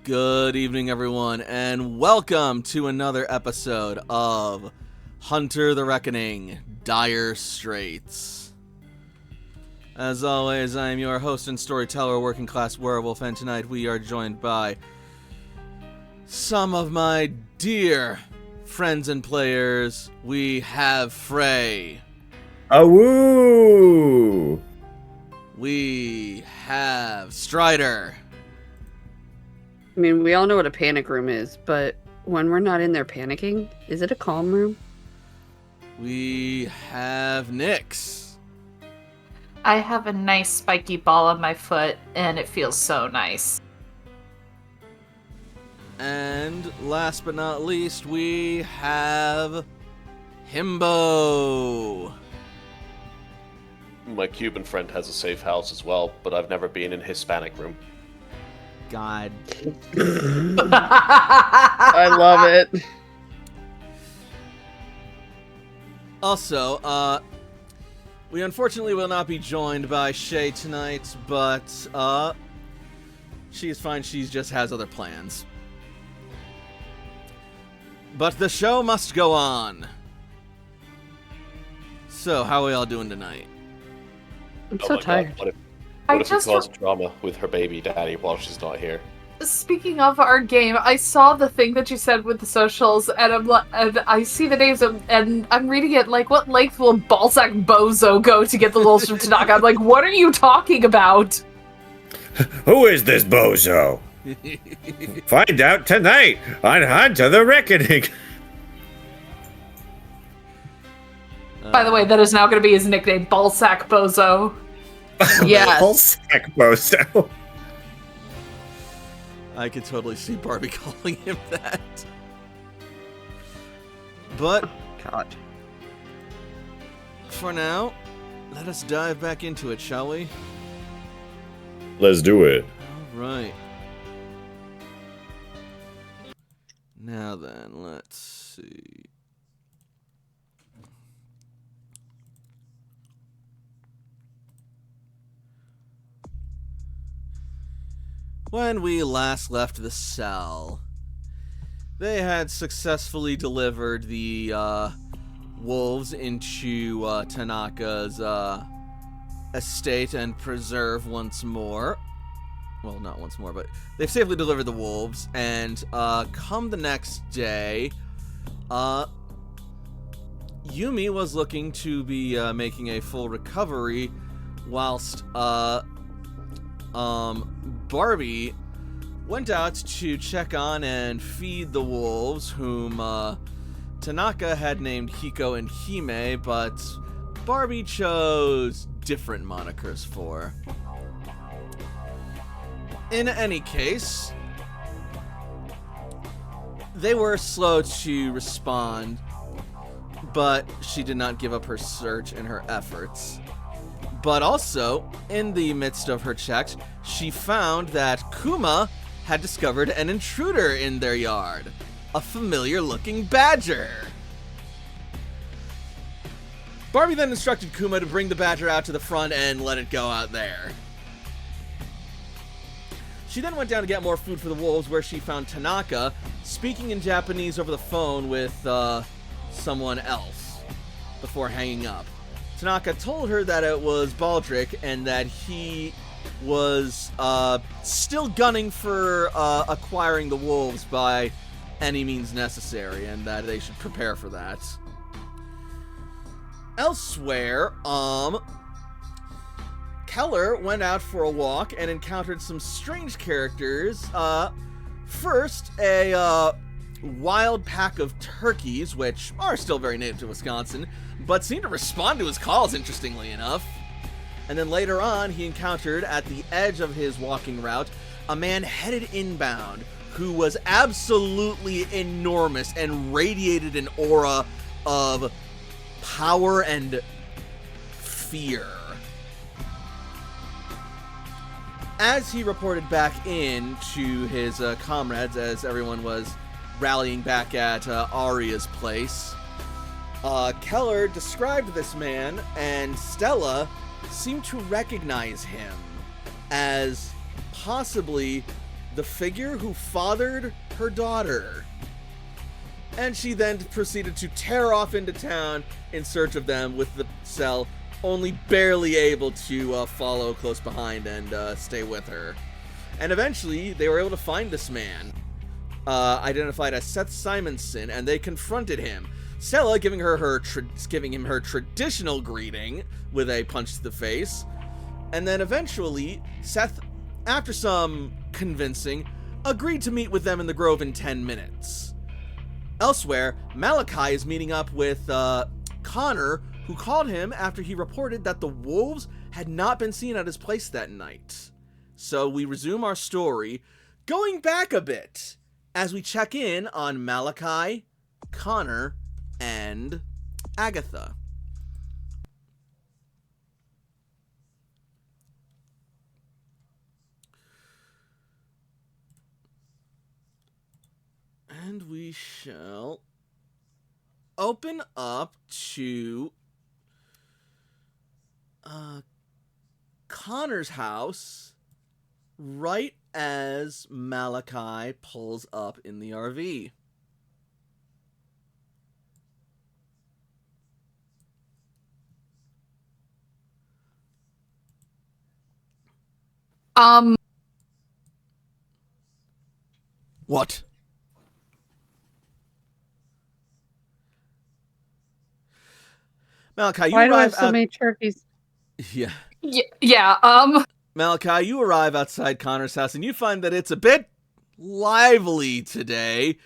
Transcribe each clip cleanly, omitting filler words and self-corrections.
Good evening, everyone, and welcome to another episode of Hunter the Reckoning, Dire Straits. As always, I am your host and storyteller, Working Class Werewolf, and tonight we are joined by some of my dear friends and players. We have Frey. Awoo! We have Strider. I mean, we all know what a panic room is, but when we're not in there panicking, is it a calm room? We have Nyx. I have a nice spiky ball on my foot, and it feels so nice. And last but not least, we have Himbo. My Cuban friend has a safe house as well, but I've never been in Hispanic room. God. I love it. Also, we unfortunately will not be joined by Shay tonight, but she's fine. She just has other plans. But the show must go on. So, how are we all doing tonight? I'm so tired. God, I what if just we cause drama with her baby daddy while she's not here? Speaking of our game, I saw the thing that you said with the socials, and and I see the names, and I'm reading it like, what length will Balzac Bozo go to get the lulz from Tanaka? I'm like, what are you talking about? Who is this bozo? Find out tonight on Hunter the Reckoning. By the way, that is now going to be his nickname, Balzac Bozo. Yes. Balzac bozo. I could totally see Barbie calling him that. But, God. for now, let us dive back into it, shall we? Let's do it. Alright. Now then, let's see. When we last left the cell, they had successfully delivered the wolves into Tanaka's estate and preserve once more. Well, not once more, but they've safely delivered the wolves, and come the next day, Yumi was looking to be making a full recovery, whilst Barbie went out to check on and feed the wolves, whom Tanaka had named Hiko and Hime, but Barbie chose different monikers for. In any case, they were slow to respond, but she did not give up her search and her efforts. But also, in the midst of her checks, she found that Kuma had discovered an intruder in their yard. A familiar-looking badger. Barbie then instructed Kuma to bring the badger out to the front and let it go out there. She then went down to get more food for the wolves, where she found Tanaka speaking in Japanese over the phone with someone else before hanging up. Tanaka told her that it was Baldric and that he was still gunning for acquiring the wolves by any means necessary, and that they should prepare for that. Elsewhere, Keller went out for a walk and encountered some strange characters. First, a wild pack of turkeys, which are still very native to Wisconsin, but seemed to respond to his calls, interestingly enough. And then later on, he encountered, at the edge of his walking route, a man headed inbound who was absolutely enormous and radiated an aura of power and fear. As he reported back in to his comrades, as everyone was rallying back at Aria's place, Keller described this man, and Stella seemed to recognize him as possibly the figure who fathered her daughter. And she then proceeded to tear off into town in search of them, with the cell only barely able to follow close behind and stay with her. And eventually, they were able to find this man, identified as Seth Simonson, and they confronted him. Stella giving him her traditional greeting with a punch to the face. And then eventually, Seth, after some convincing, agreed to meet with them in the Grove in 10 minutes. Elsewhere, Malachi is meeting up with Connor, who called him after he reported that the wolves had not been seen at his place that night. So we resume our story, going back a bit, as we check in on Malachi, Connor, and Agatha. And we shall open up to Connor's house right as Malachi pulls up in the RV. What? Malachi, you Why do I arrive have so out... many turkeys? Yeah. Yeah. Malachi, you arrive outside Connor's house and you find that it's a bit lively today.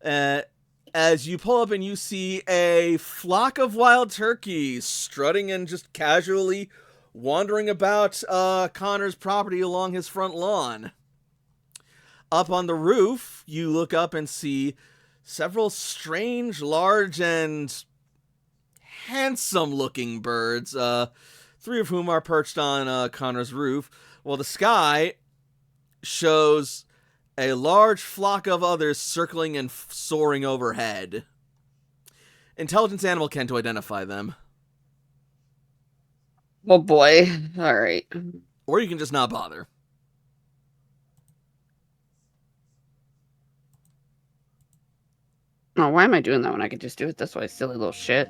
As you pull up and you see a flock of wild turkeys strutting and just casually wandering about Connor's property along his front lawn. Up on the roof, you look up and see several strange, large, and handsome-looking birds, 3 of whom are perched on Connor's roof, while the sky shows a large flock of others circling and soaring overhead. Intelligence animal can to identify them. Oh boy. All right. Or you can just not bother. Oh, why am I doing that when I could just do it this way? Silly little shit.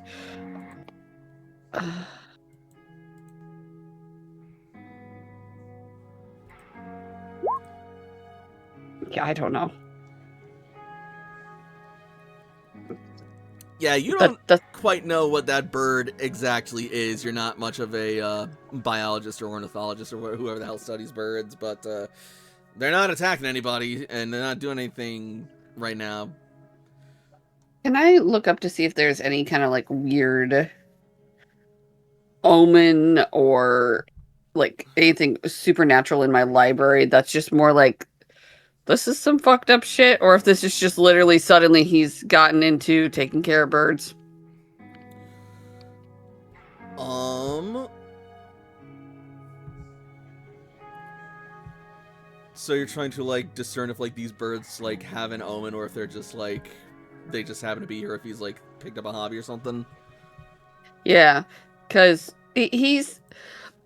Yeah, I don't know. Yeah, you don't quite know what that bird exactly is. You're not much of a biologist or ornithologist or whoever the hell studies birds, but they're not attacking anybody, and they're not doing anything right now. Can I look up to see if there's any kind of like weird omen or like anything supernatural in my library that's just more like, this is some fucked up shit, or if this is just literally suddenly he's gotten into taking care of birds? So you're trying to like discern if like these birds like have an omen, or if they're just like they just happen to be here, if he's like picked up a hobby or something? Yeah, because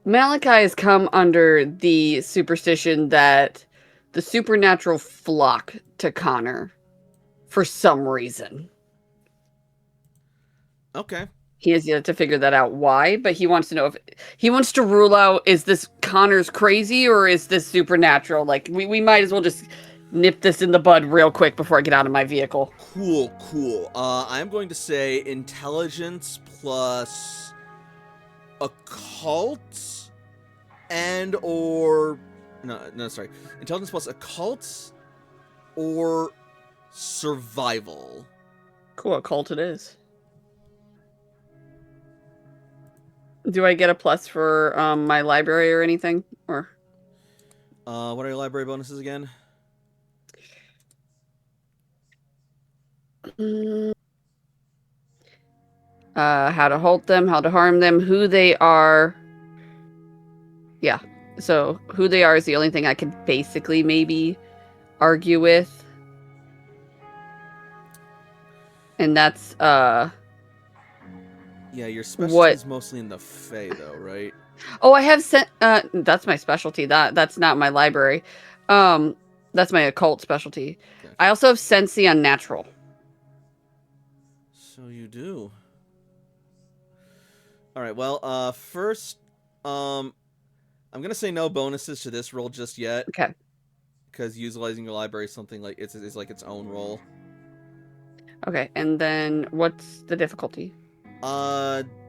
Malachi has come under the superstition that the supernatural flock to Connor for some reason. Okay. He has yet to figure that out why, but he wants to know if he wants to rule out, is this Connor's crazy or is this supernatural? Like, we might as well just nip this in the bud real quick before I get out of my vehicle. Cool. I'm going to say intelligence plus occult intelligence plus occult or survival. Cool, occult it is. Do I get a plus for my library or anything? Or what are your library bonuses again? How to halt them, how to harm them, who they are. Yeah. So who they are is the only thing I can basically maybe argue with. And that's yeah, your specialty is mostly in the Fae though, right? Oh, I have sent that's my specialty. That's not my library. That's my occult specialty. Gotcha. I also have sense the unnatural. So you do. All right. Well, first, I'm gonna say no bonuses to this roll just yet, Okay. because utilizing your library is something like is like its own roll. Okay. And then what's the difficulty?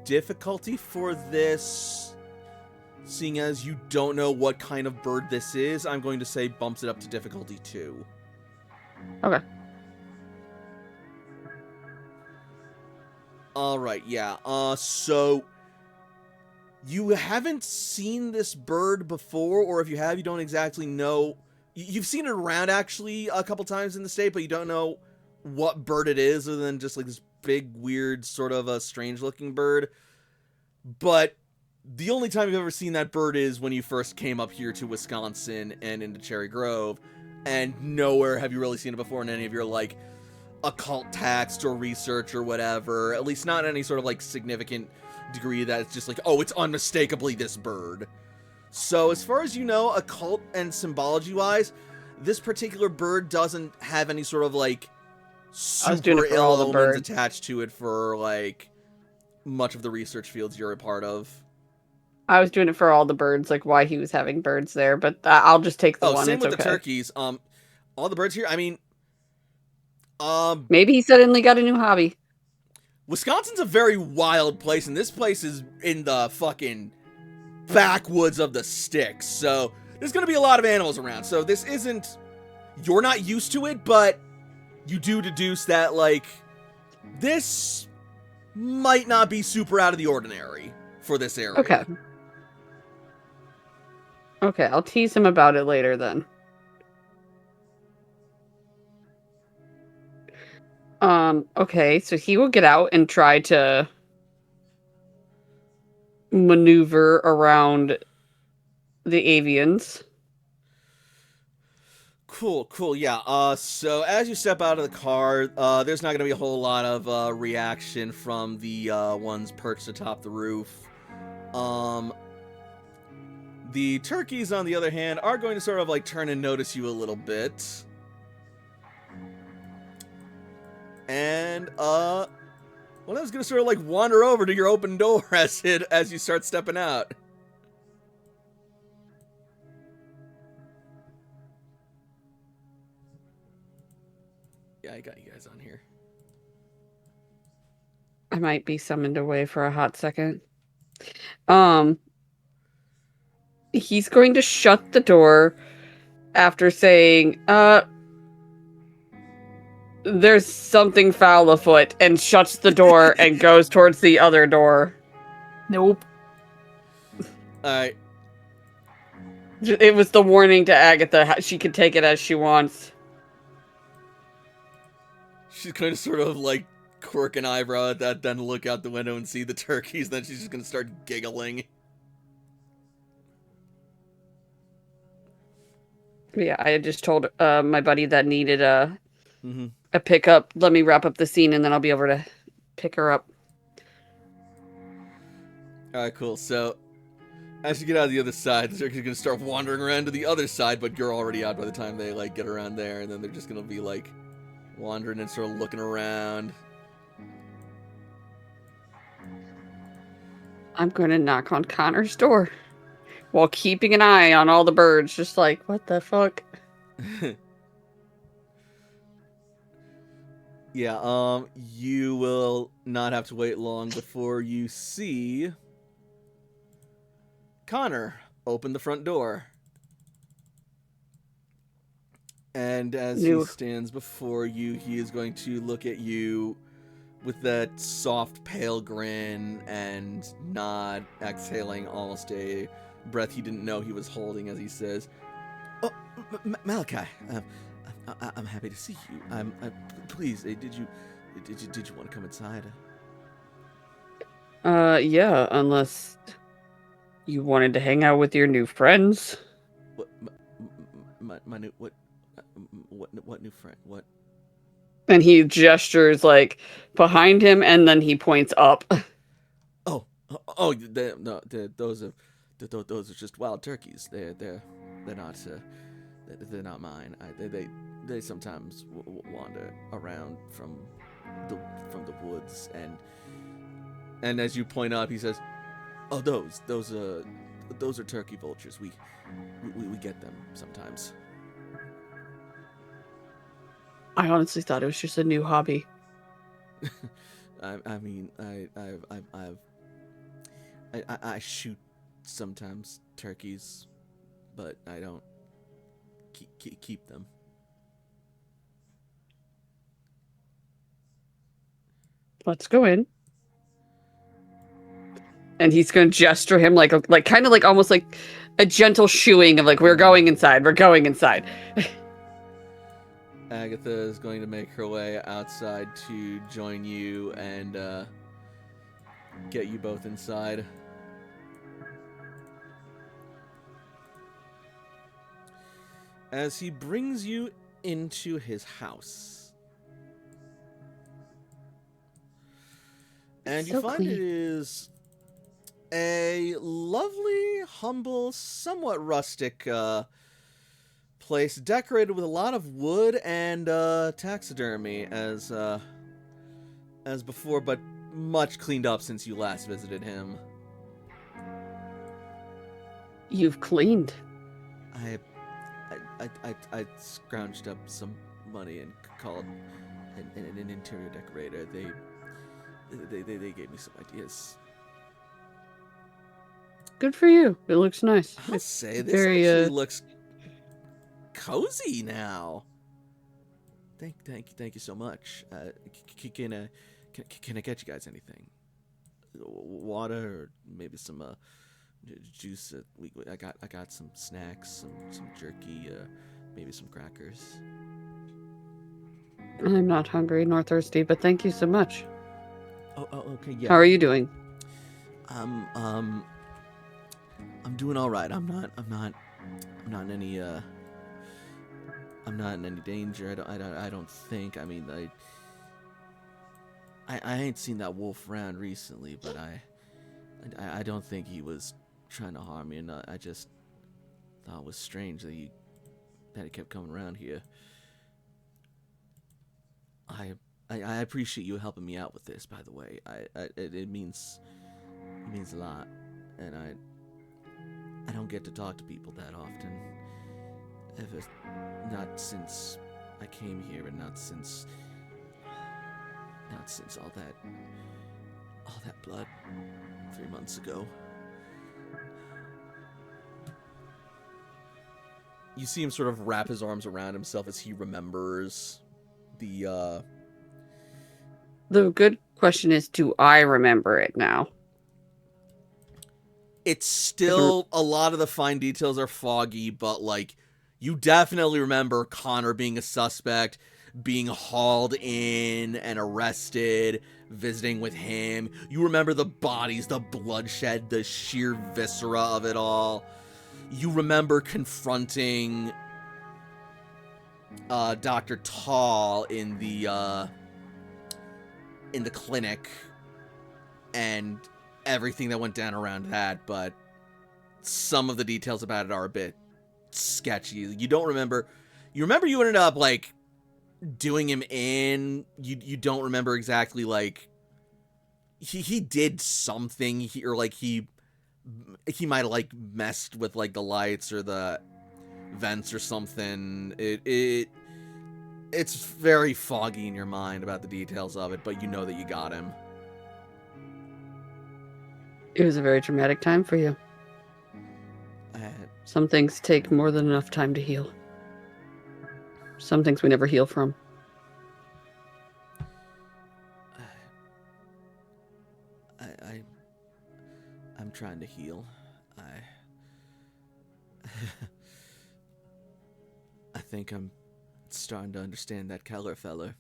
Difficulty for this, seeing as you don't know what kind of bird this is, I'm going to say bumps it up to difficulty 2. Okay. All right. Yeah. So you haven't seen this bird before, or if you have, you don't exactly know. You've seen it around actually a couple times in the state, but you don't know what bird it is, other than just like this big, weird, sort of a strange-looking bird. But the only time you've ever seen that bird is when you first came up here to Wisconsin and into Cherry Grove, and nowhere have you really seen it before in any of your like occult text or research or whatever. At least not in any sort of like significant degree that it's just like, oh, it's unmistakably this bird. So as far as you know, occult and symbology wise, this particular bird doesn't have any sort of like I was doing super it for ill all the omens birds. attached to it for like much of the research fields you're a part of. I was doing it for all the birds, like why he was having birds there, but I'll just take the one. Same It's with okay. the turkeys. All the birds here, I mean, Maybe he suddenly got a new hobby. Wisconsin's a very wild place, and this place is in the fucking backwoods of the sticks, so there's gonna be a lot of animals around. So this isn't, you're not used to it, but you do deduce that, like, this might not be super out of the ordinary for this area. Okay. Okay, I'll tease him about it later then. Okay, so he will get out and try to maneuver around the avians. Cool, yeah. So as you step out of the car, there's not gonna be a whole lot of reaction from the ones perched atop the roof. The turkeys, on the other hand, are going to sort of like turn and notice you a little bit. And one of them's gonna sort of like wander over to your open door as you start stepping out. Yeah, I got you guys on here. I might be summoned away for a hot second. He's going to shut the door after saying, there's something foul afoot, and shuts the door and goes towards the other door. Nope. Alright. It was the warning to Agatha. She can take it as she wants. She's going to sort of like quirk an eyebrow at that, then look out the window and see the turkeys, then she's just going to start giggling. Yeah, I had just told my buddy that needed a pickup. Let me wrap up the scene and then I'll be able to pick her up. Alright, cool. So, as you get out of the other side, the turkeys are going to start wandering around to the other side, but you're already out by the time they, like, get around there, and then they're just going to be, like, wandering and sort of looking around. I'm going to knock on Connor's door while keeping an eye on all the birds, just like, what the fuck? Yeah, you will not have to wait long before you see Connor open the front door. And as he stands before you, he is going to look at you with that soft, pale grin and nod, exhaling almost a breath he didn't know he was holding as he says, "Oh, Malachi, I'm happy to see you. Please, did you want to come inside?" Yeah, unless you wanted to hang out with your new friends. What, my new, what new friend? What? And he gestures like behind him, and then he points up. Those are just wild turkeys. They're not they're not mine. They sometimes wander around from the woods, and as you point up, he says, "Oh, those are turkey vultures. We get them sometimes." I honestly thought it was just a new hobby. I mean, I shoot sometimes turkeys, but I don't keep them. Let's go in. And he's going to gesture him like kind of like almost like a gentle shooing of like, we're going inside. We're going inside. Agatha is going to make her way outside to join you and get you both inside. As he brings you into his house. And you find it is a lovely, humble, somewhat rustic place, decorated with a lot of wood and taxidermy as before, but much cleaned up since you last visited him. You've cleaned. I scrounged up some money and called an interior decorator. They gave me some ideas. Good for you. It looks nice. I'll say this very, actually looks cozy now. Thank you so much. Can I get you guys anything? Water or maybe some juice? I got some snacks, some jerky, maybe some crackers. I'm not hungry nor thirsty, but thank you so much. Oh, okay, yeah. How are you doing? I'm doing all right. I'm not in any I'm not in any danger. I don't think. I mean, I ain't seen that wolf around recently, but I don't think he was trying to harm me. And I just thought it was strange that he kept coming around here. I appreciate you helping me out with this, by the way. It means a lot, and I don't get to talk to people that often. Not since I came here, and not since all that blood 3 months ago. You see him sort of wrap his arms around himself as he remembers the good question is, do I remember it now? It's still, a lot of the fine details are foggy, but like, you definitely remember Connor being a suspect, being hauled in and arrested, visiting with him. You remember the bodies, the bloodshed, the sheer viscera of it all. You remember confronting Dr. Tall in the clinic and everything that went down around that, but some of the details about it are a bit sketchy. You don't remember. You remember you ended up like doing him in. You don't remember exactly, like he did something, he might have like messed with like the lights or the vents or something. It's very foggy in your mind about the details of it, but you know that you got him. It was a very traumatic time for you. Some things take more than enough time to heal. Some things we never heal from. I'm trying to heal. I think I'm starting to understand that Keller fella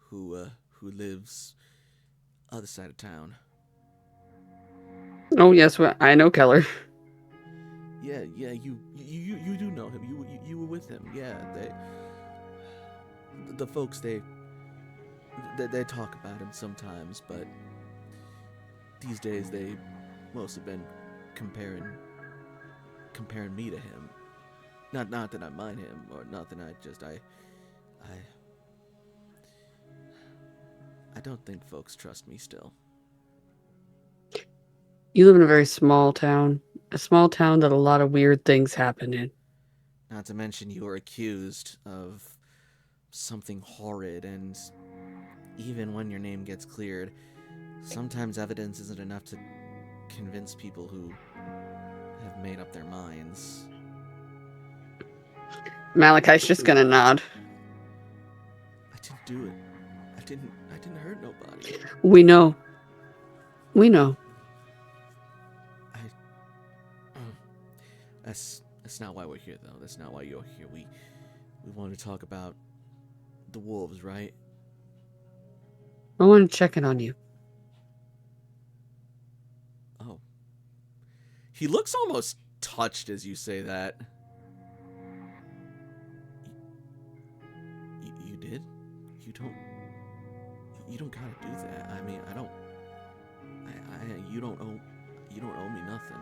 who lives other side of town. Oh yes, well, I know Keller. Yeah, you do know him. You were with him. Yeah, the folks they talk about him sometimes, but these days they mostly been comparing me to him. Not that I mind him or nothing. I don't think folks trust me still. You live in a very small town. A small town that a lot of weird things happen in. Not to mention you were accused of something horrid, and even when your name gets cleared, sometimes evidence isn't enough to convince people who have made up their minds. Malachi's just gonna nod. I didn't do it. I didn't hurt nobody. We know. We know. That's not why we're here, though. That's not why you're here. We want to talk about the wolves, right? I want to check in on you. Oh. He looks almost touched as you say that. You did? You don't gotta do that. I mean, you don't owe me nothing.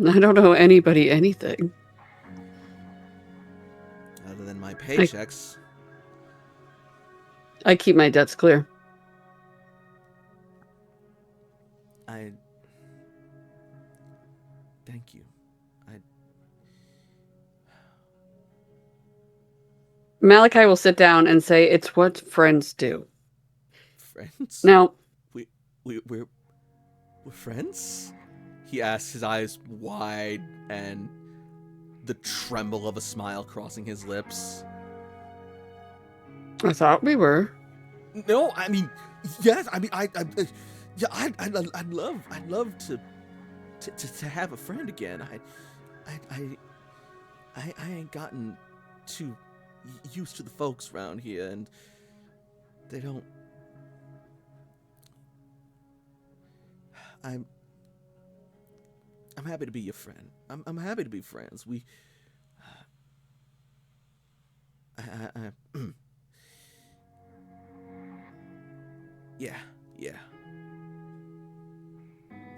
I don't owe anybody anything. Other than my paychecks. I keep my debts clear. Thank you. Malachi will sit down and say, "It's what friends do." Friends? Now, We're friends? He asks, his eyes wide and the tremble of a smile crossing his lips. I thought we were. No, I mean, yes, I mean, yeah, I'd love to have a friend again. I ain't gotten too used to the folks around here, and they don't. I'm happy to be your friend. I'm happy to be friends. Yeah.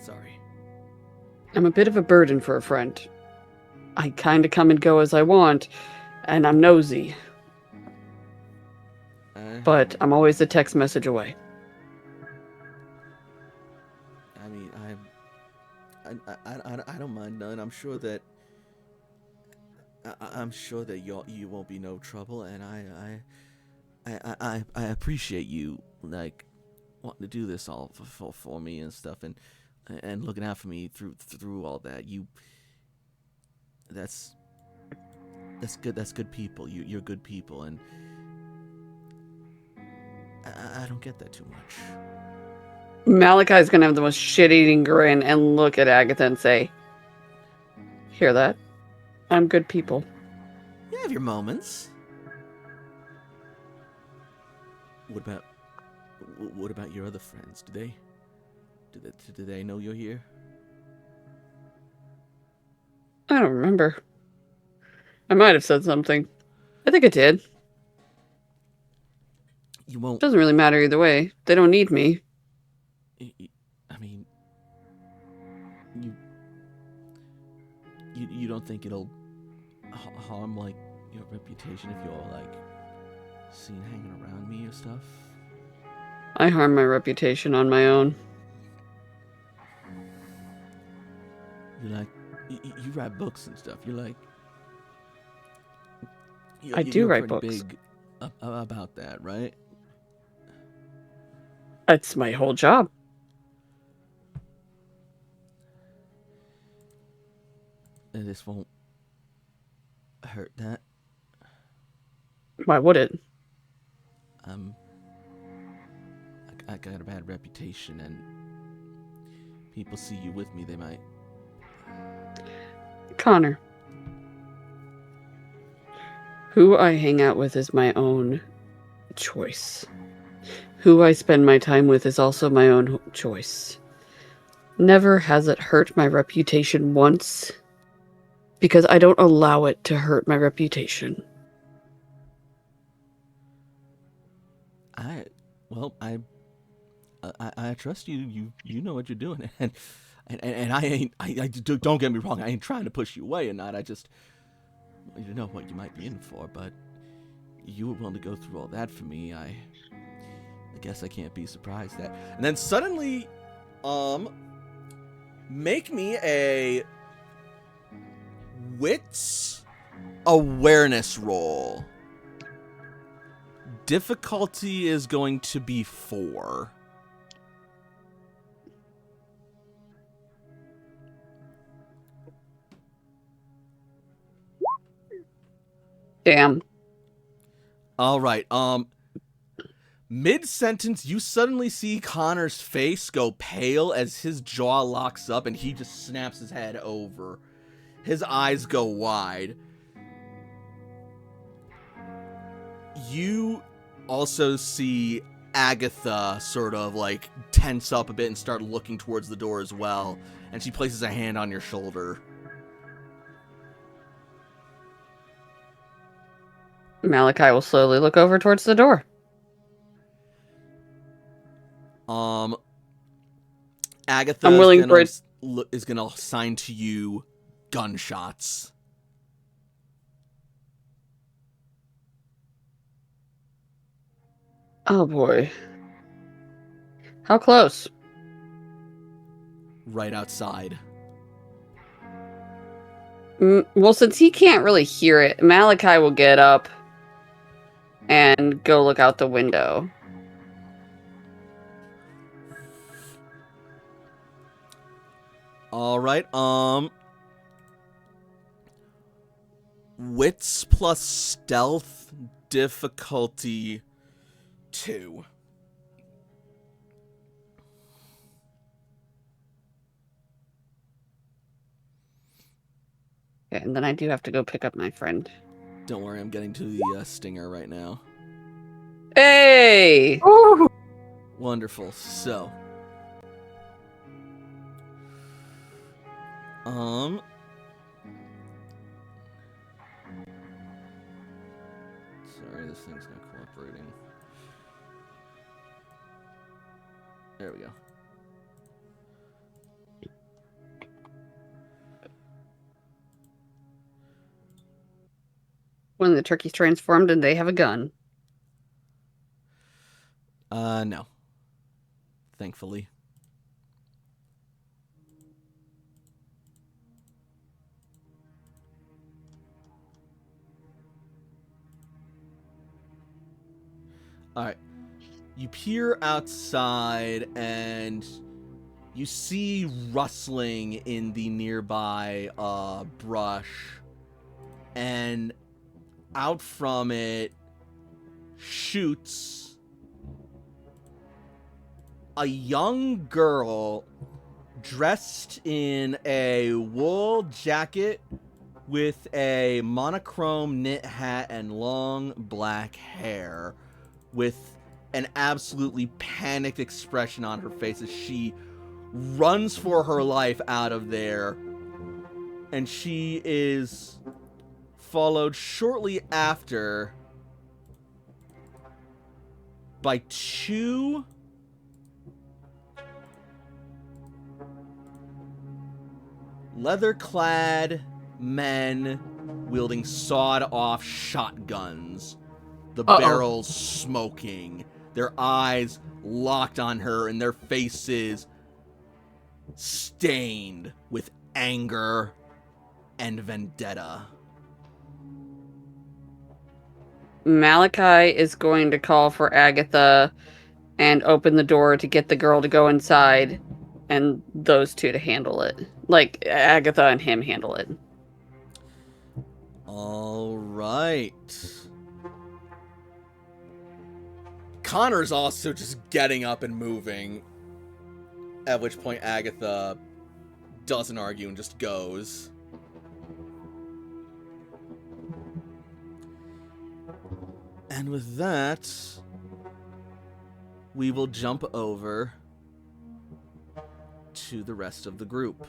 Sorry. I'm a bit of a burden for a friend. I kind of come and go as I want, and I'm nosy. But I'm always a text message away. I mean, I don't mind none. I'm sure that you won't be no trouble, and I appreciate you like wanting to do this all for me and stuff, and looking out for me through all that. That's good. That's good people. You're good people, and I don't get that too much. Malachi's gonna have the most shit-eating grin and look at Agatha and say, "Hear that? I'm good people." You have your moments. What about your other friends? Do they know you're here? I don't remember. I might have said something. I think I did. You won't. Doesn't really matter either way. They don't need me. I mean, you don't think it'll harm like your reputation if you're like seen hanging around me or stuff? I harm my reputation on my own. You write books and stuff. I do you're write pretty books. Big about that, right? That's my whole job. And this won't hurt that. Why would it? I got a bad reputation, and people see you with me, they might. Connor. Who I hang out with is my own choice. Who I spend my time with is also my own choice. Never has it hurt my reputation once, because I don't allow it to hurt my reputation. I trust you. You know what you're doing, and I ain't. Don't get me wrong. I ain't trying to push you away or not. I just you to know what you might be in for, but you were willing to go through all that for me. I guess I can't be surprised at. And then suddenly, make me a wits awareness roll. Difficulty is going to be 4. Damn. All right. Mid-sentence, you suddenly see Connor's face go pale as his jaw locks up and he just snaps his head over. His eyes go wide. You also see Agatha sort of like tense up a bit and start looking towards the door as well. And she places a hand on your shoulder. Malachi will slowly look over towards the door. Agatha I'm willing for it. is gonna assign to you gunshots. Oh boy. How close? Right outside. Well, since he can't really hear it, Malachi will get up and go look out the window. All right. Wits plus stealth, difficulty 2. Okay, and then I do have to go pick up my friend. Don't worry, I'm getting to the stinger right now. Hey! Ooh. Wonderful. So, sorry, this thing's not cooperating. There we go. When the turkey's transformed and they have a gun. No. Thankfully. Alright. You peer outside and you see rustling in the nearby brush. And out from it shoots a young girl dressed in a wool jacket with a monochrome knit hat and long black hair, with an absolutely panicked expression on her face as she runs for her life out of there. And she is followed shortly after by 2 leather-clad men wielding sawed-off shotguns, the barrels smoking, their eyes locked on her, and their faces stained with anger and vendetta. Malachi is going to call for Agatha and open the door to get the girl to go inside and those two to handle it. Like, Agatha and him handle it. All right. Connor's also just getting up and moving, at which point Agatha doesn't argue and just goes. And with that, we will jump over to the rest of the group.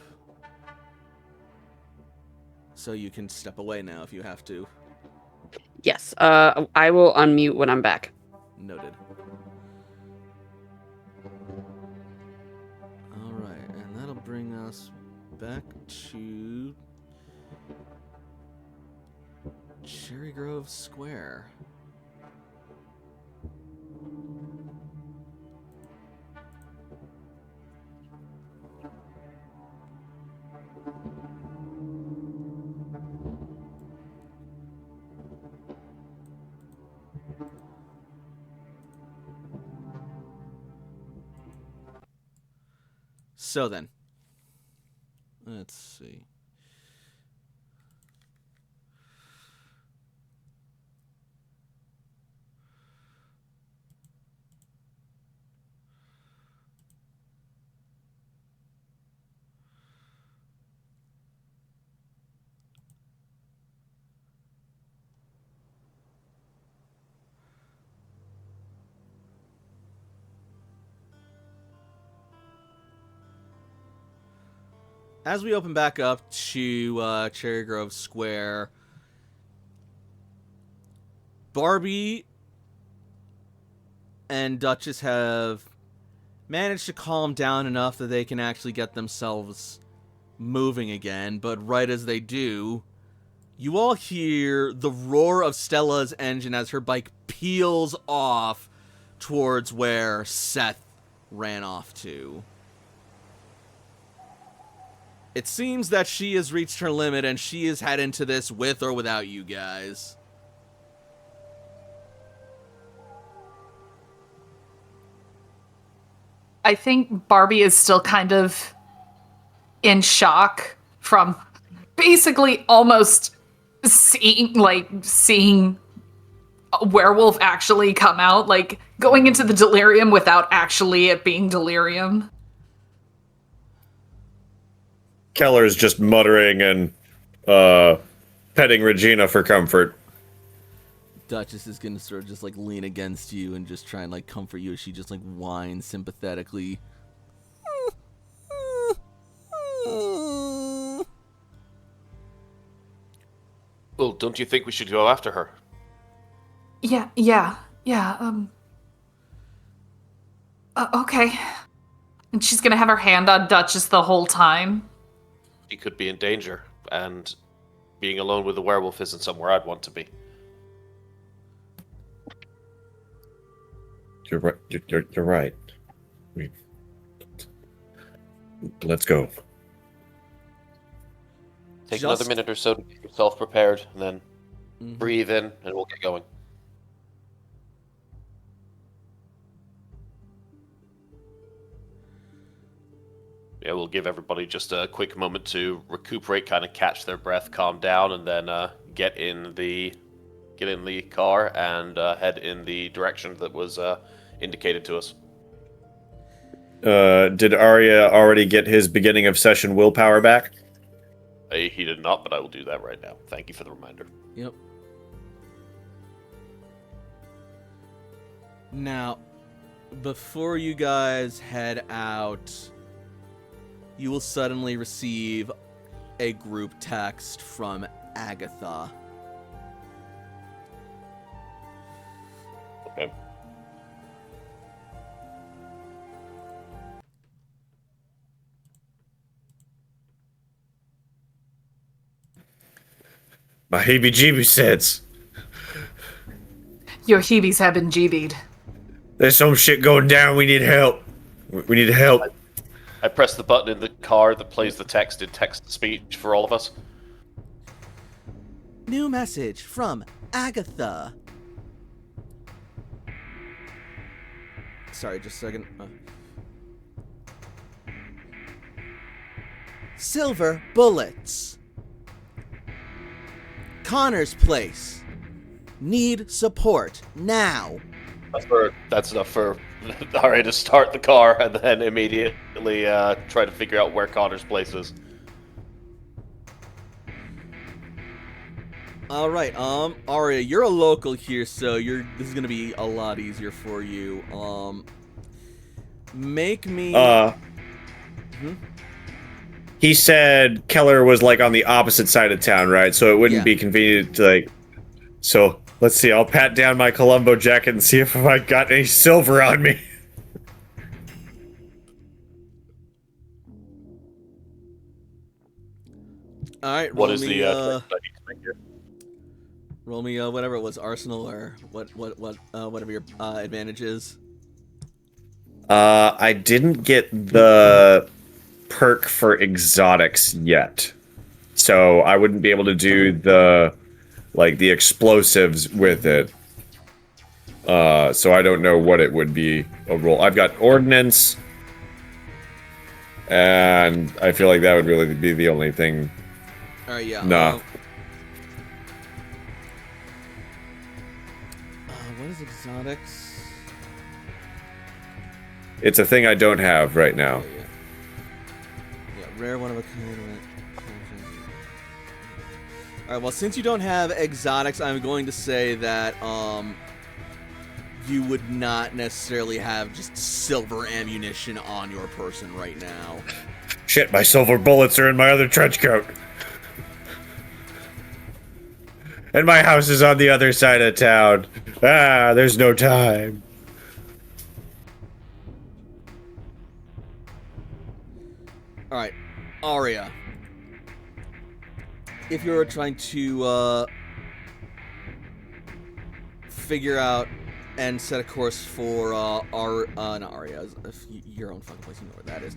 So you can step away now if you have to. Yes, I will unmute when I'm back. Noted. Alright, and that'll bring us back to Cherry Grove Square. So then, let's see. As we open back up to Cherry Grove Square, Barbie and Duchess have managed to calm down enough that they can actually get themselves moving again. But right as they do, you all hear the roar of Stella's engine as her bike peels off towards where Seth ran off to. It seems that she has reached her limit and she is heading to this with or without you guys. I think Barbie is still kind of in shock from basically almost seeing a werewolf actually come out, like going into the delirium without actually it being delirium. Keller's just muttering and petting Regina for comfort. Duchess is gonna sort of just like lean against you and just try and like comfort you as she just like whines sympathetically. Well, don't you think we should go after her? Yeah. Okay. And she's gonna have her hand on Duchess the whole time. She could be in danger, and being alone with a werewolf isn't somewhere I'd want to be. You're right. You're right. Let's go. Take another minute or so to get yourself prepared, and then breathe in, and we'll get going. Yeah, we'll give everybody just a quick moment to recuperate, kind of catch their breath, calm down, and then get in the car and head in the direction that was indicated to us. Did Arya already get his beginning of session willpower back? He did not, but I will do that right now. Thank you for the reminder. Yep. Now, before you guys head out, you will suddenly receive a group text from Agatha. Okay. My heebie-jeebie sets. Your heebies have been GB'd. There's some shit going down. We need help. We need help. I press the button in the car that plays the text in text-to-speech for all of us. New message from Agatha. Sorry, just a second. Silver bullets. Connor's place. Need support now. That's enough for Ari to start the car and then immediately try to figure out where Connor's place is. All right, Aria, you're a local here, so this is gonna be a lot easier for you. Make me. He said Keller was like on the opposite side of town, right? So it wouldn't be convenient to like. So let's see. I'll pat down my Columbo jacket and see if I got any silver on me. All right. What is the? Roll me whatever it was, arsenal or whatever your advantage is. I didn't get the perk for exotics yet, so I wouldn't be able to do the explosives with it. So I don't know what it would be a roll. I've got ordnance, and I feel like that would really be the only thing. All right, yeah. Nah. What is exotics? It's a thing I don't have right now. Yeah, rare one of a kind. All right, well, since you don't have exotics, I'm going to say that you would not necessarily have just silver ammunition on your person right now. Shit, my silver bullets are in my other trench coat. And my house is on the other side of town. Ah, there's no time. All right, Aria. If you're trying to figure out and set a course for not Aria, your own fucking place, you know where that is.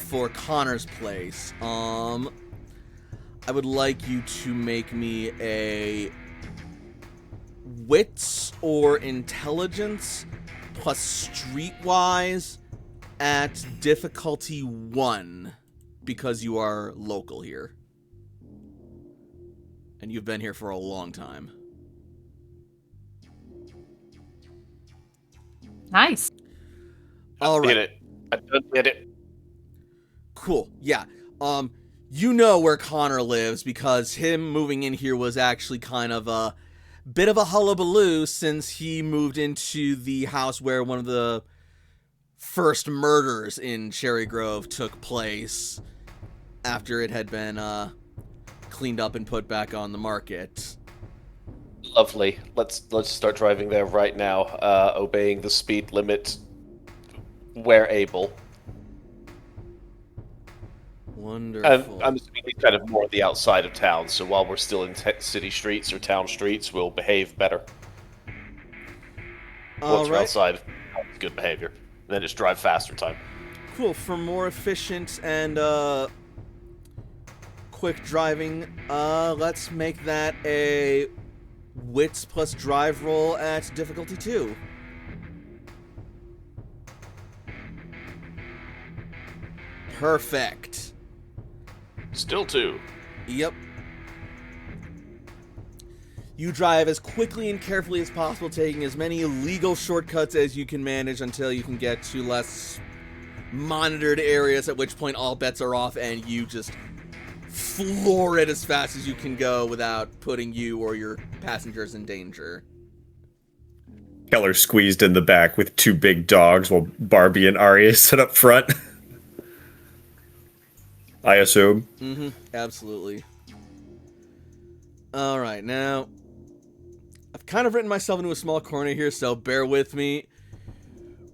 For Connor's place, I would like you to make me a wits or intelligence plus streetwise at difficulty 1 because you are local here. And you've been here for a long time. Nice. All right. Get it. I don't get it. Cool. Yeah. You know where Connor lives because him moving in here was actually kind of a bit of a hullabaloo since he moved into the house where one of the first murders in Cherry Grove took place after it had been cleaned up and put back on the market. Lovely. Let's start driving there right now, obeying the speed limit where able. Wonderful. And I'm assuming he's kind of more on the outside of town, so while we're still in city streets or town streets, we'll behave better. Once we're outside, it's good behavior. And then just drive faster time. Cool. For more efficient and quick driving, let's make that a wits plus drive roll at difficulty 2. Perfect. Still 2. Yep. You drive as quickly and carefully as possible, taking as many legal shortcuts as you can manage until you can get to less monitored areas, at which point all bets are off and you just floor it as fast as you can go without putting you or your passengers in danger. Keller squeezed in the back with 2 big dogs while Barbie and Arya sit up front. I assume. Mm-hmm. Absolutely. All right, now I've kind of written myself into a small corner here, so bear with me.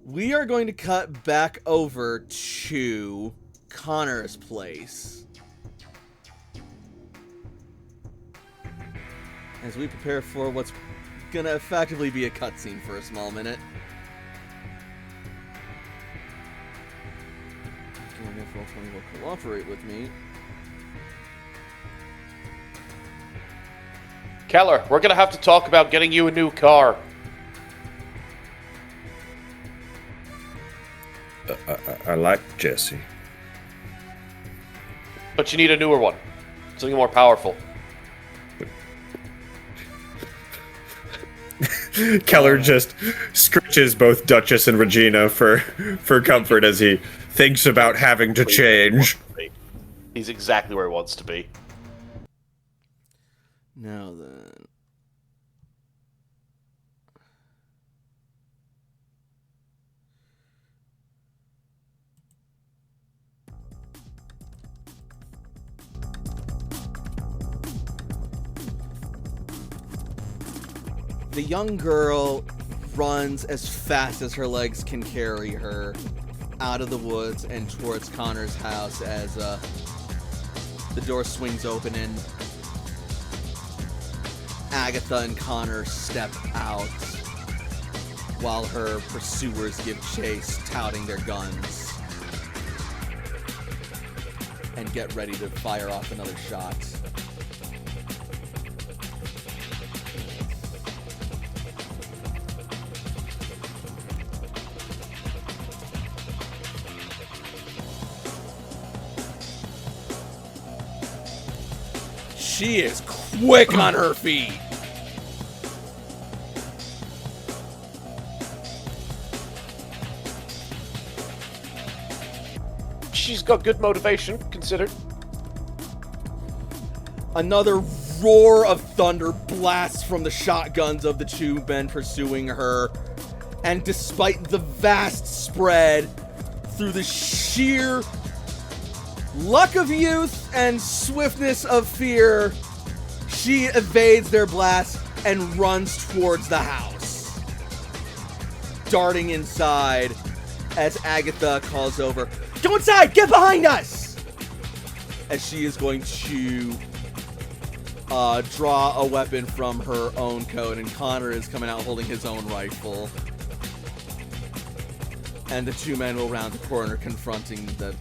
We are going to cut back over to Connor's place as we prepare for what's gonna effectively be a cutscene for a small minute. If Roll20 will cooperate with me. Keller, we're gonna have to talk about getting you a new car. I like Jesse. But you need a newer one. Something more powerful. Keller just scritches both Duchess and Regina for comfort as he thinks about having to change. He's exactly where he wants to be. Now then. The young girl runs as fast as her legs can carry her out of the woods and towards Connor's house as the door swings open, and Agatha and Connor step out while her pursuers give chase, touting their guns, and get ready to fire off another shot. She is quick on her feet. She's got good motivation, considered. Another roar of thunder blasts from the shotguns of the two men pursuing her. And despite the vast spread, through the sheer luck of youth and swiftness of fear, she evades their blast and runs towards the house, darting inside as Agatha calls over, "Go inside! Get behind us!" As she is going to draw a weapon from her own coat, and Connor is coming out holding his own rifle. And the two men will round the corner, confronting the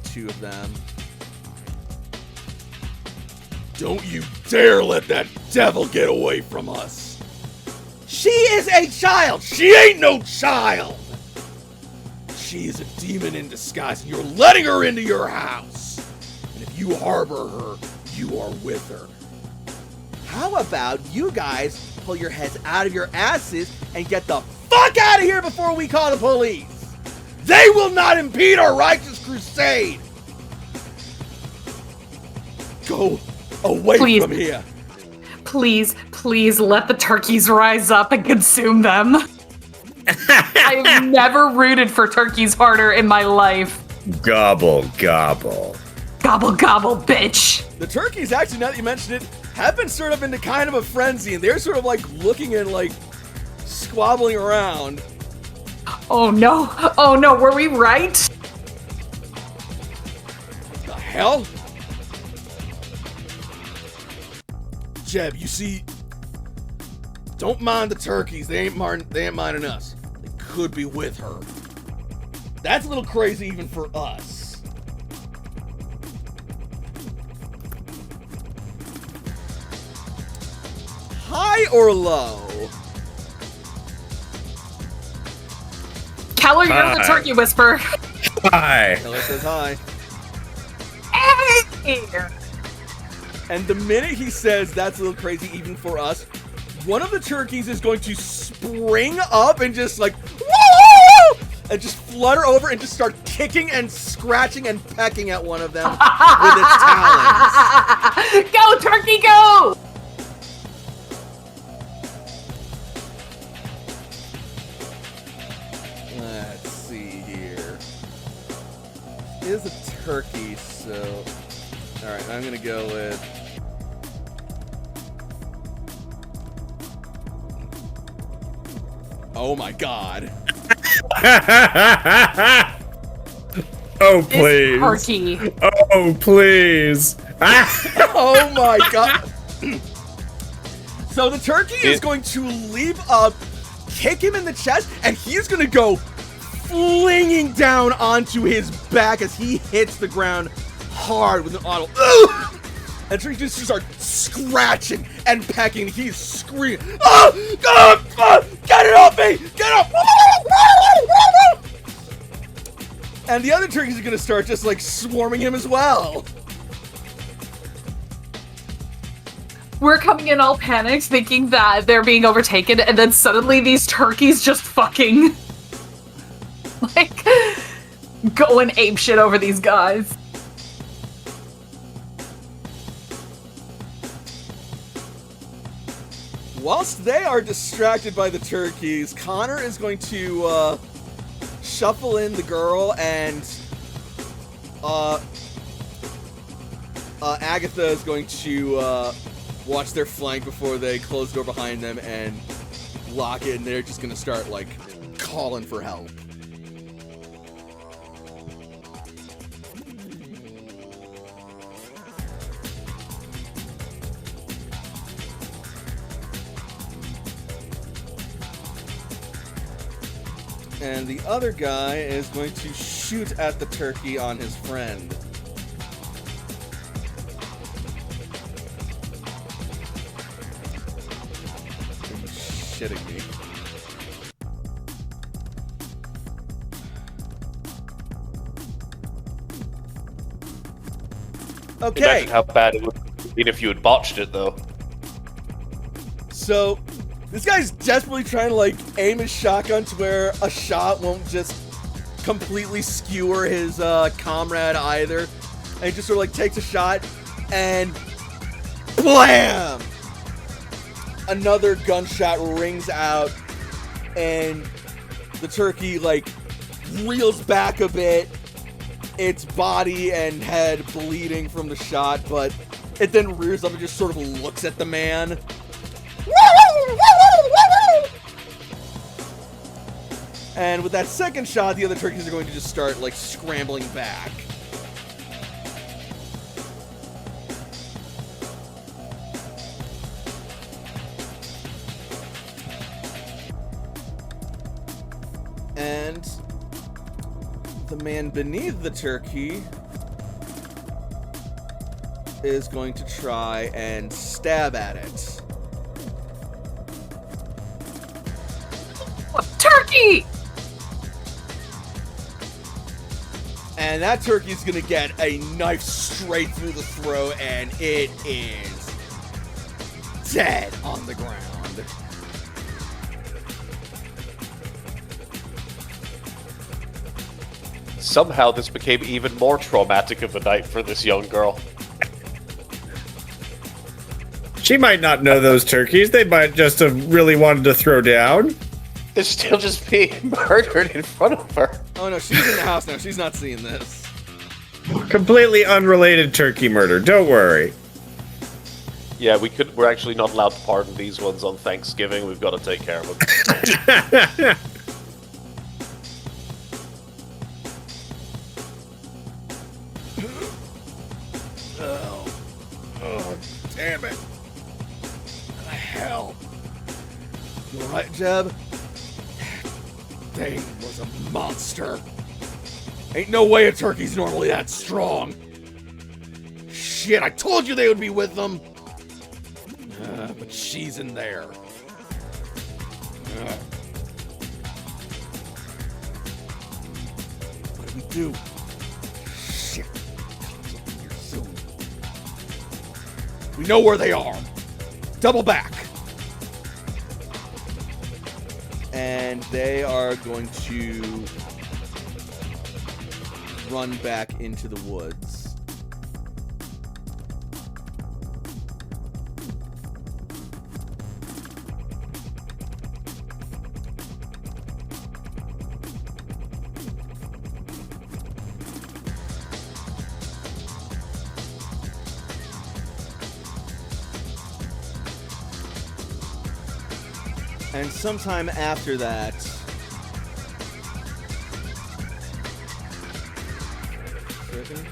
two of them. "Don't you dare let that devil get away from us! She is a child! She ain't no child! She is a demon in disguise, and you're letting her into your house! And if you harbor her, you are with her. How about you guys pull your heads out of your asses and get the fuck out of here before we call the police? They will not impede our righteous crusade! Go away Please. from here!" Please, please let the turkeys rise up and consume them. I've never rooted for turkeys harder in my life. Gobble, gobble. Gobble, gobble, bitch. The turkeys, actually, now that you mention it, have been sort of into kind of a frenzy, and they're sort of like looking and like squabbling around. Oh no, were we right? The hell? Jeb, you see, don't mind the turkeys. They ain't minding us. They could be with her. That's a little crazy even for us. High or low? Keller, you're the Hi. turkey whisperer. Hi. Keller says hi. Hey! And the minute he says that's a little crazy even for us, one of the turkeys is going to spring up and just like, woo! And just flutter over and just start kicking and scratching and pecking at one of them with its talons. Go, turkey, go! Let's see here. It is a turkey, so... Alright, I'm gonna go with... Oh my god. Oh, please. Turkey. Oh, please. Oh my god. So the turkey is going to leap up, kick him in the chest, and he's gonna go flinging down onto his back as he hits the ground hard with an auto. And Turkey just starts scratching and pecking. He's screaming, "Oh, God, get it off me! Get off!" And the other turkeys are gonna start just like swarming him as well. We're coming in all panicked, thinking that they're being overtaken, and then suddenly these turkeys just fucking like going apeshit over these guys. Whilst they are distracted by the turkeys, Connor is going to shuffle in the girl, and Agatha is going to watch their flank before they close the door behind them and lock it, and they're just going to start like calling for help. And the other guy is going to shoot at the turkey on his friend. Are you shitting me? Okay. Imagine how bad it would have been if you had botched it, though. So, this guy's desperately trying to, like, aim his shotgun to where a shot won't just completely skewer his comrade either. And he just sort of, like, takes a shot, and BLAM! Another gunshot rings out, and the turkey, like, reels back a bit, its body and head bleeding from the shot, but it then rears up and just sort of looks at the man. And with that second shot, the other turkeys are going to just start, like, scrambling back. And the man beneath the turkey is going to try and stab at it. Turkey! And that turkey's gonna get a knife straight through the throat, and it is dead on the ground. Somehow this became even more traumatic of a night for this young girl. She might not know those turkeys. They might just have really wanted to throw down. They're still just being murdered in front of her. Oh no, she's in the house now. She's not seeing this. Completely unrelated turkey murder. Don't worry. Yeah, we're actually not allowed to pardon these ones on Thanksgiving. We've got to take care of them. Oh, damn it. What the hell? You alright, Jeb? Thing was a monster. Ain't no way a turkey's normally that strong. Shit, I told you they would be with them. But she's in there. What do we do? Shit. Cops will be here soon. We know where they are. Double back. And they are going to run back into the woods. And sometime after that, there we are.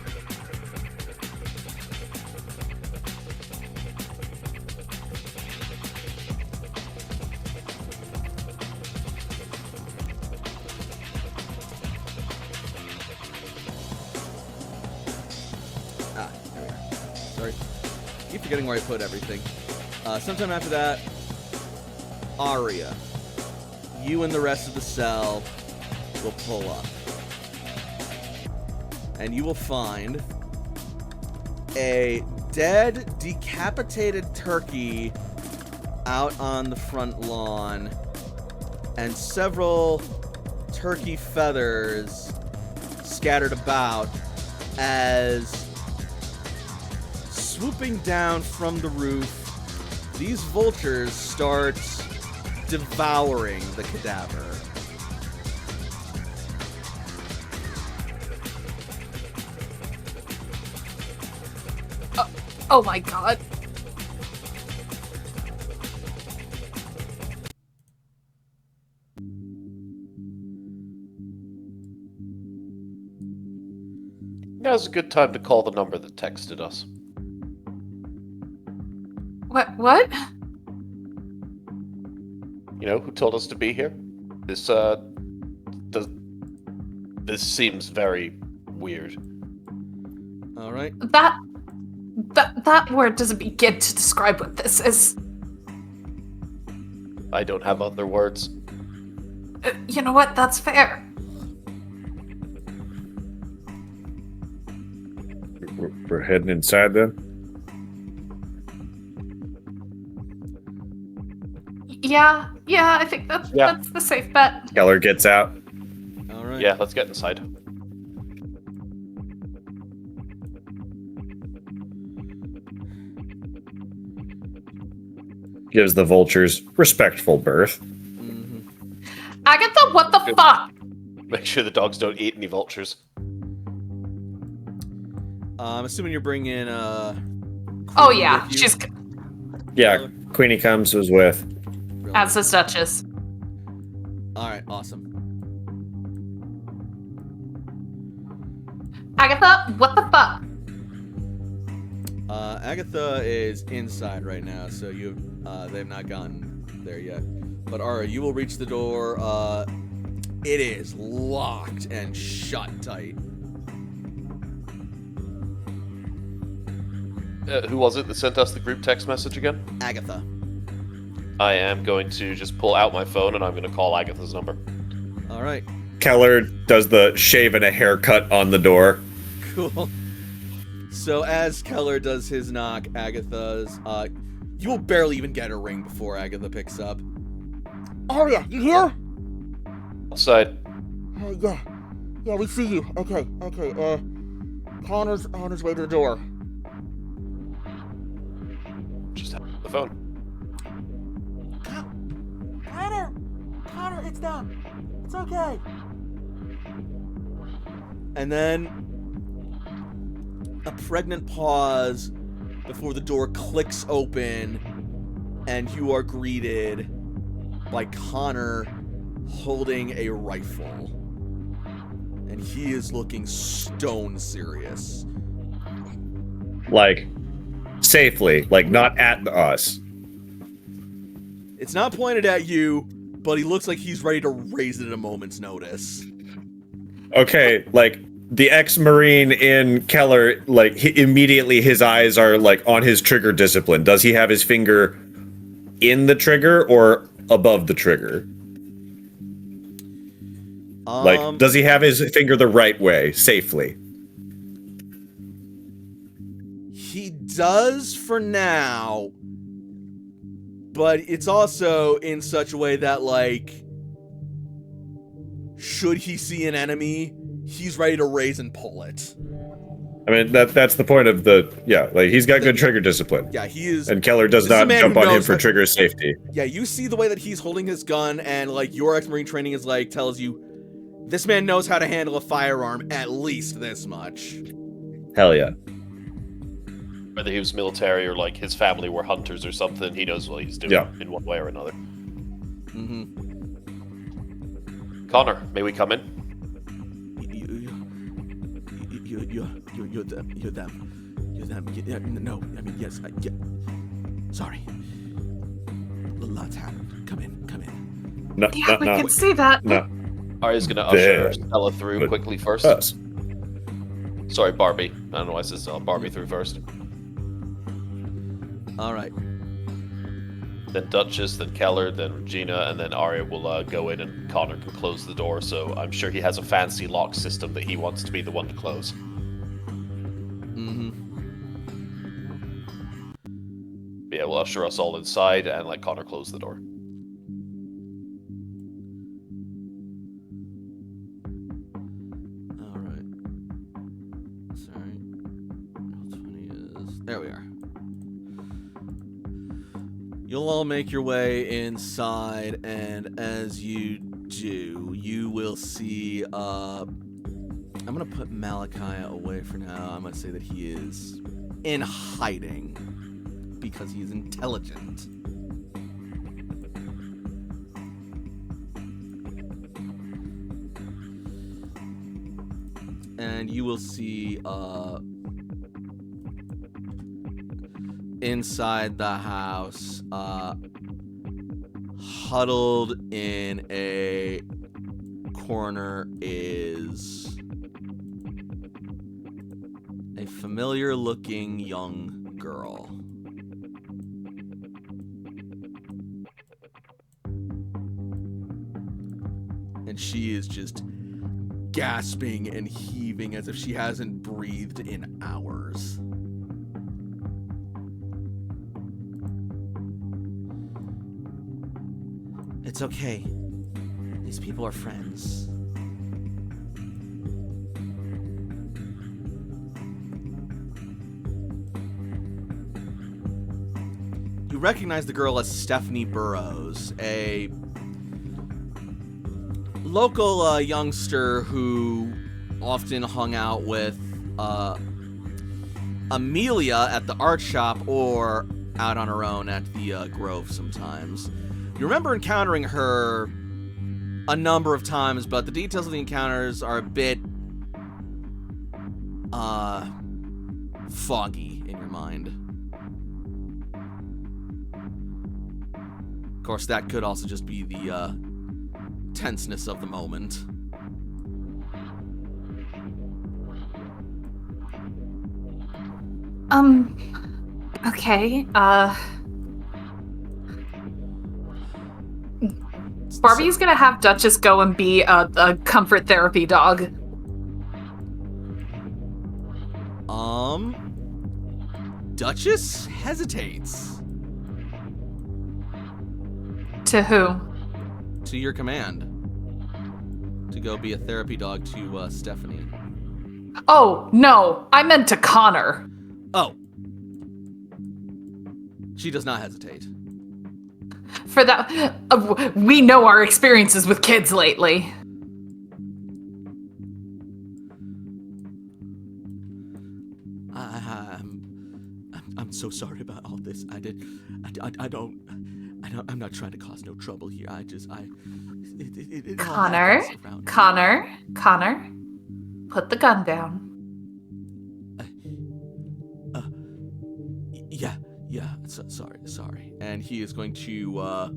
Sorry. Keep forgetting where I put everything. Sometime after that, Aria, you and the rest of the cell will pull up. And you will find a dead, decapitated turkey out on the front lawn and several turkey feathers scattered about as, swooping down from the roof, these vultures start devouring the cadaver. Oh my god. Now's a good time to call the number that texted us. What? You know, who told us to be here? This This seems very weird. All right. That word doesn't begin to describe what this is. I don't have other words. You know what? That's fair. We're heading inside then? Yeah, I think that's the safe bet. Keller gets out. All right. Yeah, let's get inside. Gives the vultures respectful berth. Agatha, what the fuck? Make sure the dogs don't eat any vultures. I'm assuming you're bringing Oh Queen yeah, with you? she's Yeah, Queenie comes was with. Really? as the Duchess. All right, awesome. Agatha, what the fuck? Agatha is inside right now, so they've not gotten there yet. But Ara, you will reach the door. It is locked and shut tight. Who was it that sent us the group text message again? Agatha. I am going to just pull out my phone and I'm going to call Agatha's number. All right, Keller does the shave and a haircut on the door. cool. So as Keller does his knock, Agatha's, you will barely even get a ring before Agatha picks up. Arya, you here? Outside. Yeah, we see you. Okay. Connor's on his way to the door. Just have the phone. Connor, it's them. It's okay. And then a pregnant pause before the door clicks open and you are greeted by Connor holding a rifle. And he is looking stone serious. Like, safely. Like, not at us. It's not pointed at you, but he looks like he's ready to raise it at a moment's notice. Okay, like, the ex-Marine in Keller, like, immediately his eyes are, like, on his trigger discipline. Does he have his finger in the trigger or above the trigger? Like, does he have his finger the right way, safely? He does for now, but it's also in such a way that, like, should he see an enemy, he's ready to raise and pull it. I mean, that's the point of like, he's got good trigger discipline. Yeah, he is. And Keller does This is a not man jump who on him knows for that- trigger safety. Yeah, you see the way that he's holding his gun, and, like, your ex-Marine training is, like, tells you, this man knows how to handle a firearm at least this much. Hell yeah. Whether he was military or like his family were hunters or something, he knows what he's doing in one way or another. Mm-hmm. Connor, may we come in? You're them. You're them. Yeah, no, I mean, yes. Sorry. A lot's happened. Come in. No, Yeah, we can see that. No. Arya's gonna There. usher Stella through But quickly first. Us. Sorry, Barbie. I don't know why I said Stella. Barbie through first. All right. Then Duchess, then Keller, then Regina, and then Arya will go in and Connor can close the door, so I'm sure he has a fancy lock system that he wants to be the one to close. Mm-hmm. But yeah, we'll usher us all inside and let Connor close the door. All right. Sorry. Roll 20 is... There we are. You'll all make your way inside, and as you do, you will see, I'm gonna put Malachi away for now. I'm gonna say that he is in hiding, because he is intelligent. And you will see, inside the house, huddled in a corner is a familiar-looking young girl. And she is just gasping and heaving as if she hasn't breathed in hours. It's okay. These people are friends. You recognize the girl as Stephanie Burrows, a local youngster who often hung out with Amelia at the art shop or out on her own at the Grove sometimes. You remember encountering her a number of times, but the details of the encounters are a bit foggy in your mind. Of course, that could also just be the tenseness of the moment. Okay, Barbie's gonna have Duchess go and be a comfort therapy dog. Duchess hesitates. To who? To your command. To go be a therapy dog to Stephanie. Oh, no, I meant to Connor. Oh. She does not hesitate. For that, we know our experiences with kids lately. I'm so sorry about all this. I'm not trying to cause no trouble here. Connor, put the gun down. Yeah, sorry. And he is going to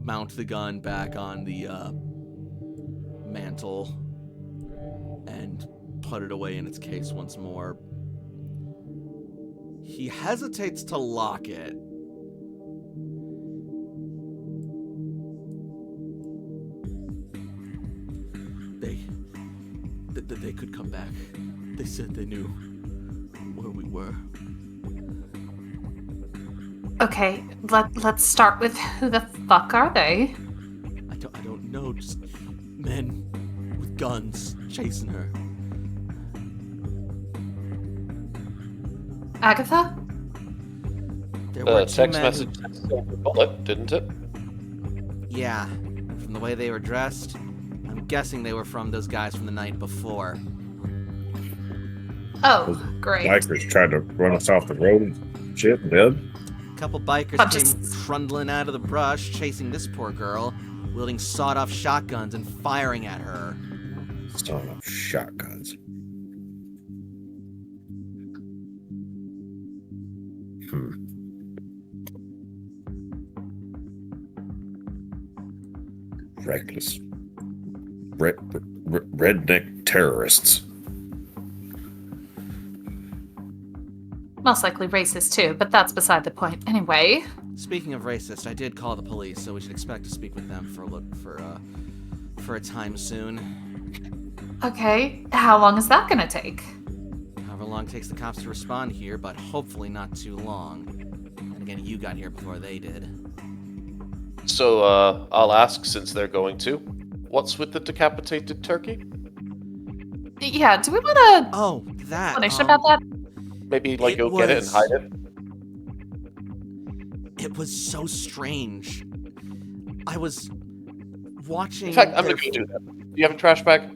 mount the gun back on the mantle and put it away in its case once more. He hesitates to lock it. They could come back. They said they knew where we were. Okay, let's start with who the fuck are they? I don't know, just men with guns chasing her. Agatha? There were two text men message said silver bullet, didn't it? Yeah, from the way they were dressed, I'm guessing they were from those guys from the night before. Oh, great. Bikers tried to run us off the road and shit and did. A couple bikers came trundling out of the brush, chasing this poor girl, wielding sawed-off shotguns and firing at her. Sawed-off shotguns. Reckless. Redneck terrorists. Most likely racist too, but that's beside the point. Anyway. Speaking of racist, I did call the police, so we should expect to speak with them for a time soon. Okay, how long is that gonna take? However long it takes the cops to respond here, but hopefully not too long. And again, you got here before they did. So, I'll ask, since they're going to, what's with the decapitated turkey? Yeah, do we want to... Oh, that. Explanation about that? Maybe, go get it and hide it? It was so strange. I was watching... In fact, I'm gonna go do that. Do you have a trash bag?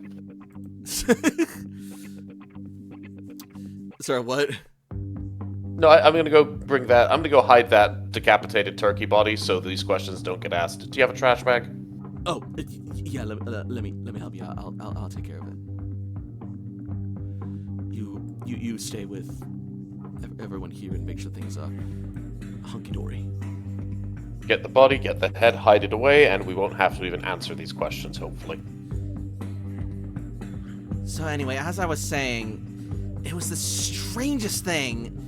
Sorry, what? No, I'm gonna go bring that. I'm gonna go hide that decapitated turkey body so these questions don't get asked. Do you have a trash bag? Oh, yeah. Let me help you. I'll take care of it. You stay with everyone here and make sure things are hunky dory. Get the body, get the head, hide it away, and we won't have to even answer these questions. Hopefully. So anyway, as I was saying, it was the strangest thing.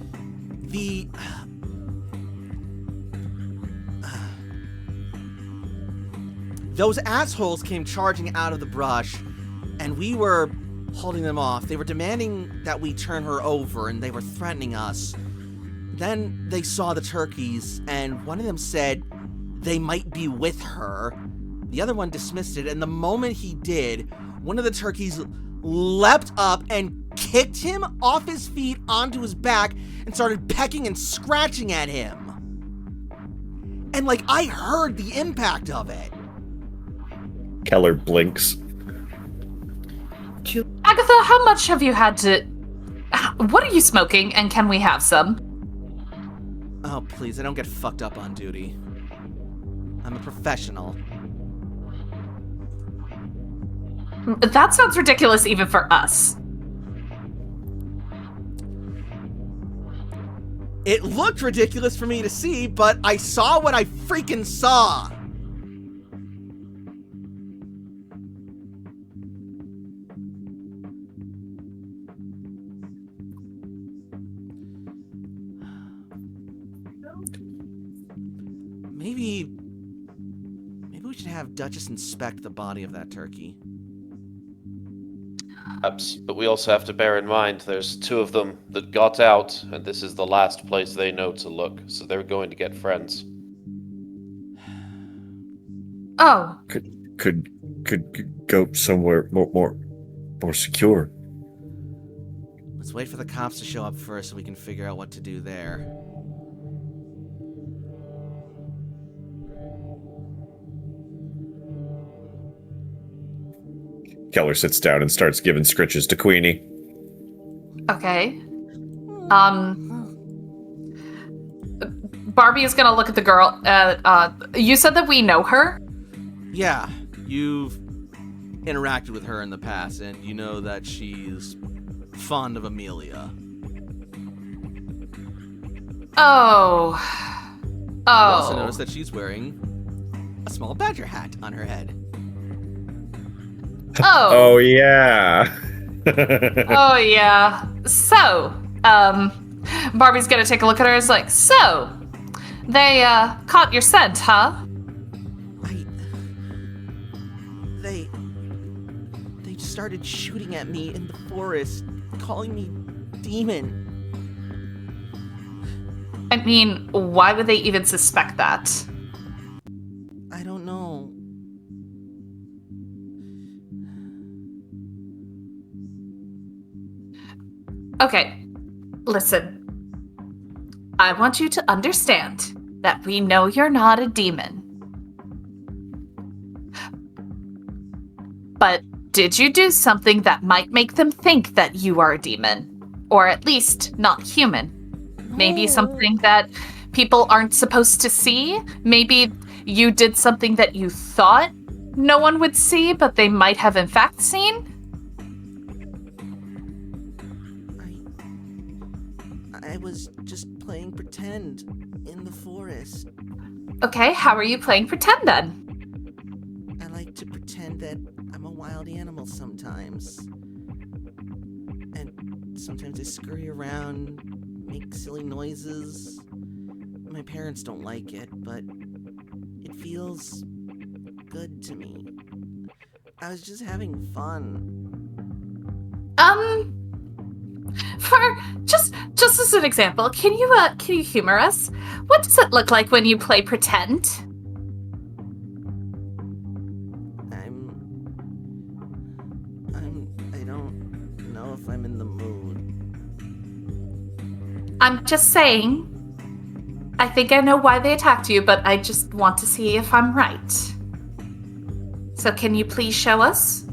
Those assholes came charging out of the brush, and we were holding them off. They were demanding that we turn her over, and they were threatening us. Then they saw the turkeys, and one of them said they might be with her. The other one dismissed it, and the moment he did, one of the turkeys leapt up and kicked him off his feet onto his back and started pecking and scratching at him. And, like, I heard the impact of it. Keller blinks. Agatha, how much have you had to... What are you smoking, and can we have some? Oh, please, I don't get fucked up on duty. I'm a professional. That sounds ridiculous even for us. It looked ridiculous for me to see, but I saw what I freaking saw. Maybe we should have Duchess inspect the body of that turkey. Perhaps, but we also have to bear in mind there's two of them that got out, and this is the last place they know to look, so they're going to get friends. Oh. Could go somewhere more secure. Let's wait for the cops to show up first so we can figure out what to do there. Keller sits down and starts giving scritches to Queenie. Okay. Barbie is gonna look at the girl. You said that we know her? Yeah, you've interacted with her in the past, and you know that she's fond of Amelia. Oh. You also notice that she's wearing a small badger hat on her head. Oh yeah. Oh yeah. So, Barbie's gonna take a look at her. It's like, so, they caught your scent, huh? They started shooting at me in the forest, calling me demon. I mean, why would they even suspect that? I don't know. Okay, listen. I want you to understand that we know you're not a demon. But did you do something that might make them think that you are a demon? Or at least not human? Maybe something that people aren't supposed to see? Maybe you did something that you thought no one would see, but they might have in fact seen? I was just playing pretend in the forest. Okay, how are you playing pretend then? I like to pretend that I'm a wild animal sometimes. And sometimes I scurry around, make silly noises. My parents don't like it, but it feels good to me. I was just having fun. For just as an example, can you humor us? What does it look like when you play pretend? I don't know if I'm in the mood. I'm just saying. I think I know why they attacked you, but I just want to see if I'm right. So can you please show us?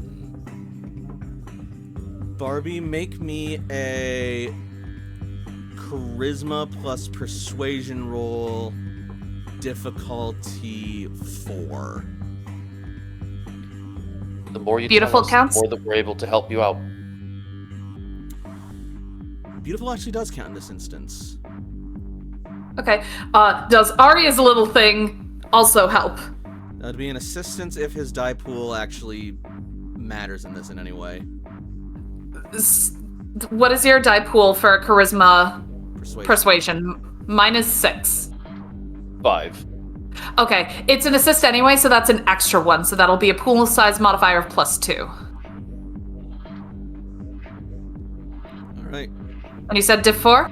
Barbie, make me a charisma plus persuasion roll, difficulty 4. The more you Beautiful tell us, counts? the more that we're able to help you out. Beautiful actually does count in this instance. Okay. Does Arya's little thing also help? That'd be an assistance if his die pool actually matters in this in any way. What is your die pool for charisma Persuasion. persuasion? -6. 5. Okay, it's an assist anyway, so that's an extra one. So that'll be a pool size modifier of +2. All right. And you said diff 4?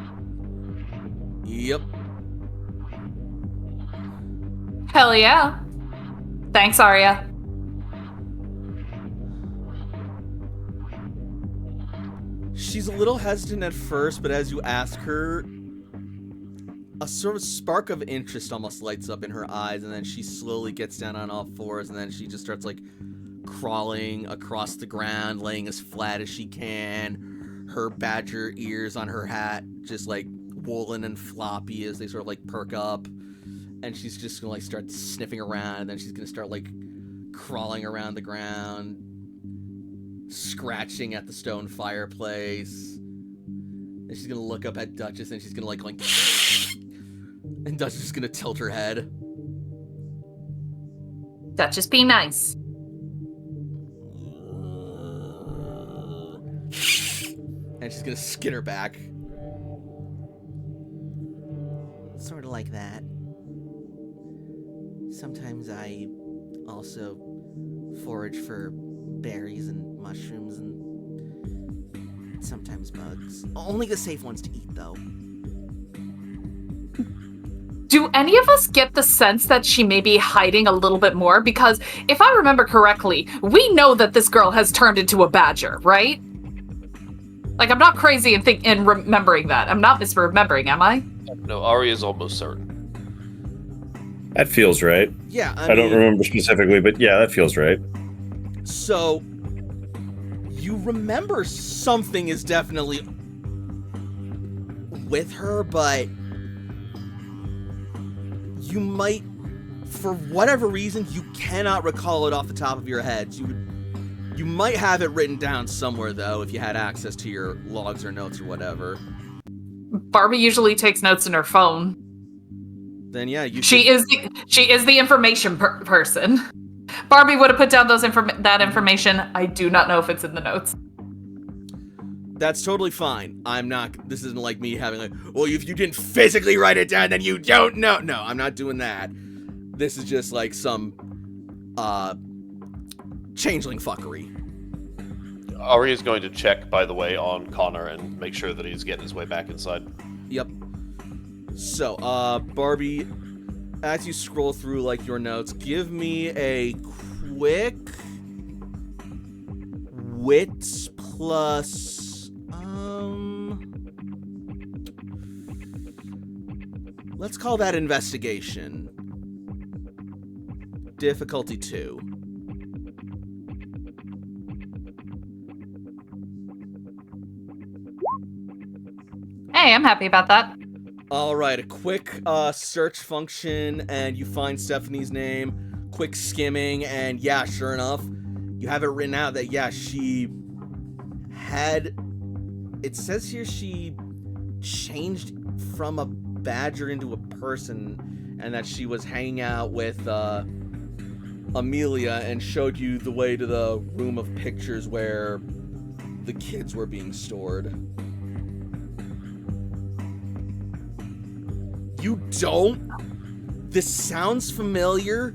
Yep. Hell yeah. Thanks, Arya. She's a little hesitant at first, but as you ask her, a sort of spark of interest almost lights up in her eyes, and then she slowly gets down on all fours, and then she just starts, like, crawling across the ground, laying as flat as she can. Her badger ears on her hat just, like, woolen and floppy as they sort of, like, perk up. And she's just gonna, like, start sniffing around, and then she's gonna start, like, crawling around the ground, scratching at the stone fireplace. And she's gonna look up at Duchess, and she's gonna like and Duchess is gonna tilt her head. Duchess, be nice. And she's gonna skin her back. Sort of like that. Sometimes I also forage for berries and mushrooms and sometimes bugs. Only the safe ones to eat, though. Do any of us get the sense that she may be hiding a little bit more? Because if I remember correctly, we know that this girl has turned into a badger, right? Like, I'm not crazy in remembering that. I'm not misremembering, am I? No, Ari is almost certain. That feels right. Yeah, I don't remember specifically, but yeah, that feels right. So, you remember something is definitely with her, but you might, for whatever reason, you cannot recall it off the top of your heads. You might have it written down somewhere, though, if you had access to your logs or notes or whatever. Barbie usually takes notes in her phone. Then yeah, She is the information person. Barbie would have put down that information. I do not know if it's in the notes. That's totally fine. This isn't like me having like, well, if you didn't physically write it down, then you don't know. No, I'm not doing that. This is just like some, changeling fuckery. Ari is going to check, by the way, on Connor and make sure that he's getting his way back inside. Yep. So, Barbie, as you scroll through, like, your notes, give me a quick wits plus, let's call that investigation. Difficulty 2. Hey, I'm happy about that. All right, a quick search function, and you find Stephanie's name. Quick skimming, and yeah, sure enough, you have it written out that, yeah, she had... It says here she changed from a badger into a person, and that she was hanging out with Amelia and showed you the way to the room of pictures where the kids were being stored. You don't? This sounds familiar,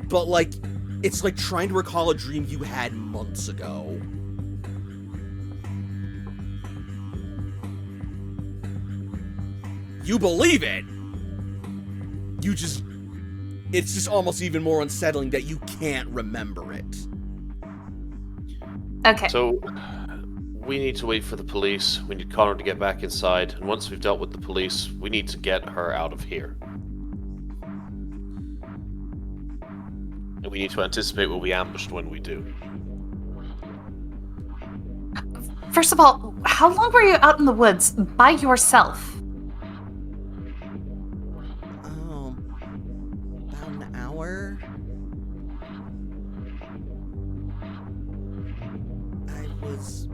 but like, it's like trying to recall a dream you had months ago. You believe it. It's just almost even more unsettling that you can't remember it. Okay. So, we need to wait for the police. We need Connor to get back inside. And once we've dealt with the police, we need to get her out of here. And we need to anticipate we'll be ambushed when we do. First of all, how long were you out in the woods by yourself? About an hour. I was...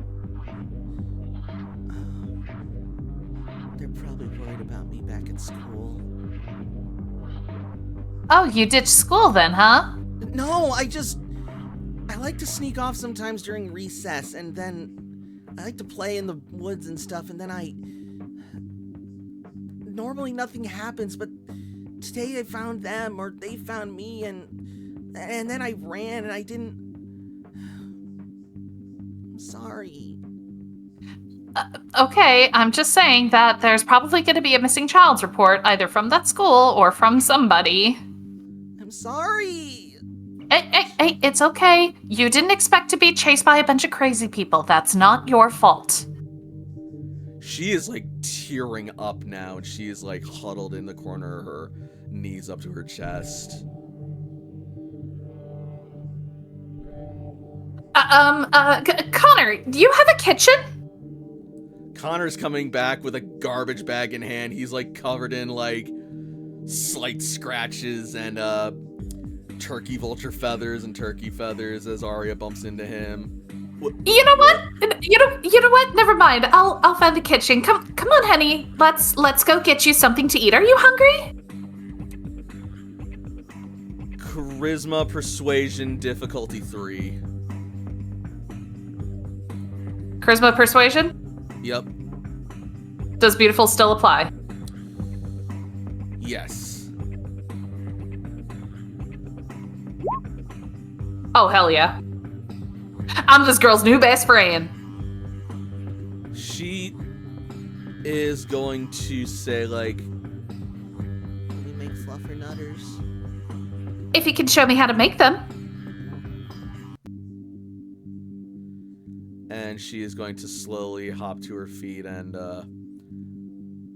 they're probably worried about me back at school. Oh, you ditched school then, huh? No, I like to sneak off sometimes during recess, and then I like to play in the woods and stuff, and then normally nothing happens, but today I found them, or they found me, and then I ran, and I didn't... I'm sorry. Okay, I'm just saying that there's probably going to be a missing child's report, either from that school or from somebody. I'm sorry. Hey, it's okay. You didn't expect to be chased by a bunch of crazy people. That's not your fault. She is, like, tearing up now, and she is, like, huddled in the corner, her knees up to her chest. Connor, do you have a kitchen? Connor's coming back with a garbage bag in hand. He's, like, covered in, like, slight scratches and, turkey vulture feathers and turkey feathers as Arya bumps into him. You know what? You know what? Never mind. I'll find the kitchen. Come on, honey. Let's go get you something to eat. Are you hungry? Charisma, persuasion, difficulty 3. Charisma persuasion? Yep. Does beautiful still apply? Yes. Oh, hell yeah. I'm this girl's new best friend. She is going to say, like, can we make fluffernutters? If you can show me how to make them. And she is going to slowly hop to her feet and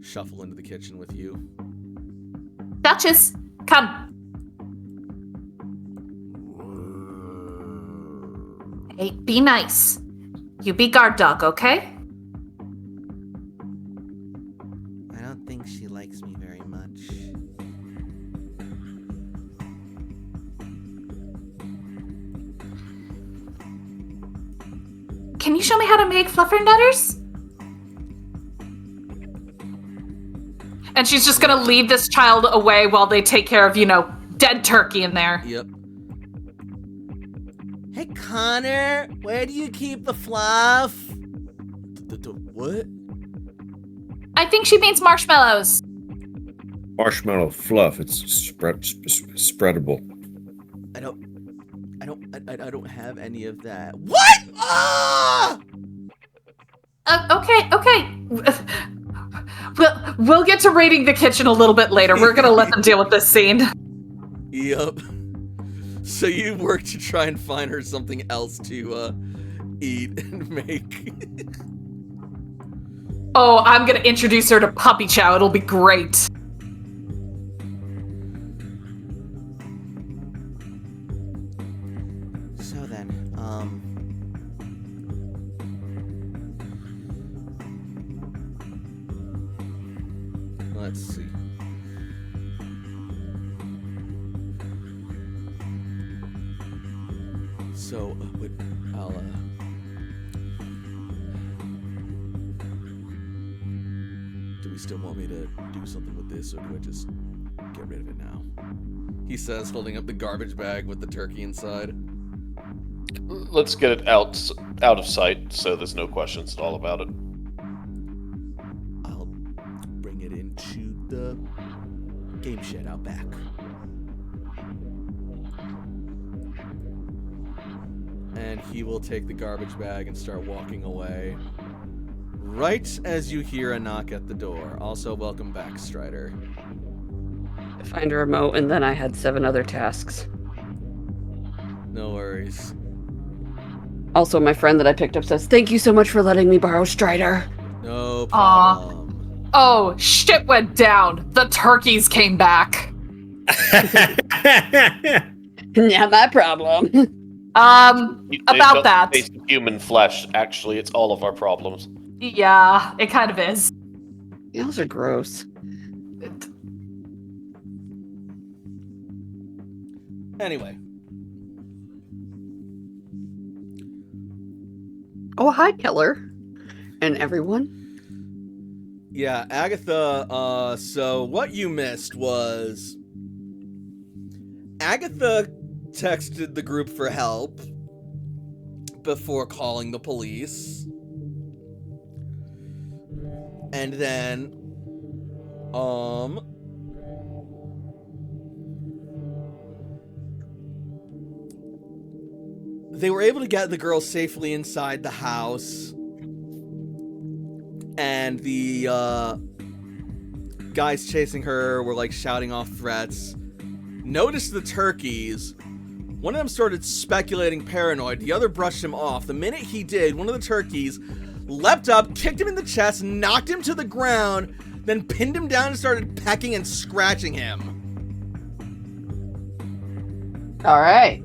shuffle into the kitchen with you. Duchess, come. Hey, be nice. You be guard dog, okay? I don't think she likes me very much. Can you show me how to make fluffernutters? And she's just gonna leave this child away while they take care of, dead turkey in there. Yep. Hey, Connor, where do you keep the fluff? What? I think she means marshmallows. Marshmallow fluff. It's spreadable. I don't have any of that. What? Ah! Okay. We'll get to raiding the kitchen a little bit later. We're gonna let them deal with this scene. Yep. So you work to try and find her something else to eat and make. Oh, I'm gonna introduce her to puppy chow. It'll be great. So then, let's see. So, I'll, do we still want me to do something with this, or do I just get rid of it now? He says, holding up the garbage bag with the turkey inside. Let's get it out of sight, so there's no questions at all about it. I'll bring it into the game shed out back. And he will take the garbage bag and start walking away. Right as you hear a knock at the door. Also, welcome back, Strider. I find a remote, and then I had 7 other tasks. No worries. Also, my friend that I picked up says, "Thank you so much for letting me borrow Strider." No problem. Oh, shit went down. The turkeys came back. Not my problem. About that. Taste of human flesh. Actually, it's all of our problems. Yeah, it kind of is. Y'all are gross. Anyway. Oh, hi, Keller. And everyone. Yeah, Agatha, so what you missed was Agatha texted the group for help before calling the police. And then, they were able to get the girl safely inside the house, and the guys chasing her were like shouting off threats. Noticed the turkeys. One of them started speculating paranoid. The other brushed him off. The minute he did, one of the turkeys leapt up, kicked him in the chest, knocked him to the ground, then pinned him down and started pecking and scratching him. All right.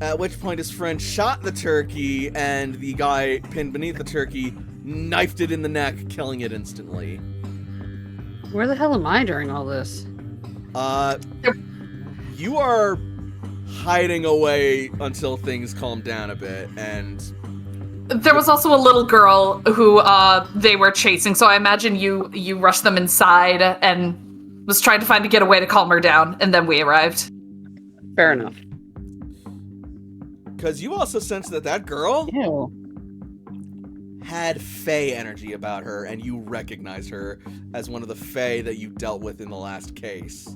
At which point his friend shot the turkey, and the guy pinned beneath the turkey knifed it in the neck, killing it instantly. Where the hell am I during all this? You are hiding away until things calm down a bit, and There was also a little girl who they were chasing, so I imagine you rushed them inside and was trying to find a getaway to calm her down, and then we arrived. Fair enough. because you also sense that girl Ew. had Fae energy about her, and you recognize her as one of the Fae that you dealt with in the last case.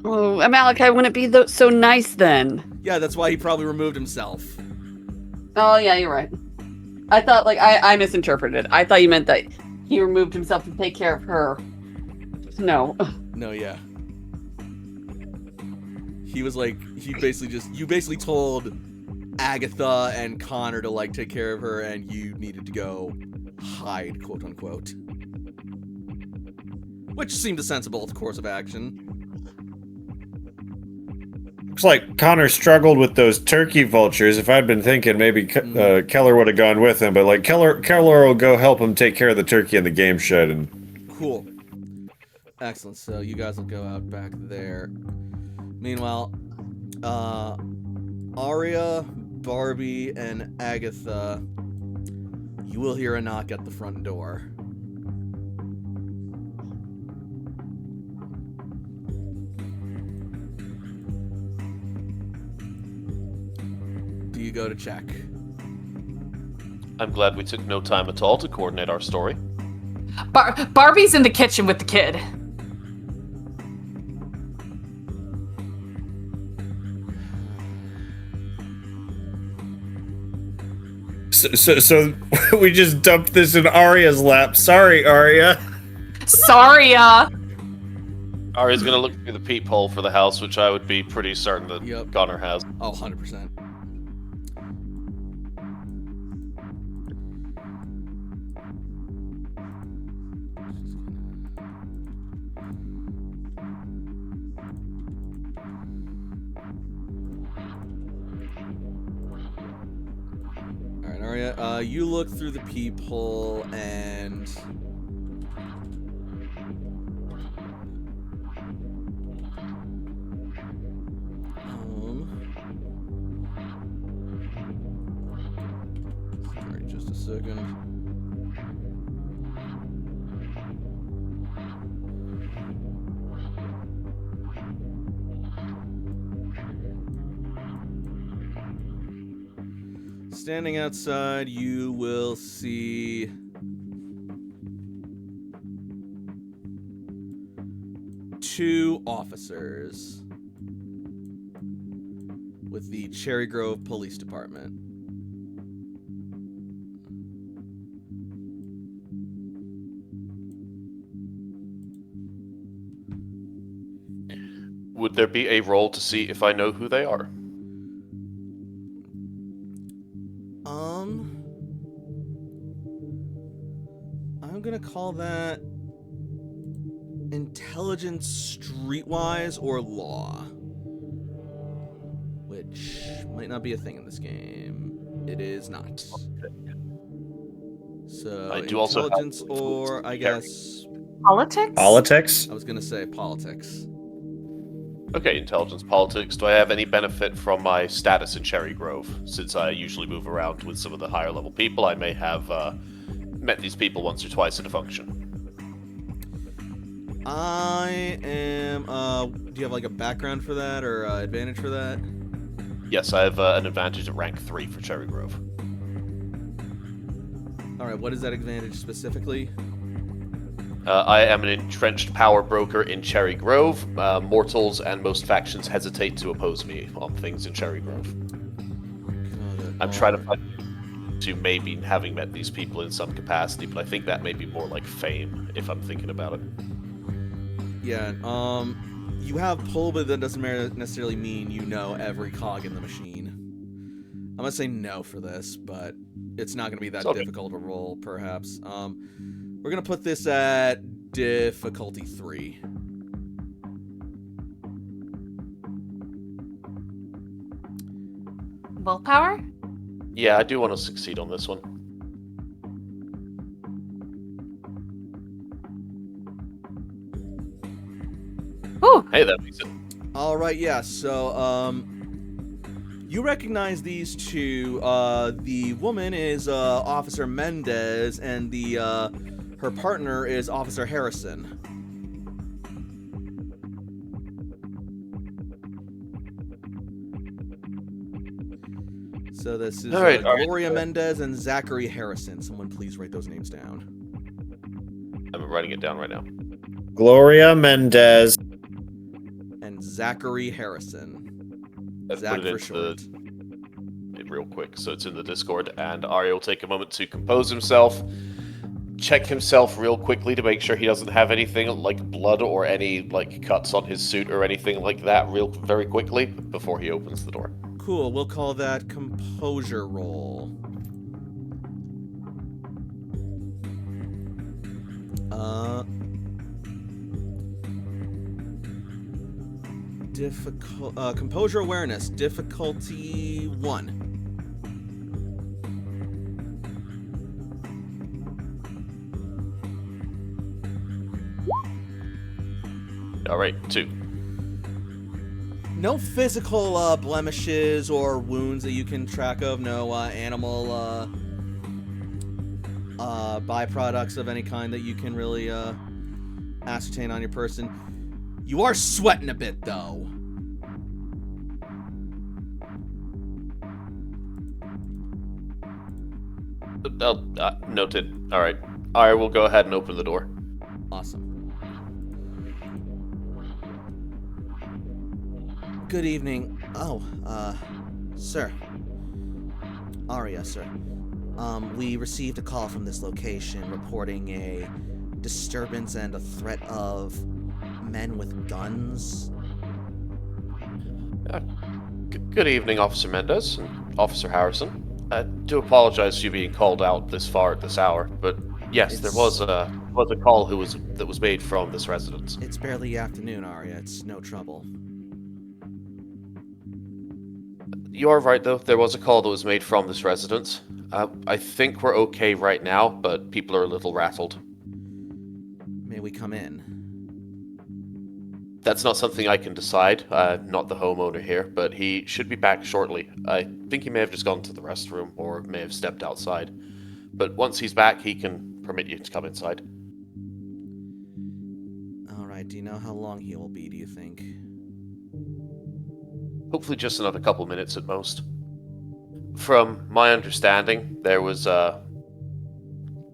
Oh, Malachi wouldn't be so nice then. Yeah, that's why he probably removed himself. Oh, yeah, you're right. I thought, I misinterpreted. I thought you meant that he removed himself to take care of her. No. No, yeah. He was like, you basically told Agatha and Connor to, take care of her, and you needed to go hide, quote unquote. Which seemed a sensible course of action. Looks like Connor struggled with those turkey vultures. If I'd been thinking, maybe Keller would have gone with him. But Keller will go help him take care of the turkey in the game shed. And Cool. Excellent. So you guys will go out back there. Meanwhile, Arya, Barbie, and Agatha, you will hear a knock at the front door. Do you go to check? I'm glad we took no time at all to coordinate our story. Barbie's in the kitchen with the kid. so we just dumped this in Arya's lap. Sorry, Arya. Sorry, Arya's gonna look through the peephole for the house, which I would be pretty certain that Yep. Connor has. Oh, 100%. Alright, Arya, you look through the peephole and... Sorry, just a second. Standing outside, you will see two officers with the Cherry Grove Police Department. Would there be a roll to see if I know who they are? I'm gonna call that intelligence streetwise or law, which might not be a thing in this game. It is not. So I do also have intelligence or I guess politics? Politics? I was gonna say politics. Okay, intelligence politics. Do I have any benefit from my status in Cherry Grove? Since I usually move around with some of the higher level people, I may have met these people once or twice at a function. I am. Do you have a background for that or advantage for that? Yes, I have an advantage at rank 3 for Cherry Grove. All right, what is that advantage specifically? I am an entrenched power broker in Cherry Grove. Mortals and most factions hesitate to oppose me on things in Cherry Grove. I'm trying to find to maybe having met these people in some capacity, but I think that may be more like fame, if I'm thinking about it. Yeah, you have pull, but that doesn't necessarily mean you know every cog in the machine. I'm gonna say no for this, but it's not gonna be that difficult of a roll, perhaps. We're gonna put this at difficulty 3. Willpower? Yeah, I do want to succeed on this one. Ooh. Hey, that makes it. All right, yeah. So, you recognize these two. The woman is Officer Mendez, and her partner is Officer Harrison. So this is all right. Gloria Mendez and Zachary Harrison. Someone please write those names down. I'm writing it down right now. Gloria Mendez. And Zachary Harrison. Let's Zach put it for into short. real quick. So it's in the Discord, and Arya will take a moment to compose himself, check himself real quickly to make sure he doesn't have anything like blood or any like cuts on his suit or anything like that very quickly before he opens the door. Cool, we'll call that composure roll. Composure awareness, difficulty 1. All right, 2. No physical blemishes or wounds that you can track of. No animal byproducts of any kind that you can really ascertain on your person. You are sweating a bit, though. Noted. All right. I will go ahead and open the door. Awesome. Good evening. Oh, sir. Arya, sir. We received a call from this location reporting a disturbance and a threat of men with guns. Good evening, Officer Mendez and Officer Harrison. I do apologize for you being called out this far at this hour, but yes, there was a call that was made from this residence. It's barely afternoon, Arya. It's no trouble. You are right, though. There was a call that was made from this residence. I think we're okay right now, but people are a little rattled. May we come in? That's not something I can decide. Not the homeowner here, but he should be back shortly. I think he may have just gone to the restroom or may have stepped outside. But once he's back, he can permit you to come inside. All right. Do you know how long he will be, do you think? Hopefully just another couple minutes at most. From my understanding, there was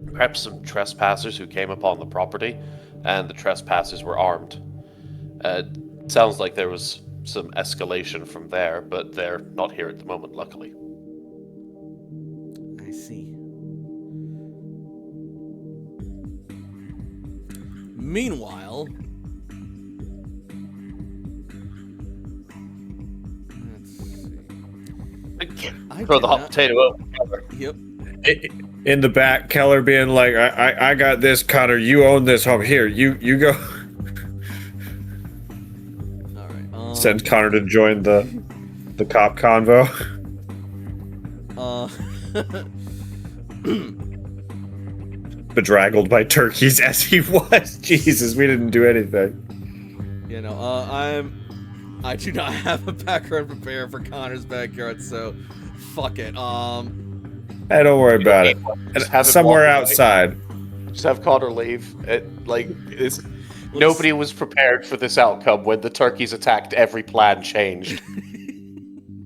perhaps some trespassers who came upon the property, and the trespassers were armed. Sounds like there was some escalation from there, but they're not here at the moment, luckily. I see. Meanwhile... Throw the hot potato over. Yep. In the back, Keller being like, I got this, Connor. You own this home. Here, you go. All right. Send Connor to join the cop convo. Bedraggled by turkeys as he was. Jesus, we didn't do anything. You know, I do not have a background prepared for Connor's backyard, so fuck it. Hey, don't worry about it. Somewhere outside. Just have Connor leave. Nobody was prepared for this outcome when the turkeys attacked. Every plan changed.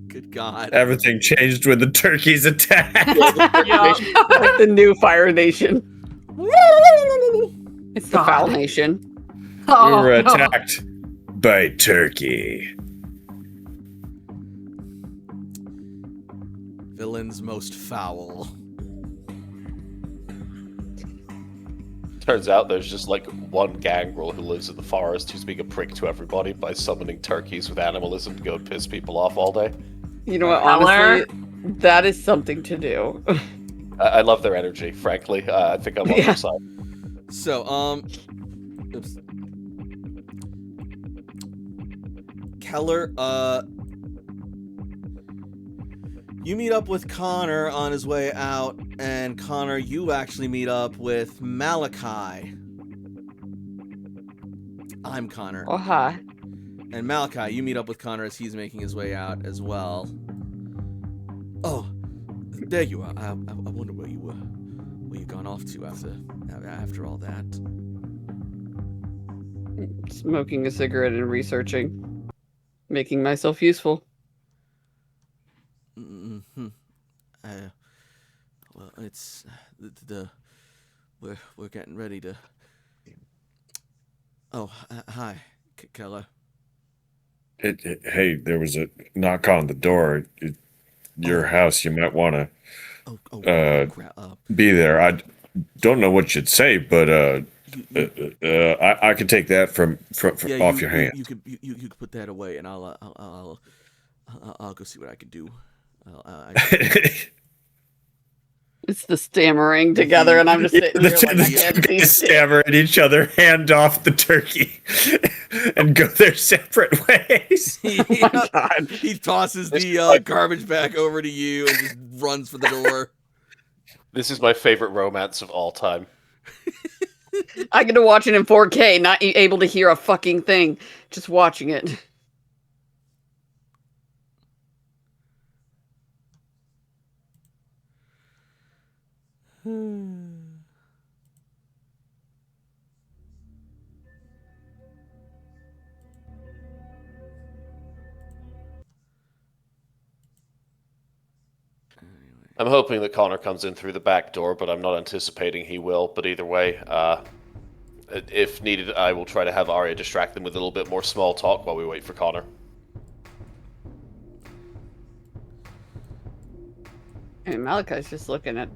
Good god. Everything changed when the turkeys attacked. Yeah. Like the new Fire Nation. It's the God. Foul Nation. We Oh, were no. attacked by turkey. Villain's most foul. Turns out there's just like one gangrel who lives in the forest who's being a prick to everybody by summoning turkeys with animalism to go and piss people off all day. You know what? Keller? Honestly, that is something to do. I love their energy, frankly. I think I'm on Yeah. their side. So, oops. Keller, you meet up with Connor on his way out, and Connor, you actually meet up with Malachi. I'm Connor. Oh, hi. And Malachi, you meet up with Connor as he's making his way out as well. Oh, there you are. I wonder where you gone off to after all that. Smoking a cigarette and researching. Making myself useful. Mm-hmm. Well, it's we're getting ready to. Oh, hi, Keller. Hey, there was a knock on the door. Your house. You might want to be there. I don't know what you'd say, but I could take that from off your hand. You could put that away, and I'll go see what I can do. It's the stammering together, and I'm just sitting here like, the two guys stammer at each other, hand off the turkey, and go their separate ways. oh my god. He tosses the garbage bag over to you and just runs for the door. This is my favorite romance of all time. I get to watch it in 4K, not able to hear a fucking thing. Just watching it. I'm hoping that Connor comes in through the back door, but I'm not anticipating he will. But either way, if needed, I will try to have Arya distract them with a little bit more small talk while we wait for Connor. And Malachi's just looking at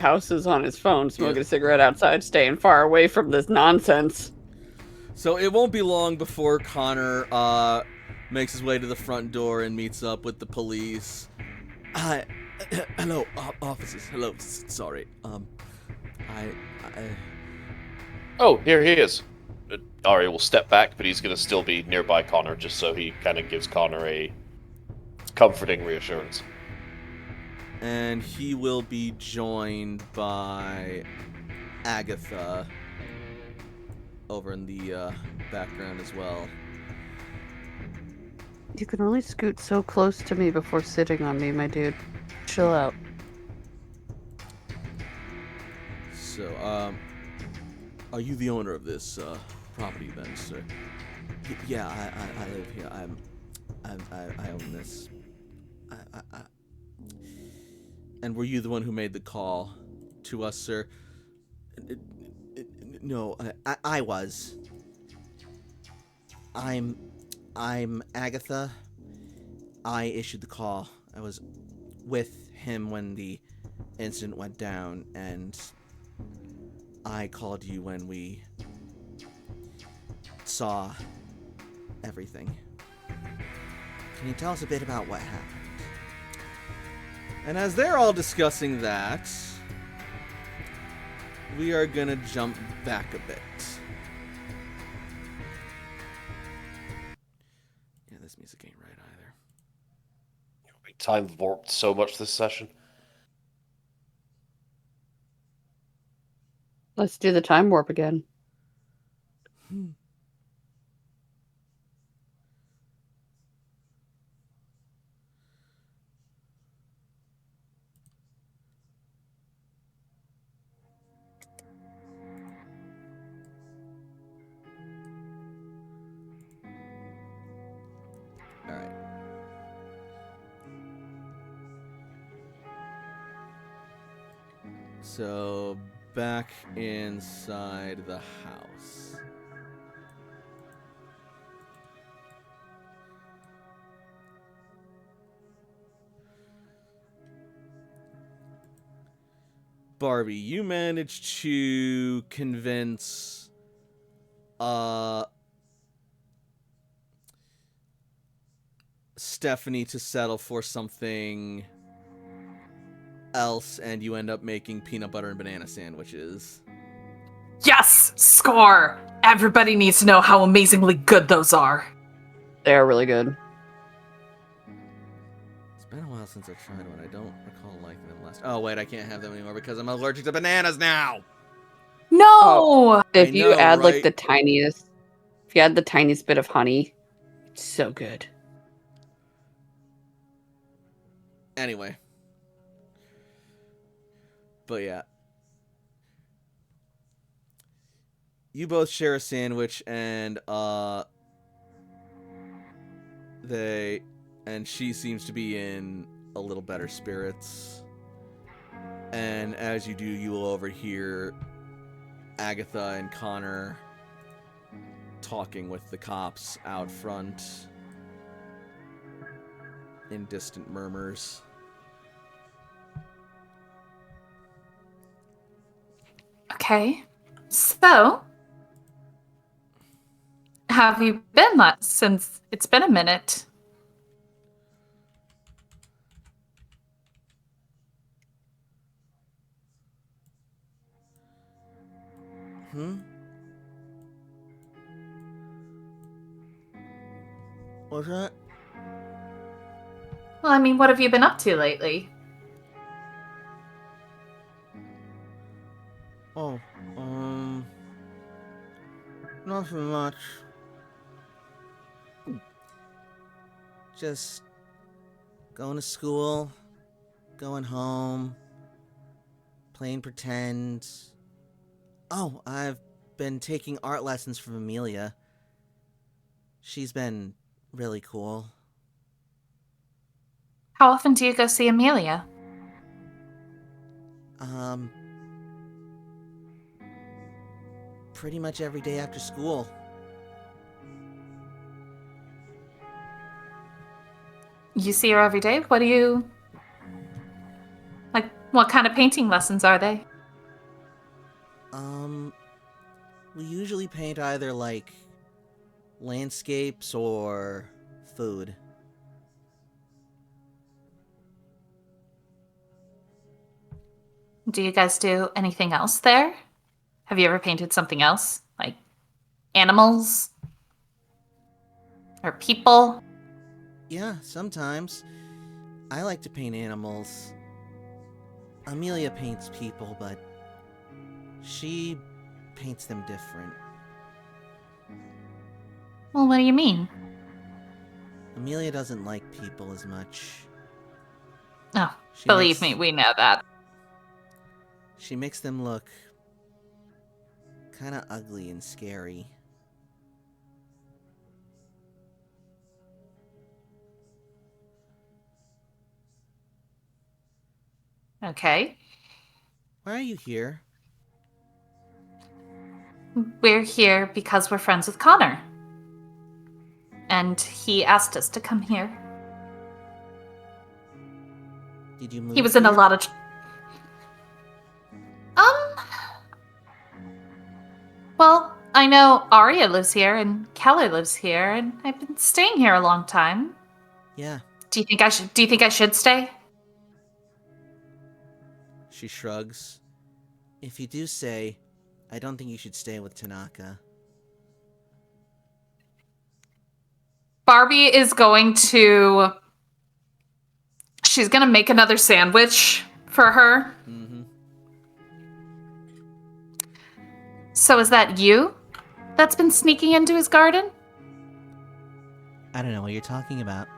houses on his phone, smoking a cigarette outside, staying far away from this nonsense. So it won't be long before Connor makes his way to the front door and meets up with the police. Hello, officers. Hello, sorry. Oh, here he is. Arya will step back, but he's going to still be nearby Connor, just so he kind of gives Connor a comforting reassurance. And he will be joined by Agatha over in the background as well. You can only scoot so close to me before sitting on me, my dude. Chill out. So, are you the owner of this property then, sir? Yeah, I live here. I own this. And were you the one who made the call to us, sir? No, I was. I'm Agatha. I issued the call. I was with him when the incident went down, and I called you when we saw everything. Can you tell us a bit about what happened? And as they're all discussing that, we are gonna jump back a bit. Yeah, this music ain't right either. Time warped so much this session. Let's do the time warp again. Alright. So, back inside the house. Barbie, you managed to convince Stephanie to settle for something else, and you end up making peanut butter and banana sandwiches. Yes! Score! Everybody needs to know how amazingly good those are. They're really good. It's been a while since I've tried one. I don't recall liking them last. Oh wait, I can't have them anymore because I'm allergic to bananas now. No! If I you know, add like right? the tiniest, if you add the tiniest bit of honey, it's so good. Anyway. But yeah. You both share a sandwich, and she seems to be in a little better spirits. And as you do, you will overhear Agatha and Connor talking with the cops out front in distant murmurs. Okay. So, how have you been since it's been a minute? What's that? Well, I mean, what have you been up to lately? Oh, nothing much. Just going to school, going home, playing pretend. Oh, I've been taking art lessons from Amelia. She's been really cool. How often do you go see Amelia? Pretty much every day after school. You see her every day? What kind of painting lessons are they? We usually paint either, like, landscapes or food. Do you guys do anything else there? Have you ever painted something else? Like animals? Or people? Yeah, sometimes. I like to paint animals. Amelia paints people, but she paints them different. Well, what do you mean? Amelia doesn't like people as much. Oh, She believe makes- me, we know that. She makes them look kind of ugly and scary. Okay. Why are you here? We're here because we're friends with Connor. And he asked us to come here. Did you move He was in a here? lot of... Well, I know Arya lives here and Keller lives here, and I've been staying here a long time. Yeah. Do you think I should stay? She shrugs. If you do say, I don't think you should stay with Tanaka. Barbie is going to... She's going to make another sandwich for her. Mm-hmm. So is that you that's been sneaking into his garden? I don't know what you're talking about.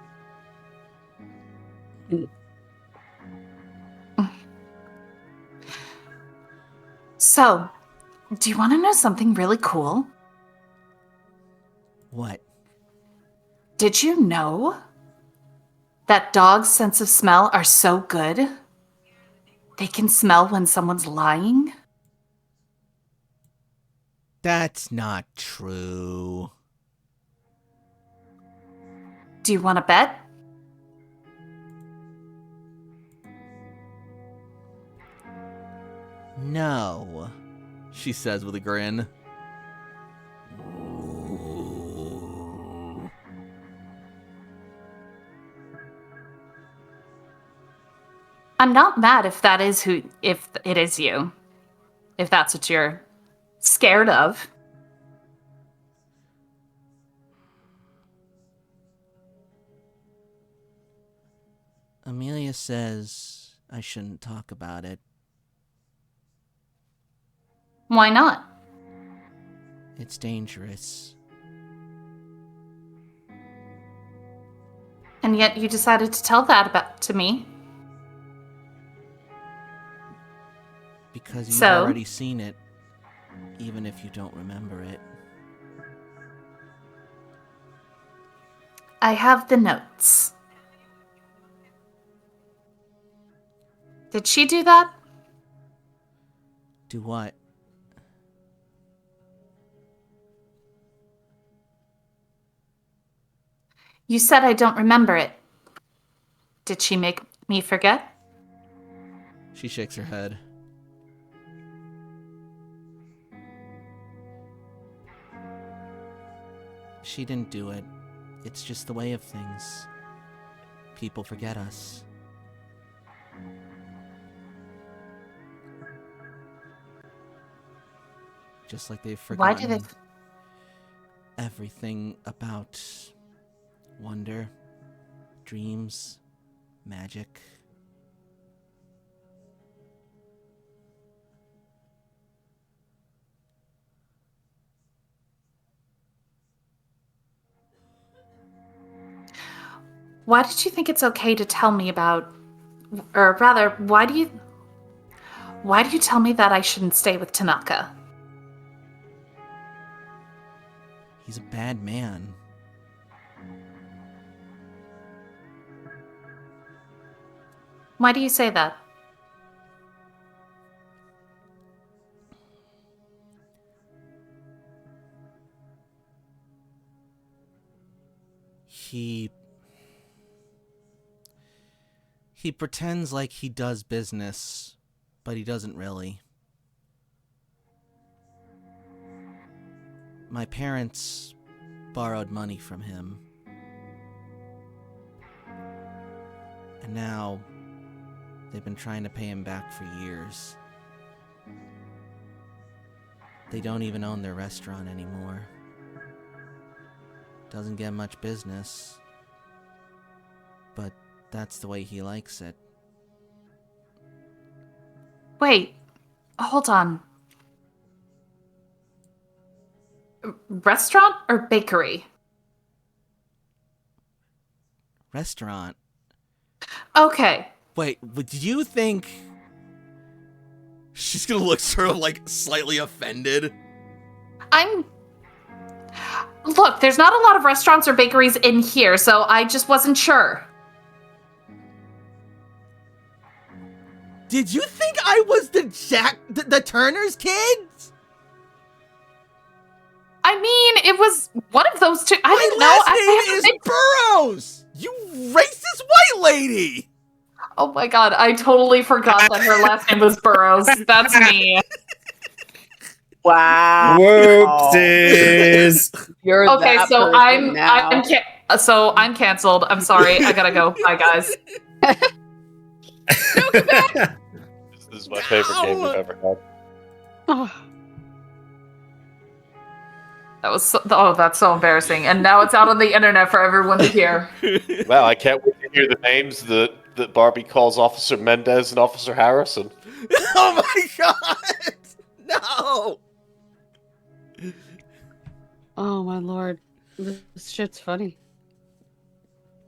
So, do you want to know something really cool? What? Did you know that dogs' sense of smell are so good? They can smell when someone's lying? That's not true. Do you want to bet? No, she says with a grin. I'm not mad if it is you. If that's what you're scared of. Amelia says I shouldn't talk about it. Why not? It's dangerous. And yet you decided to tell that to me. Because you've So? already seen it, even if you don't remember it. I have the notes. Did she do that? Do what? You said I don't remember it. Did she make me forget? She shakes her head. She didn't do it. It's just the way of things. People forget us. Just like they've Why forgotten do they... everything about wonder, dreams, magic. Why did you think it's okay to tell me about... Or rather, why do you tell me that I shouldn't stay with Tanaka? He's a bad man. Why do you say that? He pretends like he does business, but he doesn't really. My parents borrowed money from him. And now they've been trying to pay him back for years. They don't even own their restaurant anymore. Doesn't get much business. But that's the way he likes it. Wait, hold on. Restaurant or bakery? Restaurant. Okay. Wait, do you think... She's gonna look sort of like slightly offended. Look, there's not a lot of restaurants or bakeries in here, so I just wasn't sure. Did you think I was the Turner's kids? I mean, it was one of those two. I My didn't know. last name is Burrows! You racist white lady! Oh my god, I totally forgot that her last name was Burrows. That's me. Wow. Whoopsies. You're Okay, that so person now. I'm canceled. I'm sorry. I gotta go. Bye, guys. This is my favorite game we've ever had. Oh, That's so embarrassing. And now it's out on the internet for everyone to hear. Wow, I can't wait to hear the names that Barbie calls Officer Mendez and Officer Harrison. Oh my god! No! oh my lord. This shit's funny.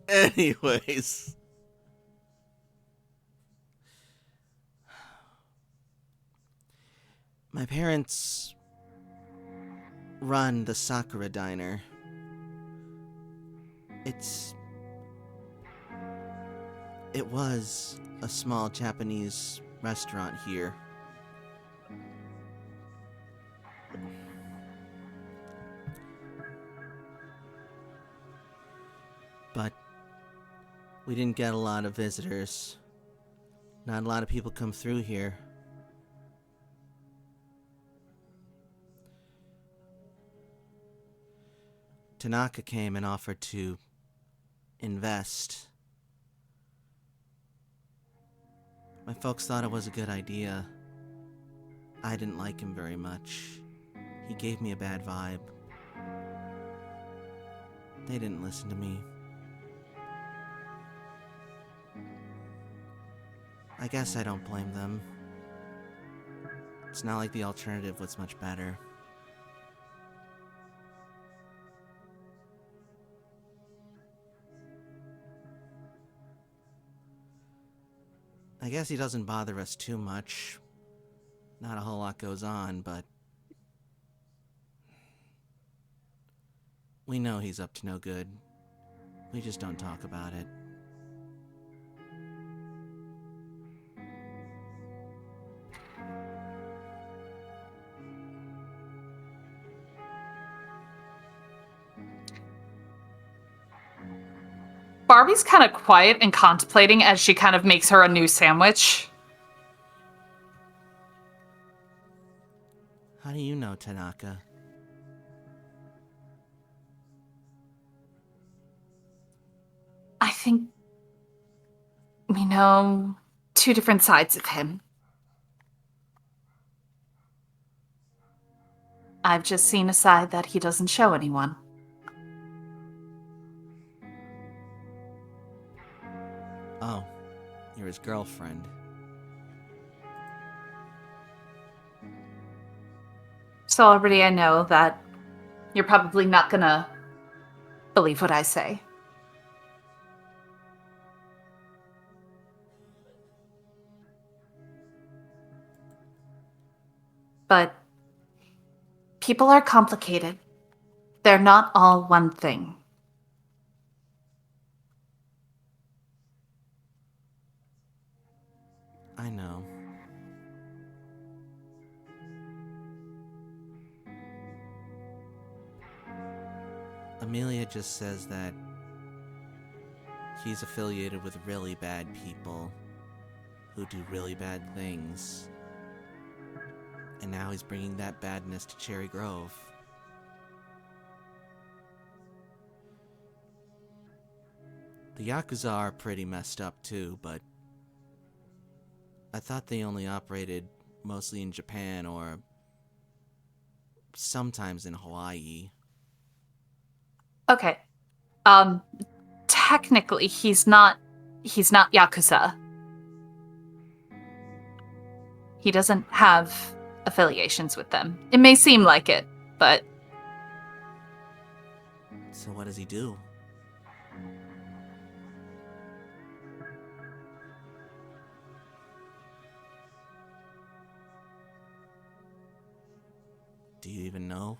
Anyways. My parents run the Sakura Diner. It was a small Japanese restaurant here. But we didn't get a lot of visitors. Not a lot of people come through here. Tanaka came and offered to invest. My folks thought it was a good idea. I didn't like him very much. He gave me a bad vibe. They didn't listen to me. I guess I don't blame them. It's not like the alternative was much better. I guess he doesn't bother us too much. Not a whole lot goes on, but we know he's up to no good. We just don't talk about it. Barbie's kind of quiet and contemplating as she kind of makes her a new sandwich. How do you know Tanaka? I think we know two different sides of him. I've just seen a side that he doesn't show anyone. Oh, you're his girlfriend. So already I know that you're probably not gonna believe what I say. But people are complicated. They're not all one thing. I know. Amelia just says that he's affiliated with really bad people who do really bad things. And now he's bringing that badness to Cherry Grove. The Yakuza are pretty messed up too, but I thought they only operated mostly in Japan or sometimes in Hawaii. Okay. Technically he's not Yakuza. He doesn't have affiliations with them. It may seem like it, but So what does he do? Do you even know?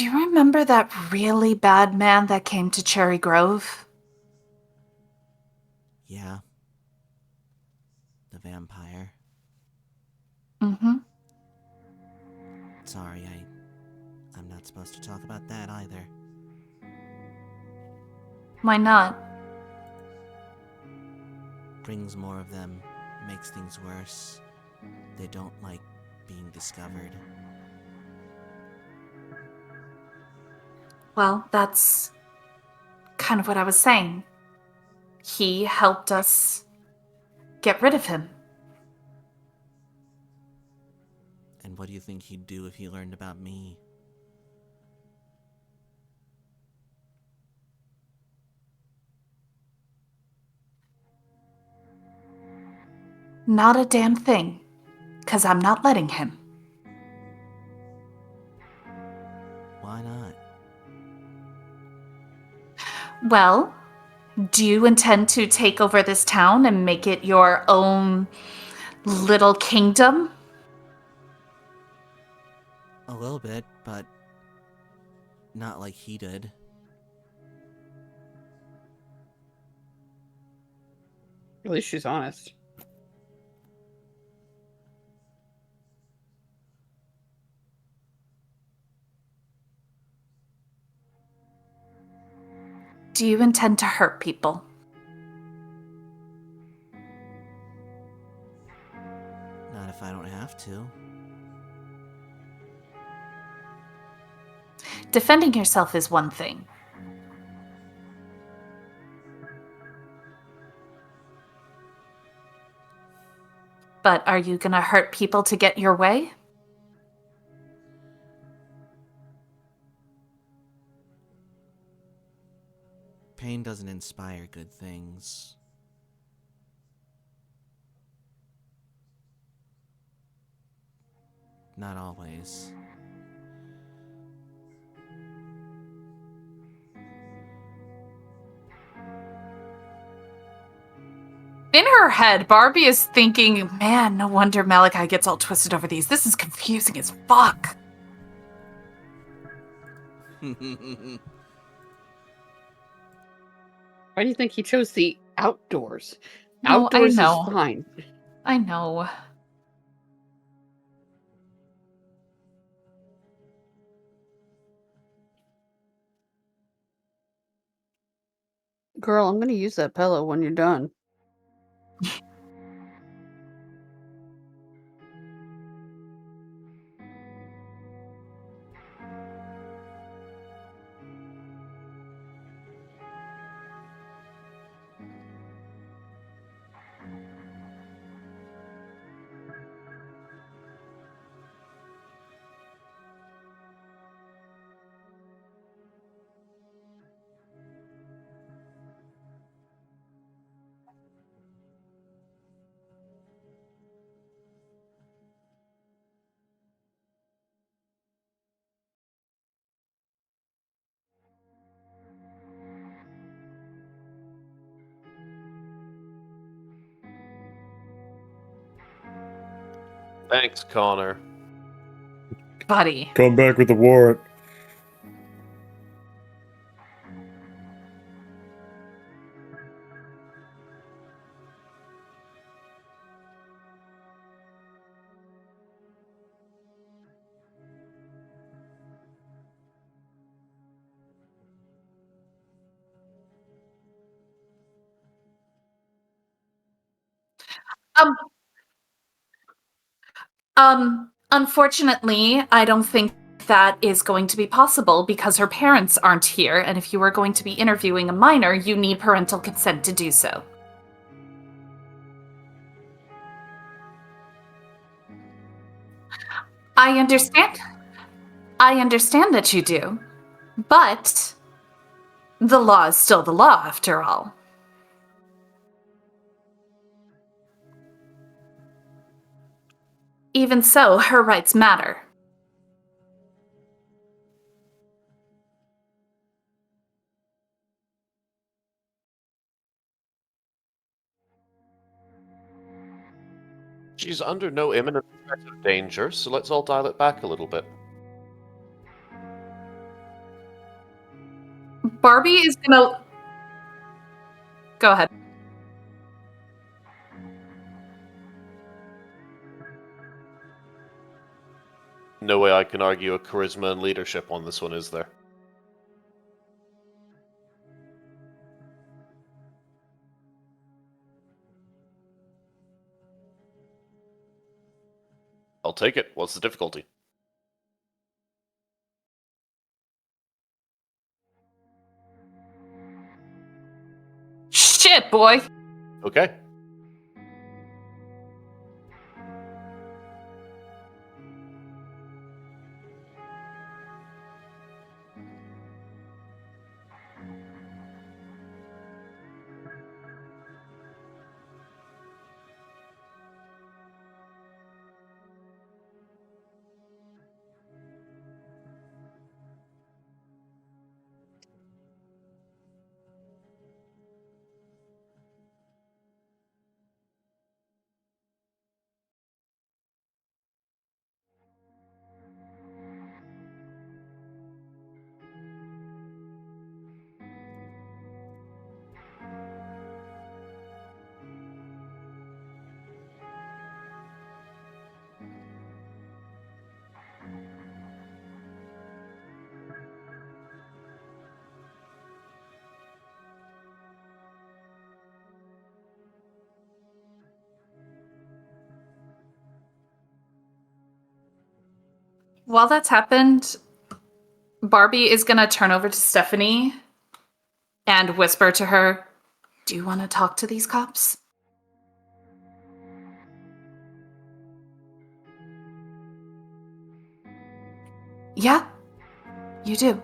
do you remember that really bad man that came to Cherry Grove? Yeah. The vampire. Mm-hmm. Sorry, I'm not supposed to talk about that either. Why not? Brings more of them, makes things worse. They don't like being discovered. Well, that's kind of what I was saying. He helped us get rid of him. And what do you think he'd do if he learned about me? Not a damn thing, 'cause I'm not letting him. Why not? Well, do you intend to take over this town and make it your own little kingdom? A little bit, but not like he did. At least she's honest. Do you intend to hurt people? Not if I don't have to. Defending yourself is one thing. But are you gonna hurt people to get your way? Pain doesn't inspire good things. Not always. In her head, Barbie is thinking, man, no wonder Malachi gets all twisted over these. This is confusing as fuck. Why do you think he chose the outdoors? No, Outdoors I is know. fine. I know. Girl, I'm gonna use that pillow when you're done. Thanks, Connor. Buddy. Come back with the warrant. Unfortunately, I don't think that is going to be possible because her parents aren't here, and if you are going to be interviewing a minor, you need parental consent to do so. I understand. I understand that you do, but the law is still the law, after all. Even so, her rights matter. She's under no imminent threat of danger, so let's all dial it back a little bit. Barbie is gonna... Go ahead. No way I can argue a charisma and leadership on this one, is there? I'll take it. What's the difficulty? Shit, boy! Okay. While that's happened, Barbie is gonna turn over to Stephanie and whisper to her, "Do you want to talk to these cops?" Yeah, you do.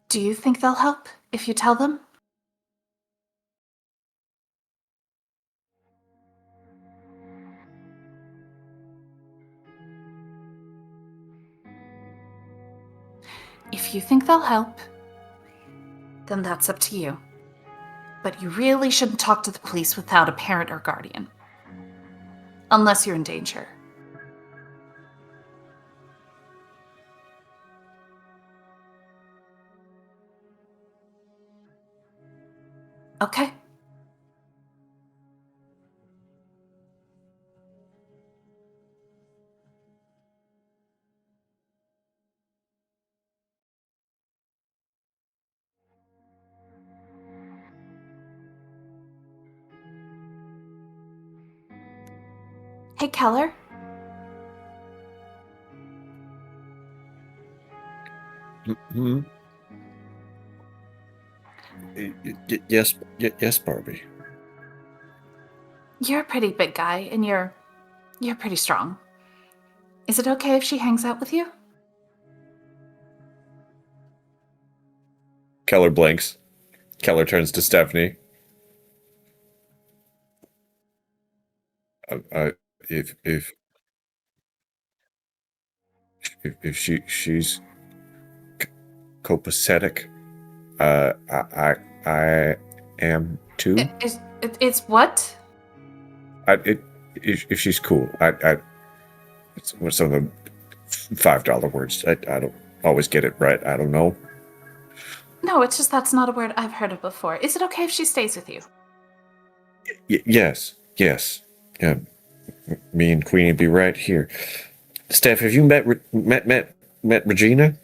Do you think they'll help if you tell them? If you think they'll help, then that's up to you. But you really shouldn't talk to the police without a parent or guardian. Unless you're in danger. Okay. Hey, Keller. Hmm? Yes, yes, Barbie. You're a pretty big guy, and you're pretty strong. Is it okay if she hangs out with you? Keller blinks. Keller turns to Stephanie. Uh, if if if she's copacetic, I am too. It's what? If she's cool, it's some of the $5 words. I don't always get it right. I don't know. No, it's just that's not a word I've heard of before. Is it okay if she stays with you? Yes. Yeah, me and Queenie be right here. Steph, have you met Regina?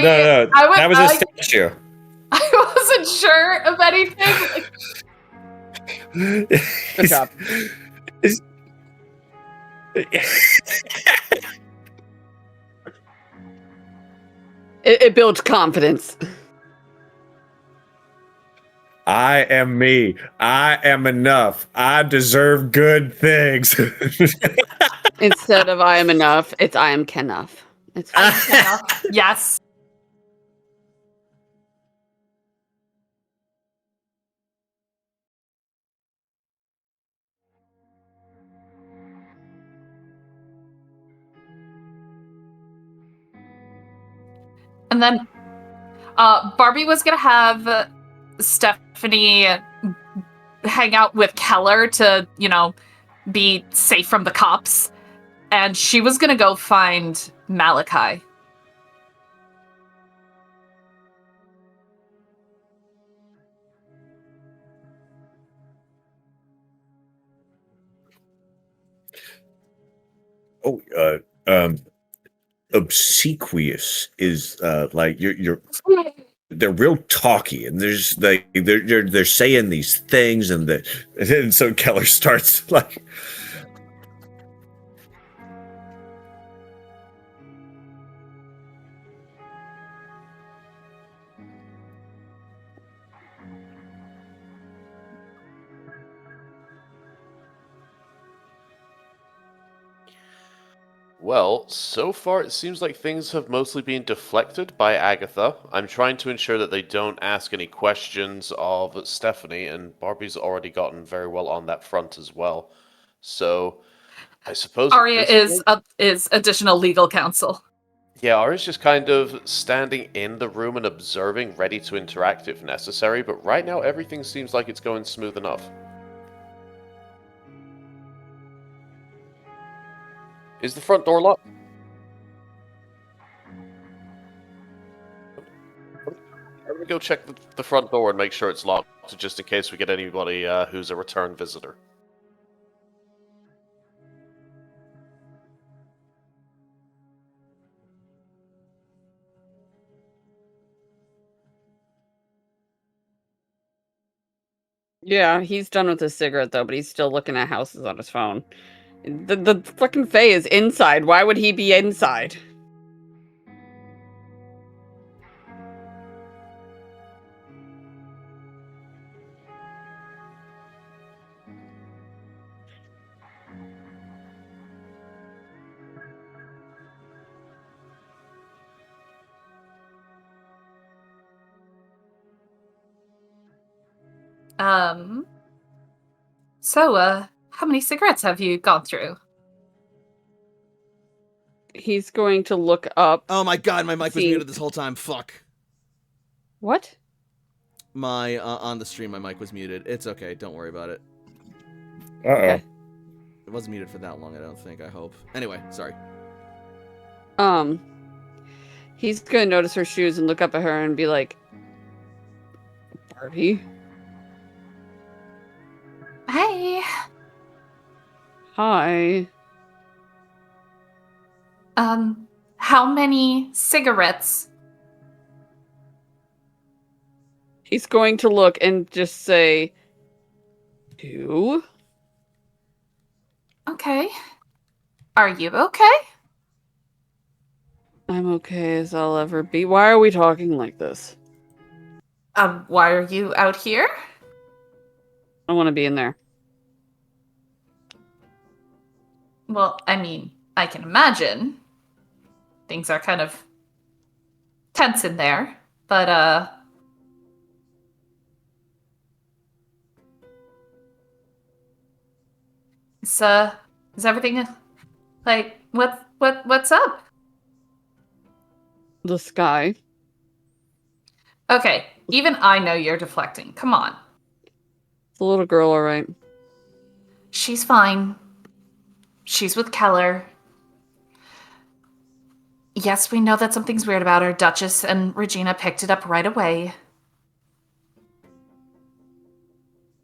No, that was a statue. I wasn't sure of anything. Good job. It builds confidence. I am me. I am enough. I deserve good things. Instead of I am enough, it's I am Kenuff. It's fine. Yes. And then Barbie was gonna have Stephanie hang out with Keller to, be safe from the cops. And she was gonna go find Malachi. Oh, obsequious is like you're they're real talky and there's like they're saying these things and so Keller starts like Well, so far it seems like things have mostly been deflected by Agatha. I'm trying to ensure that they don't ask any questions of Stephanie, and Barbie's already gotten very well on that front as well. So, I suppose Arya is additional legal counsel. yeah, Ari's just kind of standing in the room and observing, ready to interact if necessary, but right now everything seems like it's going smooth enough. Is the front door locked? I'm gonna go check the front door and make sure it's locked, just in case we get anybody who's a return visitor. Yeah, he's done with his cigarette though, but he's still looking at houses on his phone. The fucking Fae is inside. Why would he be inside? So, how many cigarettes have you gone through? He's going to look up. Oh my god, my mic was See. muted this whole time. Fuck. What? My on the stream, my mic was muted. It's okay. Don't worry about it. Uh-oh. Okay. It wasn't muted for that long. I don't think. I hope. Anyway, sorry. He's gonna notice her shoes and look up at her and be like, Barbie? Hey. Hi. How many cigarettes? He's going to look and just say, 2? Okay. Are you okay? I'm okay as I'll ever be. Why are we talking like this? Why are you out here? I want to be in there. Well, I mean, I can imagine. Things are kind of tense in there, but, is everything, like, what's up? The sky. Okay, even I know you're deflecting. Come on. It's a little girl, alright. She's fine. She's with Keller. Yes, we know that something's weird about her. Duchess and Regina picked it up right away.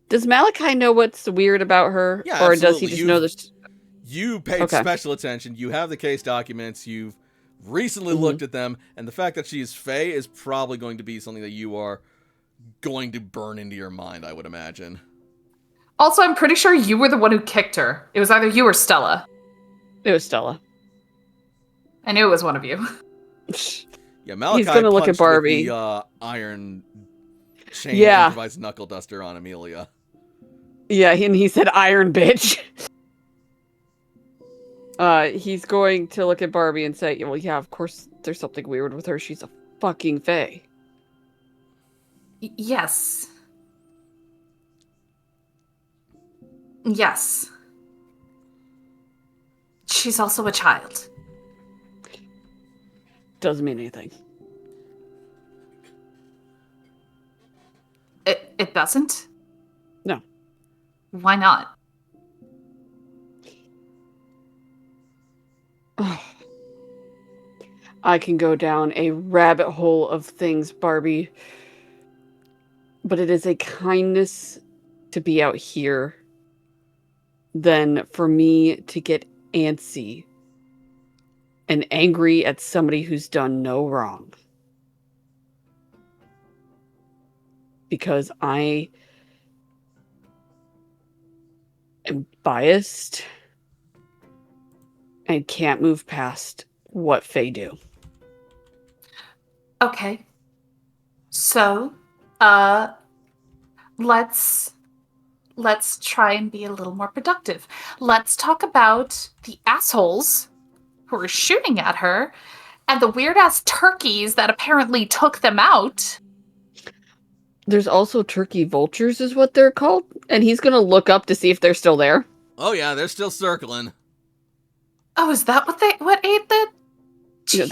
Does Malachi know what's weird about her? Yeah, or does he absolutely. just know this? You paid Okay. special attention. You have the case documents. You've recently looked at them, and the fact that she is Fae is probably going to be something that you are going to burn into your mind, I would imagine. Also, I'm pretty sure you were the one who kicked her. It was either you or Stella. It was Stella. I knew it was one of you. Yeah, Malachi He's gonna look at punched Barbie. with the iron chain Yeah. improvised knuckle duster on Amelia. Yeah, and he said iron bitch. He's going to look at Barbie and say, well, yeah, of course there's something weird with her. She's a fucking Fae. Yes. Yes. She's also a child. Doesn't mean anything. It doesn't? No. Why not? I can go down a rabbit hole of things, Barbie. But it is a kindness to be out here than for me to get antsy and angry at somebody who's done no wrong. Because I am biased and can't move past what Fae do. Okay. So, let's try and be a little more productive. Let's talk about the assholes who were shooting at her and the weird-ass turkeys that apparently took them out. There's also turkey vultures is what they're called. And he's going to look up to see if they're still there. Oh yeah, they're still circling. Oh, is that what ate the... Yeah, Jeez.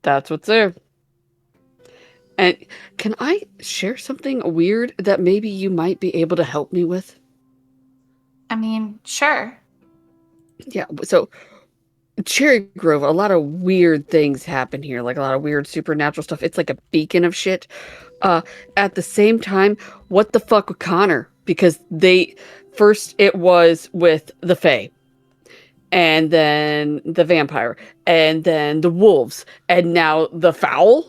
that's what's there. And can I share something weird that maybe you might be able to help me with? I mean, sure. Yeah, so Cherry Grove, a lot of weird things happen here, like a lot of weird supernatural stuff. It's like a beacon of shit. At the same time, what the fuck with Connor? Because first it was with the Fae, and then the vampire, and then the wolves, and now the fowl.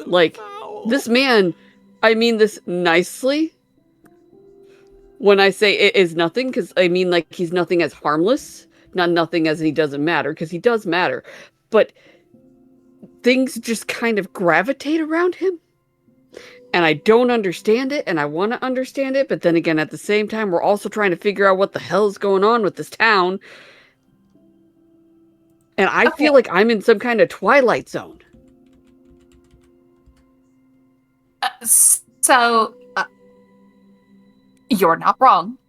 Like, this man, I mean this nicely when I say it is nothing, because I mean, like, he's nothing as harmless, not nothing as he doesn't matter, because he does matter, but things just kind of gravitate around him, and I don't understand it, and I want to understand it, but then again, at the same time, we're also trying to figure out what the hell is going on with this town, and I feel like I'm in some kind of Twilight Zone. You're not wrong.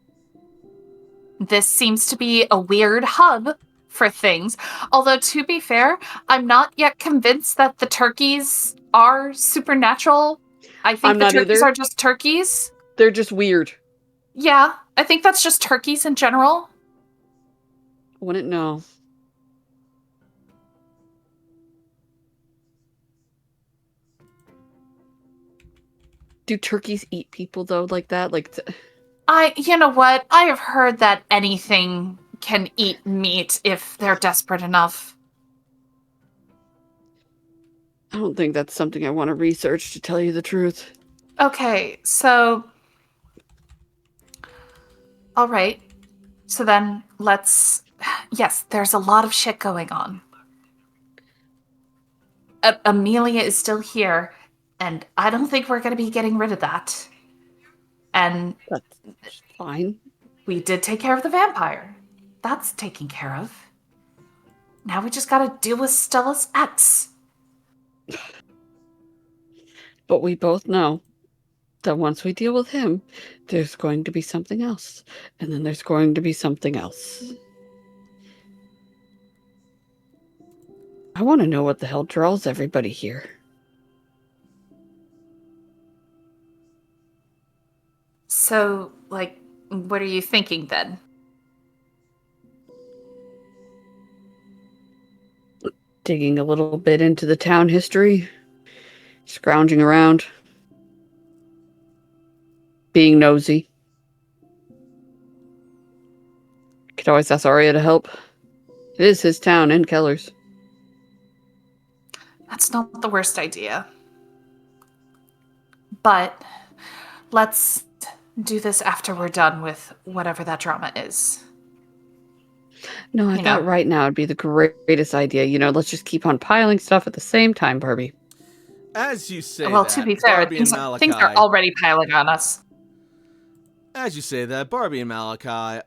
This seems to be a weird hub for things. Although, to be fair, I'm not yet convinced that the turkeys are supernatural. I think the turkeys are just turkeys. They're just weird. Yeah, I think that's just turkeys in general. Wouldn't know. Do turkeys eat people, though, like that? You know what? I have heard that anything can eat meat if they're desperate enough. I don't think that's something I want to research, to tell you the truth. Okay, so... Alright. So then, let's... Yes, there's a lot of shit going on. Amelia is still here, and I don't think we're going to be getting rid of that. And... That's fine. We did take care of the vampire. That's taken care of. Now we just gotta deal with Stella's ex. But we both know that once we deal with him, there's going to be something else. And then there's going to be something else. I want to know what the hell draws everybody here. So, like, what are you thinking then? Digging a little bit into the town history. Scrounging around. Being nosy. Could always ask Arya to help. It is his town and Keller's. That's not the worst idea. But let's do this after we're done with whatever that drama is. No, I thought right now would be the greatest idea. Let's just keep on piling stuff at the same time, Barbie. As you say well, that, to be fair, Barbie things and Malachi, are already piling on us. As you say that, Barbie and Malachi,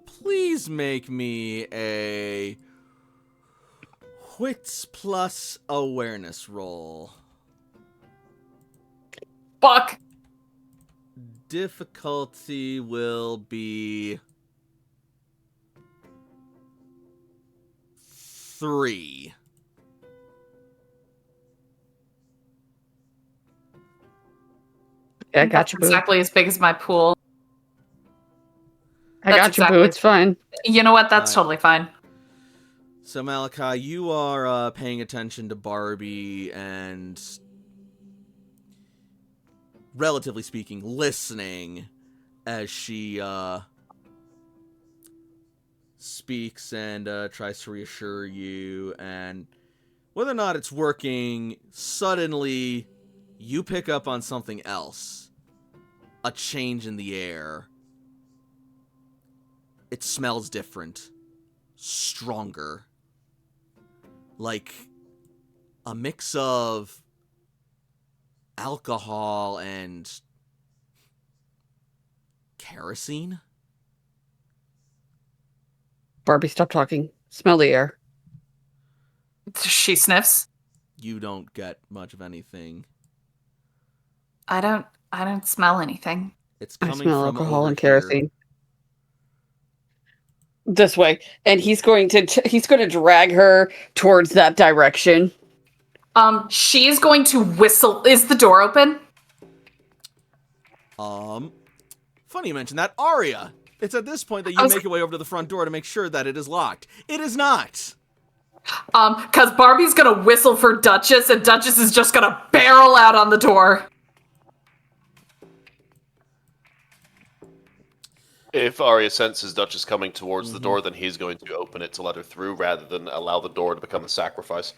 please make me a wits plus awareness roll. Fuck. Difficulty will be 3. Yeah, I got you, boo. Exactly as big as my pool. I got you, boo. It's fine. You know what? That's totally fine. So, Malachi, you are paying attention to Barbie and, relatively speaking, listening as she speaks and tries to reassure you. And whether or not it's working, suddenly you pick up on something else. A change in the air. It smells different. Stronger. Like a mix of alcohol and kerosene? Barbie, stop talking. Smell the air. She sniffs. You don't get much of anything. I don't smell anything. It's coming I smell from alcohol over and kerosene. here. This way. And he's going to drag her towards that direction. She is going to whistle. Is the door open? Funny you mention that. Arya, It's at this point that you make your way over to the front door to make sure that it is locked. It is not. Because Barbie's gonna whistle for Duchess, and Duchess is just gonna barrel out on the door. If Arya senses Duchess coming towards the door, then he's going to open it to let her through rather than allow the door to become a sacrifice.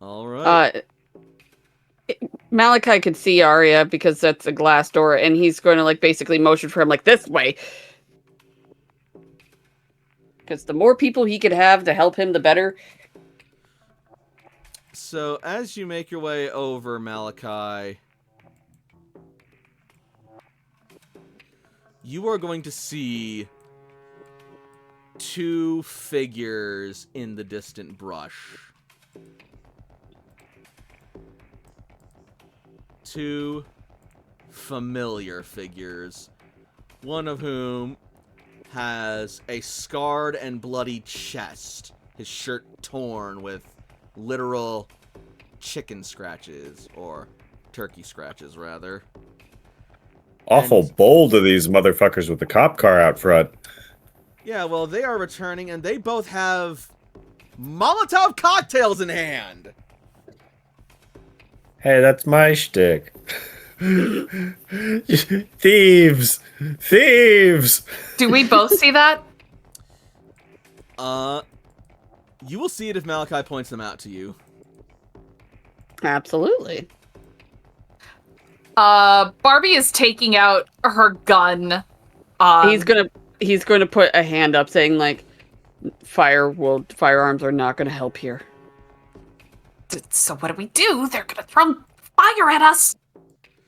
All right. Malachi could see Arya because that's a glass door, and he's going to like basically motion for him like this way. Because the more people he could have to help him, the better. So as you make your way over, Malachi, you are going to see two figures in the distant brush. Two familiar figures, one of whom has a scarred and bloody chest, his shirt torn with literal chicken scratches, or turkey scratches, rather. Awful bold of these motherfuckers with the cop car out front. Yeah, well, they are returning, and they both have Molotov cocktails in hand. Hey, that's my shtick. Thieves! Thieves! Do we both see that? You will see it if Malachi points them out to you. Absolutely. Barbie is taking out her gun. He's gonna put a hand up saying like, firearms are not gonna help here. So what do? They're gonna throw fire at us.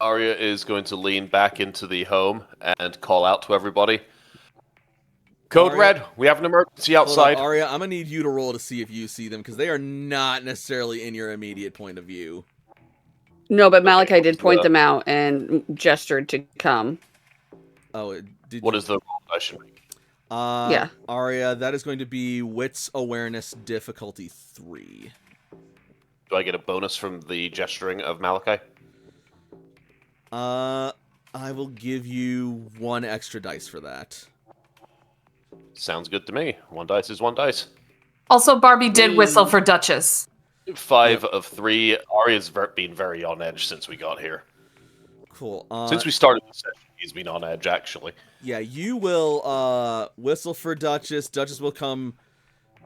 Arya is going to lean back into the home and call out to everybody. Code Arya? Red, we have an emergency outside. Hold on, Arya, I'm gonna need you to roll to see if you see them, because they are not necessarily in your immediate point of view. No, but Malachi did point them out and gestured to come. Oh, What is the roll I should make? Yeah. Arya, that is going to be Wits Awareness difficulty 3. Do I get a bonus from the gesturing of Malachi? I will give you 1 extra dice for that. Sounds good to me. 1 dice is 1 dice. Also, Barbie did whistle for Duchess. 5 of 3. Arya's been very on edge since we got here. Cool. Since we started the session, he's been on edge, actually. Yeah, you will whistle for Duchess. Duchess will come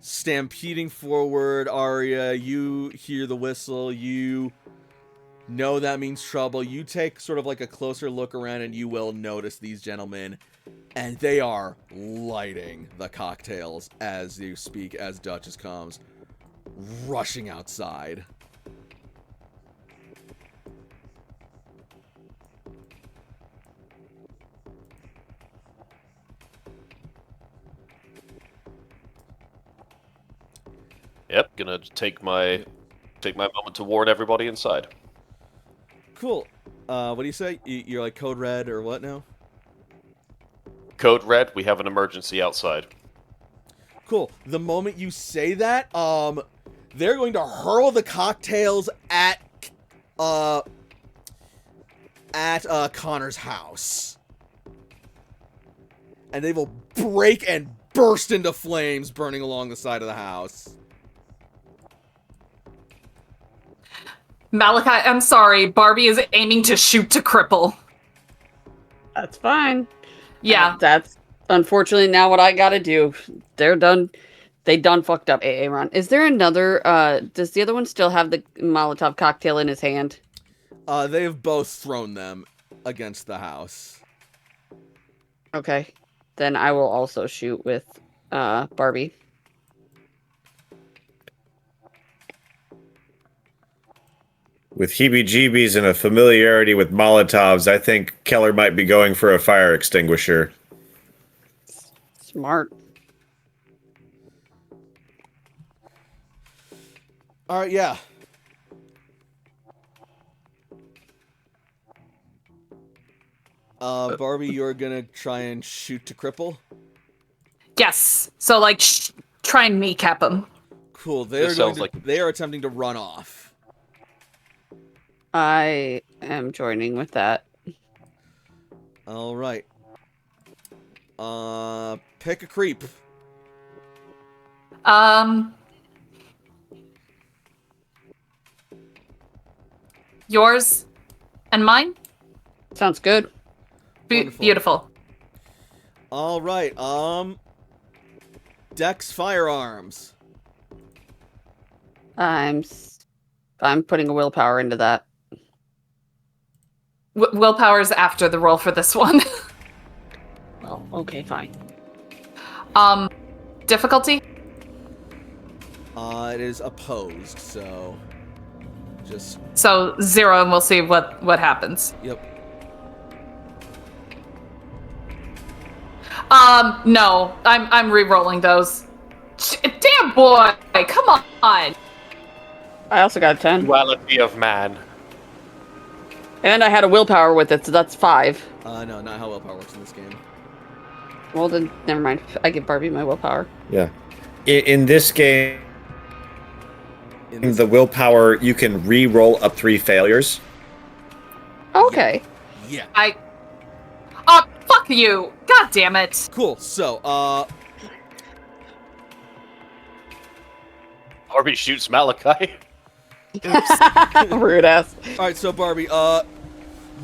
stampeding forward. Arya, you hear the whistle. You know that means trouble. You take sort of like a closer look around, and you will notice these gentlemen, and they are lighting the cocktails as you speak, as Duchess comes rushing outside. Yep, gonna take my moment to warn everybody inside. Cool. What do you say? You're like Code Red or what now? Code Red, we have an emergency outside. Cool. The moment you say that, they're going to hurl the cocktails at Connor's house. And they will break and burst into flames, burning along the side of the house. Malachi, I'm sorry. Barbie is aiming to shoot to cripple. That's fine. Yeah. That's unfortunately now what I gotta do. They're done. They done fucked up, Aaron. Is there another, does the other one still have the Molotov cocktail in his hand? They have both thrown them against the house. Okay. Then I will also shoot with, Barbie. With heebie-jeebies and a familiarity with Molotovs, I think Keller might be going for a fire extinguisher. Smart. Alright, yeah. Barbie, you're gonna try and shoot to cripple? Yes. So, like, try and kneecap him. Cool. They are attempting to run off. I am joining with that. All right. Pick a creep. Yours and mine? Sounds good. Wonderful. Beautiful. All right. Dex firearms. I'm putting a willpower into that. Willpower's after the roll for this one. Well, okay, fine. Difficulty? It is opposed, so just So 0, and we'll see what happens. yep. No, I'm re-rolling those. Damn boy, come on. I also got a 10. Duality of man. And I had a willpower with it, so that's 5. No, not how willpower works in this game. Well, then, never mind. I give Barbie my willpower. Yeah. In this game, In this, the willpower, you can re-roll up 3 failures. Okay. yeah. Oh, fuck you. God damn it. Cool. So, Barbie shoots Malachi. Rude ass. all right. So, Barbie,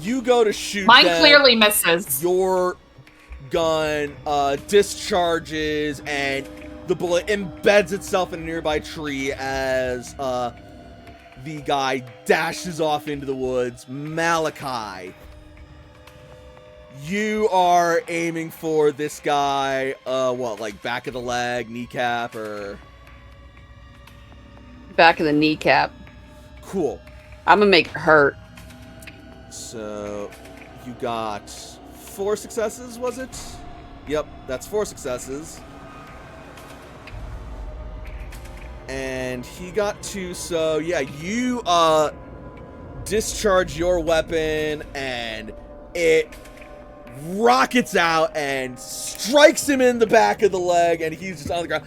you go to shoot. Mine them. clearly misses. Your gun discharges, and the bullet embeds itself in a nearby tree as the guy dashes off into the woods. Malachi, you are aiming for this guy, what, like back of the leg, kneecap, or... Back of the kneecap. Cool. I'm gonna make it hurt. So, you got 4 successes, was it? Yep, that's 4 successes. And he got 2, so yeah, you discharge your weapon and it rockets out and strikes him in the back of the leg, and he's just on the ground.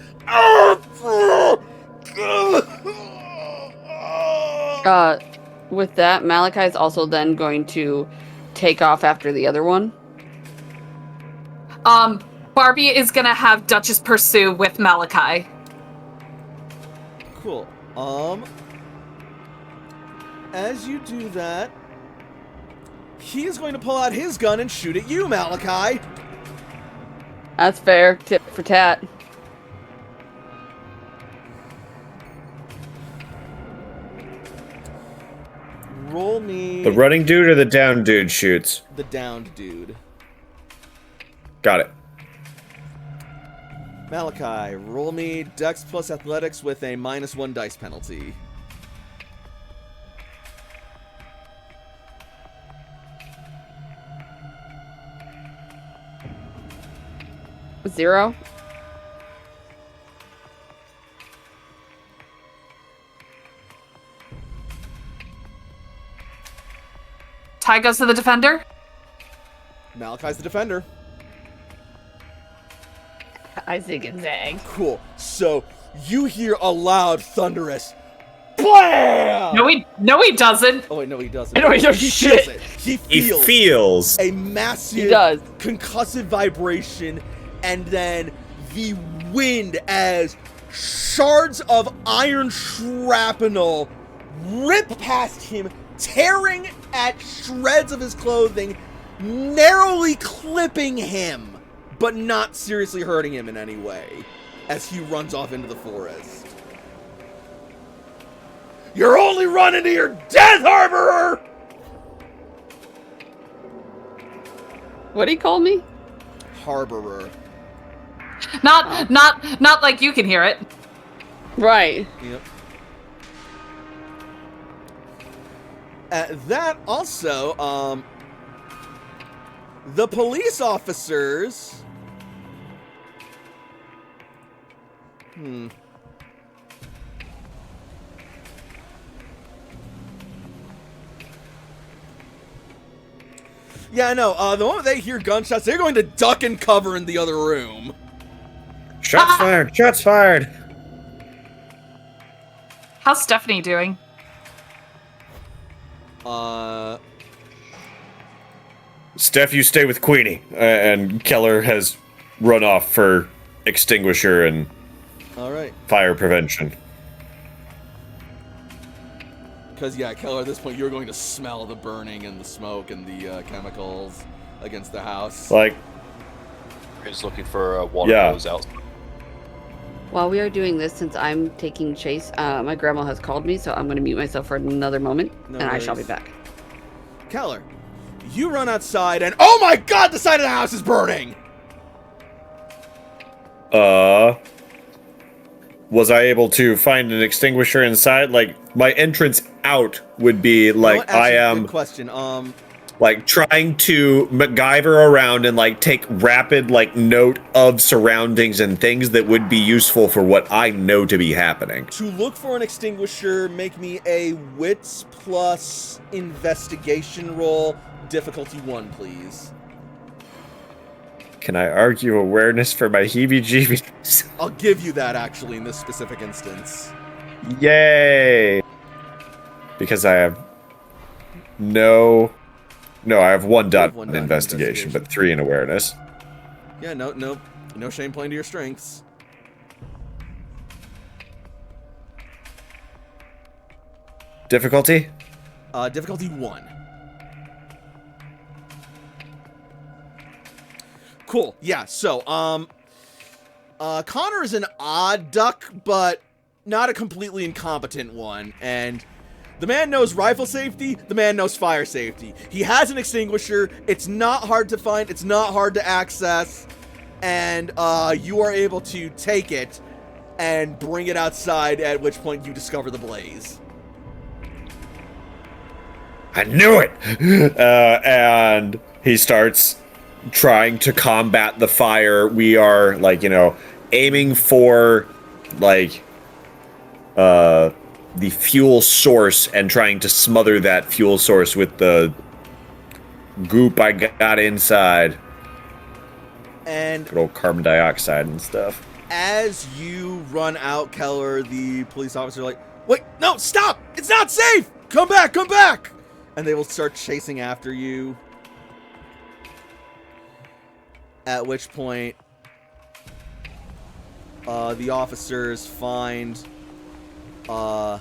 With that, Malachi's also then going to take off after the other one. Barbie is gonna have Duchess pursue with Malachi. Cool. As you do that, he is going to pull out his gun and shoot at you, Malachi. That's fair. Tip for tat. Roll me The running dude or the down dude shoots? the downed dude. Got it. Malachi, roll me Dex plus Athletics with a -1 dice penalty. Zero. Ty goes to the defender. Malachi's the defender. I zig and zag. Cool. So you hear a loud, thunderous BLAM! No, he doesn't. Oh wait, no, he doesn't. No, he doesn't. He Shit. feels it. He He feels feels. a massive He does. concussive vibration, and then the wind as shards of iron shrapnel rip past him, tearing at shreds of his clothing, narrowly clipping him, but not seriously hurting him in any way, as he runs off into the forest. You're only running to your death, Harborer! What do you call me? Harborer. Not like you can hear it. Right. Yep. That also, the police officers. Yeah, no, the moment they hear gunshots, they're going to duck and cover in the other room. Shots fired! Shots fired! How's Stephanie doing? Steph, you stay with Queenie. And Keller has run off for extinguisher and All right. fire prevention. Because, yeah, Keller, at this point, you're going to smell the burning and the smoke and the chemicals against the house. Like, He's looking for a water Yeah. hose out. While we are doing this, since I'm taking chase, my grandma has called me, so I'm going to mute myself for another moment, No and I shall be worries. back. Keller, you run outside and, oh my god, the side of the house is burning! was I able to find an extinguisher inside? Like, my entrance out would be like, Actually, I am good question. like trying to MacGyver around and like take rapid like note of surroundings and things that would be useful for what I know to be happening. To look for an extinguisher, make me a wits plus investigation roll, difficulty 1, please. Can I argue awareness for my heebie-jeebies? I'll give you that, actually, in this specific instance. Yay! Because I have I have one dot one in dot in investigation, investigation. but 3 in awareness. Yeah, no shame playing to your strengths. Difficulty? Difficulty 1. Cool. Yeah, so, Connor is an odd duck, but not a completely incompetent one, and the man knows rifle safety, the man knows fire safety. He has an extinguisher, it's not hard to find, it's not hard to access, and, you are able to take it and bring it outside, at which point you discover the blaze. I knew it! And he starts trying to combat the fire. We are, like, aiming for, like, the fuel source and trying to smother that fuel source with the goop I got inside. And Good old carbon dioxide and stuff. as you run out, Keller, the police officer are like, wait, no, stop! It's not safe! Come back, come back! And they will start chasing after you. At which point, the officers find, the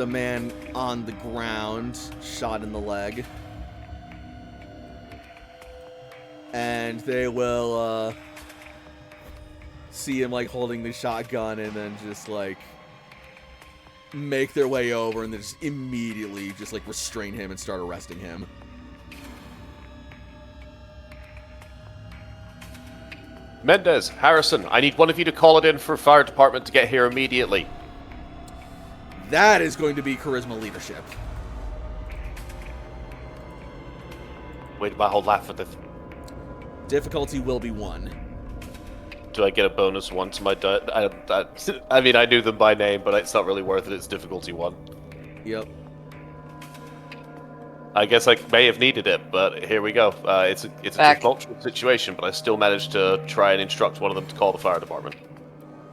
man on the ground, shot in the leg. And they will, see him, like, holding the shotgun and then just, like, make their way over and then just immediately just, like, restrain him and start arresting him. Mendez, Harrison, I need one of you to call it in for fire department to get here immediately. That is going to be charisma leadership. Wait, my whole laugh at this. Difficulty will be 1. Do I get a bonus 1 to my I mean, I knew them by name, but it's not really worth it. It's difficulty 1. Yep. I guess I may have needed it, but here we go. It's a tumultuous situation, but I still managed to try and instruct one of them to call the fire department.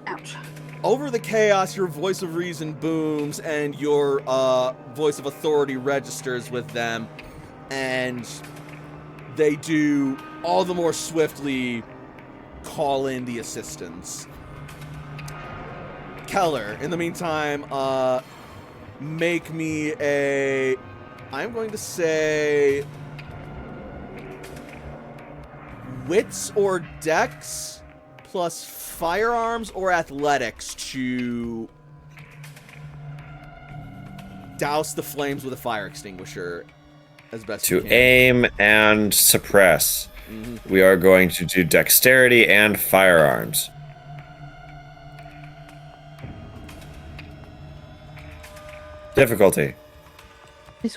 Ouch. Over the chaos, your voice of reason booms and your voice of authority registers with them, and they do all the more swiftly call in the assistance. Keller, in the meantime, make me a... I'm going to say... Wits or Dex plus firearms or athletics to douse the flames with a fire extinguisher as best you To can. aim and suppress. Mhm. We are going to do dexterity and firearms. Difficulty.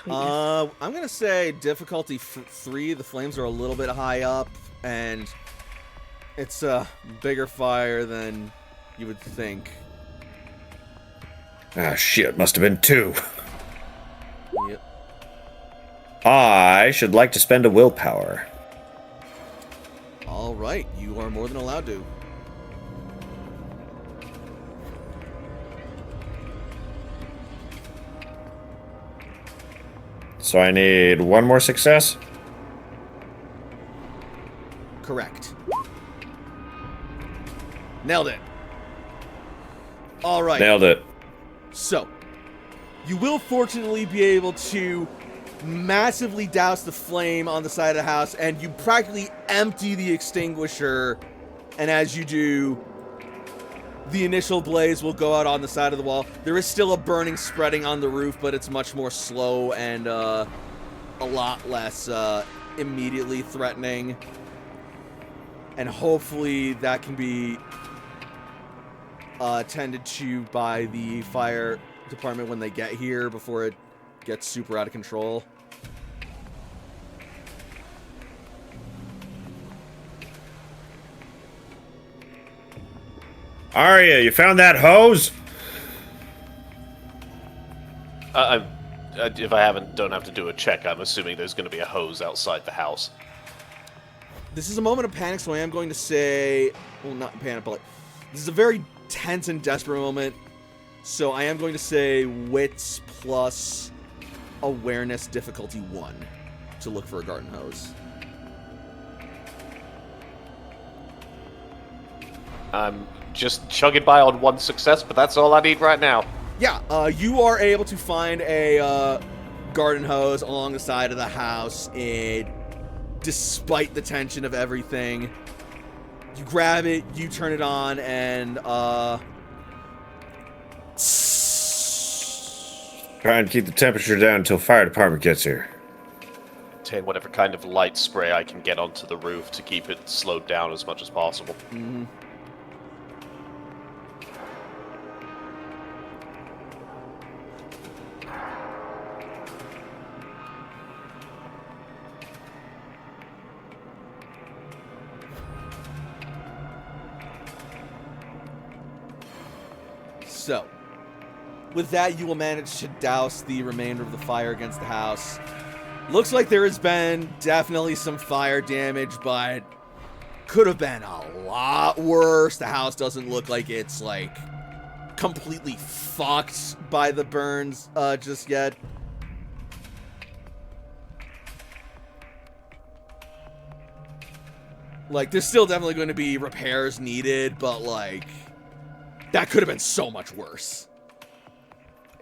I'm gonna say difficulty 3. The flames are a little bit high up, and it's a bigger fire than you would think. Ah, shit, must have been 2. Yep. I should like to spend a willpower. All right, you are more than allowed to. So I need 1 more success? Correct. Nailed it. All right. Nailed it. So, you will fortunately be able to massively douse the flame on the side of the house, and you practically empty the extinguisher, and as you do, the initial blaze will go out on the side of the wall. There is still a burning spreading on the roof, but it's much more slow and a lot less immediately threatening. And hopefully that can be tended to by the fire department when they get here before it gets super out of control. Arya, you found that hose? If I don't have to do a check, I'm assuming there's going to be a hose outside the house. This is a moment of panic, so I am going to say, well, not panic, but like, this is a very tense and desperate moment. So I am going to say wits plus awareness difficulty 1 to look for a garden hose. I'm just chugging by on 1 success, but that's all I need right now. Yeah, you are able to find a garden hose along the side of the house, despite the tension of everything. You grab it, you turn it on, and Try and keep the temperature down until fire department gets here. Take whatever kind of light spray I can get onto the roof to keep it slowed down as much as possible. Mm-hmm. So, with that, you will manage to douse the remainder of the fire against the house. Looks like there has been definitely some fire damage, but could have been a lot worse. The house doesn't look like it's, like, completely fucked by the burns just yet. Like, there's still definitely going to be repairs needed, but, like, that could have been so much worse.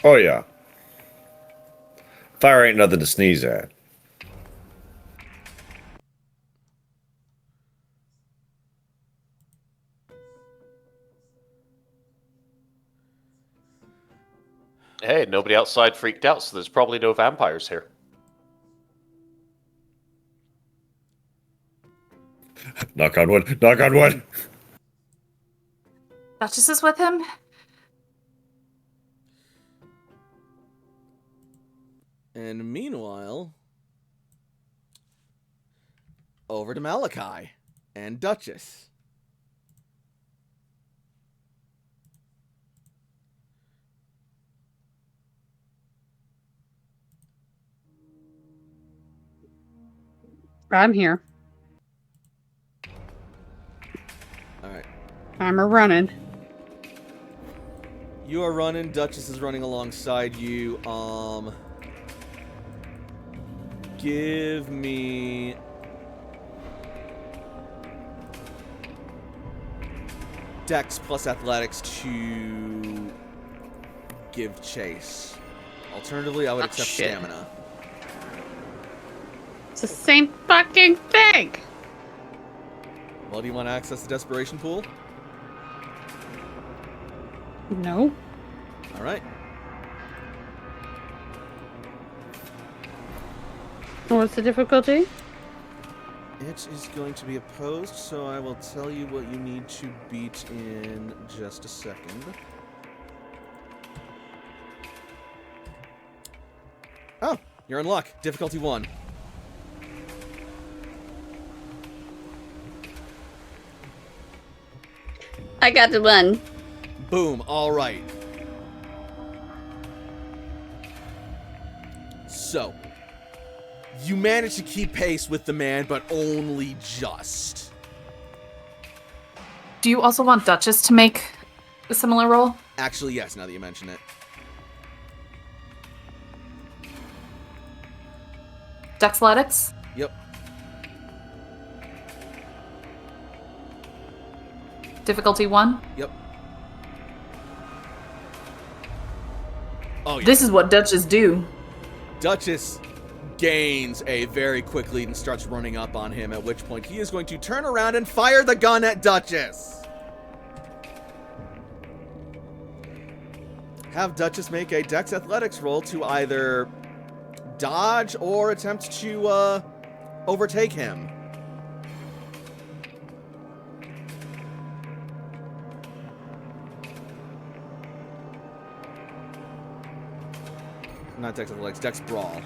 Oh, yeah. Fire ain't nothing to sneeze at. Hey, nobody outside freaked out, so there's probably no vampires here. Knock on wood. Knock on wood. Duchess is with him? And meanwhile, over to Malachi and Duchess. I'm here. All right. I'm a running. You are running. Duchess is running alongside you. Give me Dex plus Athletics to give chase. Alternatively, I would accept shit. Stamina. It's the same fucking thing. Well, do you want to access the Desperation Pool? No. All right. What's the difficulty? It is going to be opposed, so I will tell you what you need to beat in just a second. Oh, you're in luck. Difficulty 1. I got the one. Boom. All right. So, you manage to keep pace with the man, but only just. Do you also want Duchess to make a similar roll? Actually, yes, now that you mention it. Dexletics? Yep. Difficulty 1. Yep. Oh, yeah. This is what Duchess do. Duchess gains a very quick lead and starts running up on him, at which point he is going to turn around and fire the gun at Duchess. Have Duchess make a Dex Athletics roll to either dodge or attempt to overtake him. Not Dex Athletics, Dex Brawl.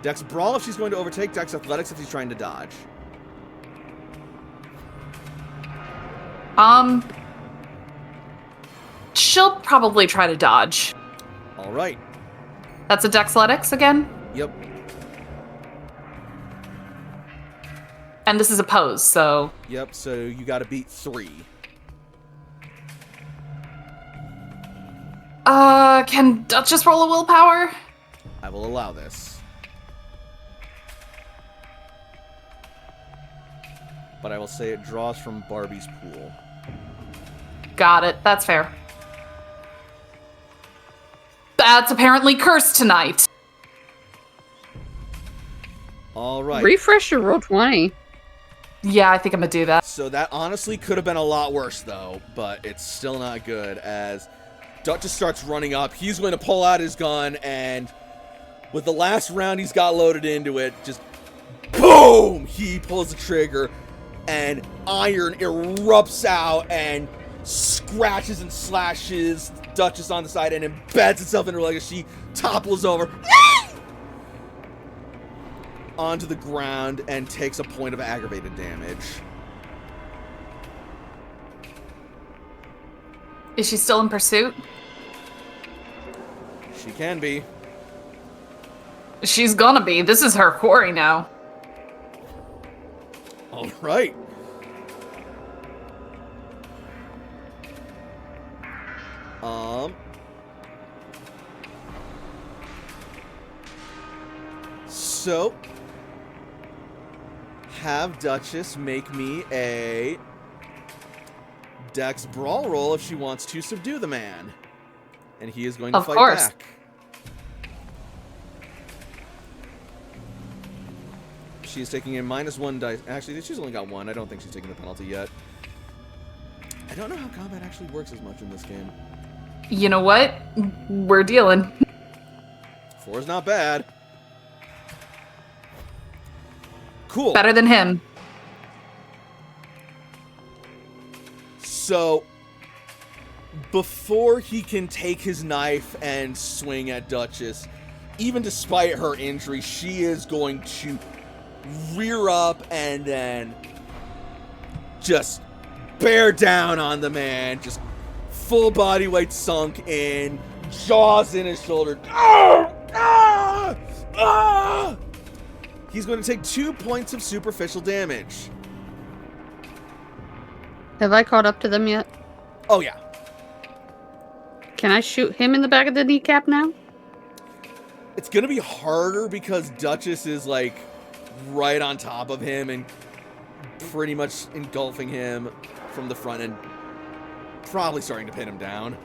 Dex Brawl if she's going to overtake, Dex Athletics if she's trying to dodge. She'll probably try to dodge. All right. That's a Dex Athletics again? Yep. And this is a pose, so... Yep, so you gotta beat 3. Can Duchess roll a willpower? I will allow this. But I will say it draws from Barbie's pool. Got it. That's fair. That's apparently cursed tonight. All right. Refresh your roll 20. Yeah, I think I'm gonna do that. So that honestly could have been a lot worse, though, but it's still not good, as Duchess starts running up. He's going to pull out his gun, and with the last round he's got loaded into it, just boom! He pulls the trigger, and iron erupts out and scratches and slashes Duchess on the side and embeds itself into her leg as she topples over onto the ground and takes a point of aggravated damage. Is she still in pursuit? She can be. She's gonna be. This is her quarry now. All right. So, have Duchess make me a Dex Brawl roll if she wants to subdue the man. And he is going to Of fight course. back. She's taking a -1 dice. Actually, she's only got 1. I don't think she's taking the penalty yet. I don't know how combat actually works as much in this game. You know what? We're dealing. 4 is not bad. Cool. Better than him. So, before he can take his knife and swing at Duchess, even despite her injury, she is going to rear up and then just bear down on the man, just full body weight sunk in, jaws in his shoulder. Ah! Ah! Ah! He's going to take 2 points of superficial damage. Have I caught up to them yet? Oh, yeah. Can I shoot him in the back of the kneecap now? It's going to be harder because Duchess is, like, right on top of him and pretty much engulfing him from the front and probably starting to pin him down.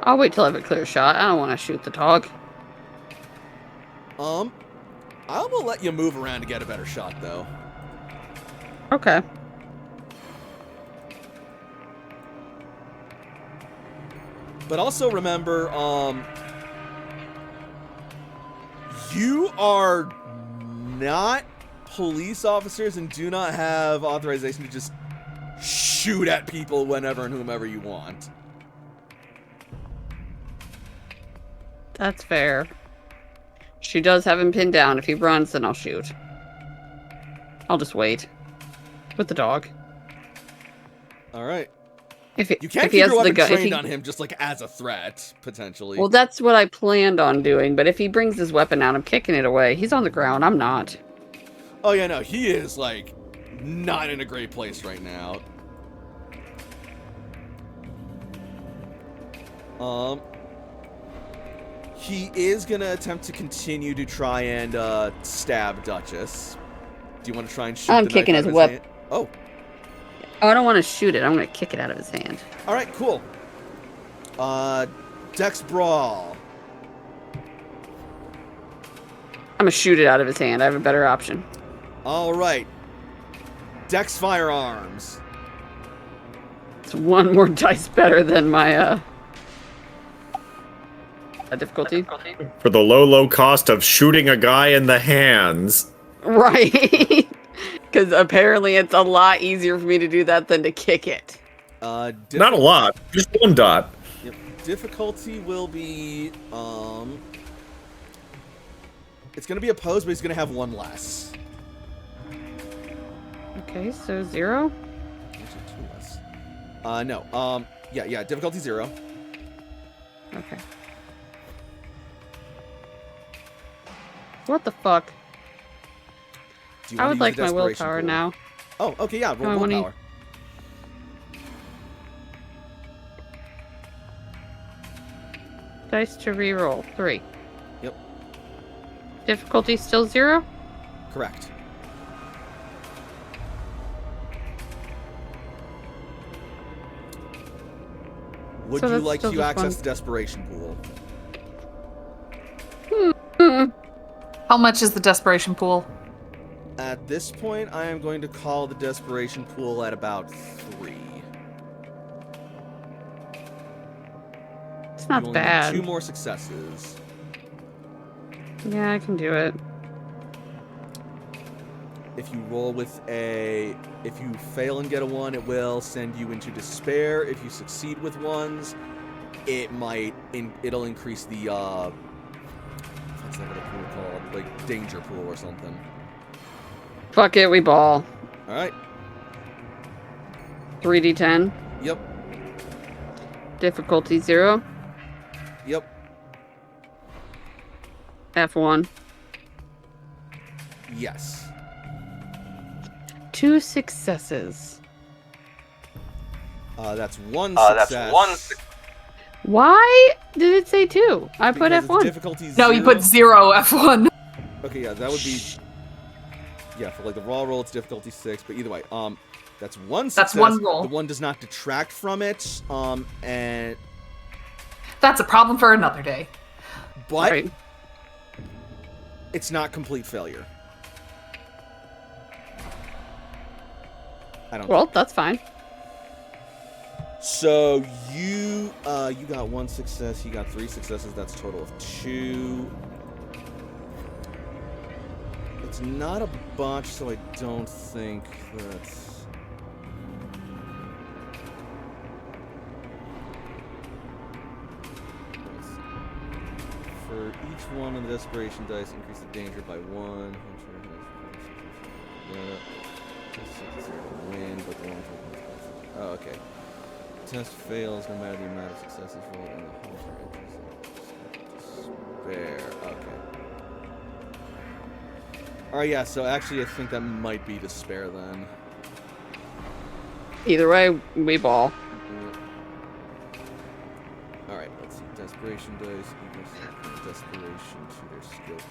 I'll wait till I have a clear shot. I don't want to shoot the dog. I will let you move around to get a better shot, though. Okay. But also remember, you are not police officers and do not have authorization to just shoot at people whenever and whomever you want. That's fair. She does have him pinned down. If he runs, then I'll shoot. I'll just wait. With the dog. Alright. If You can't if he keep has your the weapon gun, trained on him just like as a threat, potentially. Well, that's what I planned on doing, but if he brings his weapon out, I'm kicking it away. He's on the ground. I'm not. Oh yeah, no, he is like not in a great place right now. He is gonna attempt to continue to try and stab Duchess. Do you want to try and shoot? I'm the kicking knife his out of whip. hand? Oh, Oh, I don't want to shoot it. I'm going to kick it out of his hand. All right, cool. Dex Brawl. I'm going to shoot it out of his hand. I have a better option. All right. Dex Firearms. It's one more dice better than my difficulty. For the low cost of shooting a guy in the hands. Right. Because apparently it's a lot easier for me to do that than to kick it. Not a lot, just one dot. Yep. Difficulty will be, it's going to be opposed, but he's going to have one less. Okay, so 0? Actually, 2 less. No, yeah, difficulty 0. Okay. What the fuck? Do you I want would to use like the my desperation willpower pool? now. Oh, okay, yeah, I roll wanna- willpower. Dice to reroll. 3. Yep. Difficulty still 0? Correct. Would So you that's like still to just access one. the desperation pool? How much is the desperation pool? At this point, I am going to call the desperation pool at about 3. It's You not only need bad. 2 more successes. Yeah, I can do it. If you roll with if you fail and get a 1, it will send you into despair. If you succeed with 1s, it'll increase the what's that other pool called? Like danger pool or something. Fuck it, we ball. All right. 3d10. Yep. Difficulty 0. Yep. F1. Yes. 2 successes. That's 1 success. Why did it say 2? I put Because it's F1. difficulty No, you put 0 F1. Okay, yeah, that would be. Yeah, for like the raw roll, it's difficulty 6. But either way, that's 1 success. That's one roll. The 1 does not detract from it. And That's a problem for another day. but Right. it's not complete failure. I don't. Well, that's fine. So you got 1 success. He got 3 successes. That's a total of 2. It's not a botch, so I don't think that's. For each one of the desperation dice, increase the danger by 1. Win, but the one for oh, okay. Test fails no matter the amount of successes rolled in the whole despair. Okay. Alright, yeah, so actually I think that might be despair then. Either way, we ball. Alright, let's see. Desperation dice equals desperation to their skill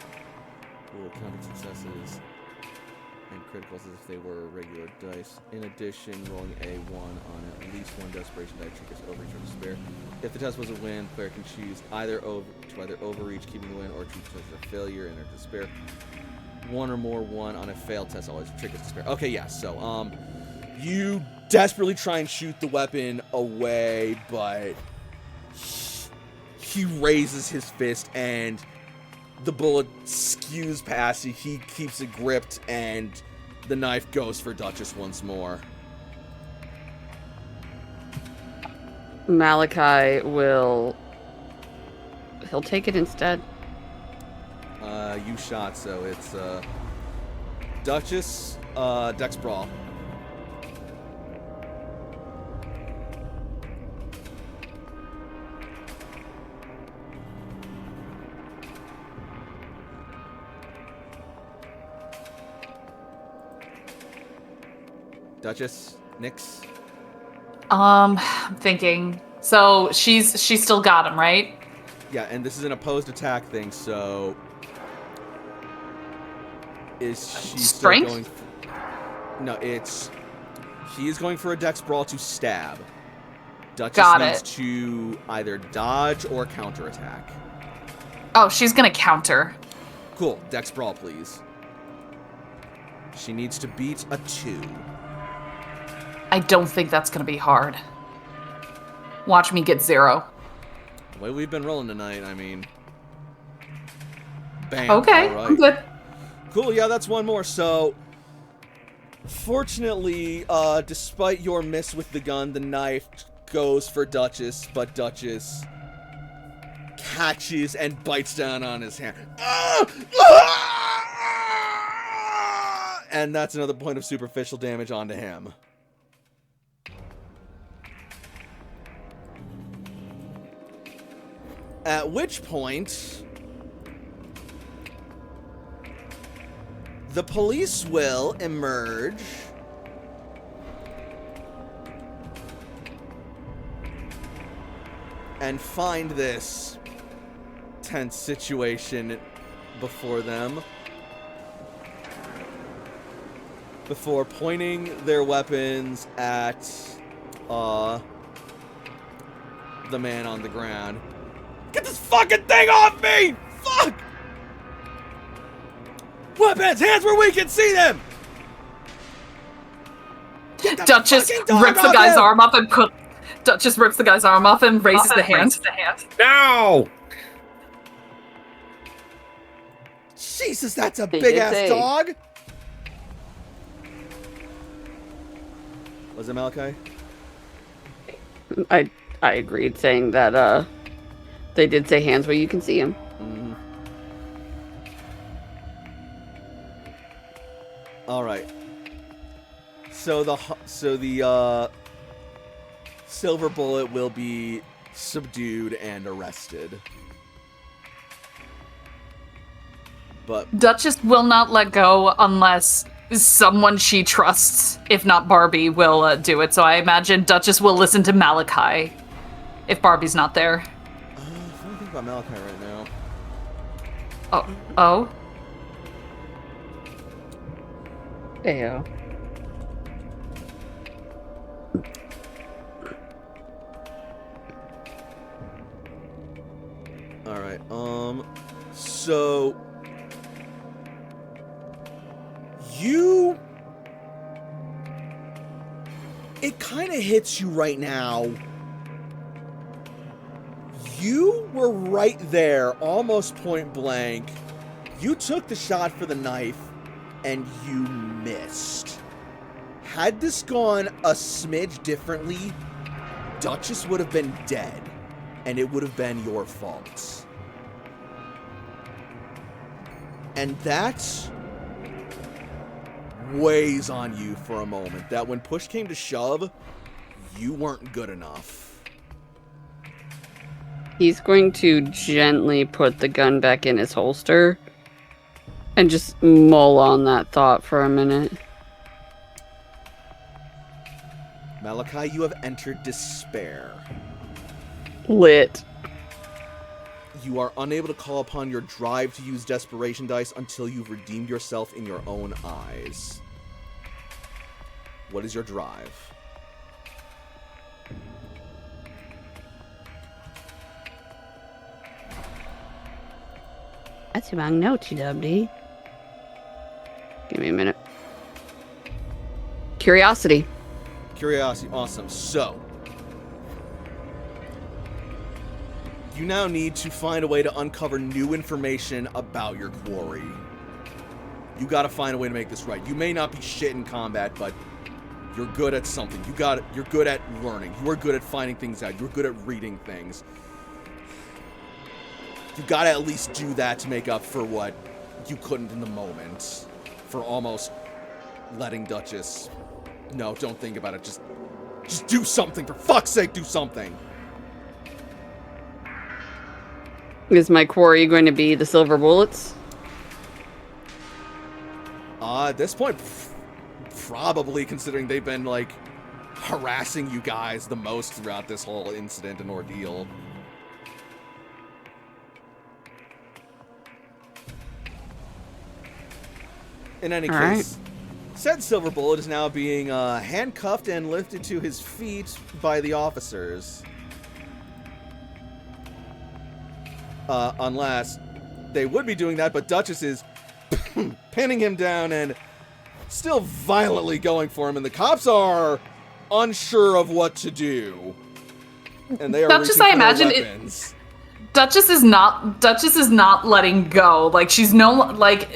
pool. Counting successes and criticals as if they were regular dice. In addition, rolling a 1 on at least 1 desperation die triggers overreach or despair. If the test was a win, player can choose either overreach, keeping the win, or choose a failure and or despair. 1 or more 1 on a failed test always triggers despair. Okay, yeah, so you desperately try and shoot the weapon away, but he raises his fist and the bullet skews past you. He keeps it gripped, and the knife goes for Duchess once more. Malachi will... He'll take it instead. You shot, so it's Duchess, Dex Brawl. Duchess, Nyx. I'm thinking. So she's still got him, right? Yeah, and this is an opposed attack thing, so is she Strength? still going? No, it's He is going for a dex brawl to stab. Duchess Got needs it. to either dodge or counterattack. Oh, she's gonna counter. Cool. Dex brawl, please. She needs to beat a 2. I don't think that's gonna be hard. Watch me get 0. The way we've been rolling tonight, I mean... Bam. Okay, All right. I'm good. Cool, yeah, that's one more. So, fortunately, despite your miss with the gun, the knife goes for Duchess, but Duchess catches and bites down on his hand. And that's another point of superficial damage onto him. At which point, the police will emerge and find this tense situation before them, before pointing their weapons at the man on the ground. Get this fucking thing off me! Fuck! Weapons! Hands where we can see them! Get the Duchess fucking dog rips the off guy's him! arm up and Duchess rips the guy's arm off and raises the hand. No! Jesus, that's a They big did ass say. dog! Was it Malachi? I agreed, saying that they did say hands where you can see him. Mm-hmm. All right. So the silver bullet will be subdued and arrested. But Duchess will not let go unless someone she trusts, if not Barbie, will do it. So I imagine Duchess will listen to Malachi if Barbie's not there. what do you think about Malachi right now? Oh? Ayo. All right. So it kind of hits you right now. You were right there, almost point blank. You took the shot for the knife, and you missed. Had this gone a smidge differently, Duchess would have been dead, and it would have been your fault. And that weighs on you for a moment, that when push came to shove, you weren't good enough. He's going to gently put the gun back in his holster and just mull on that thought for a minute. Malachi, you have entered despair. Lit. You are unable to call upon your drive to use desperation dice until you've redeemed yourself in your own eyes. What is your drive? That's a long note, TWD. Give me a minute. Curiosity. Curiosity, awesome. So, you now need to find a way to uncover new information about your quarry. You gotta find a way to make this right. You may not be shit in combat, but you're good at something. You're good at learning. You are good at finding things out. You're good at reading things. You gotta at least do that to make up for what you couldn't in the moment. For almost letting Duchess... No, don't think about it. Just do something. For fuck's sake, do something. Is my quarry going to be the silver bullets? At this point, probably, considering they've been, like, harassing you guys the most throughout this whole incident and ordeal. In any All case, Said Silver Bullet is now being handcuffed and lifted to his feet by the officers. Unless they would be doing that, but Duchess is pinning him down and still violently going for him, and the cops are unsure of what to do. And they are Duchess, reaching I for their imagine weapons. Duchess is not letting go. Like,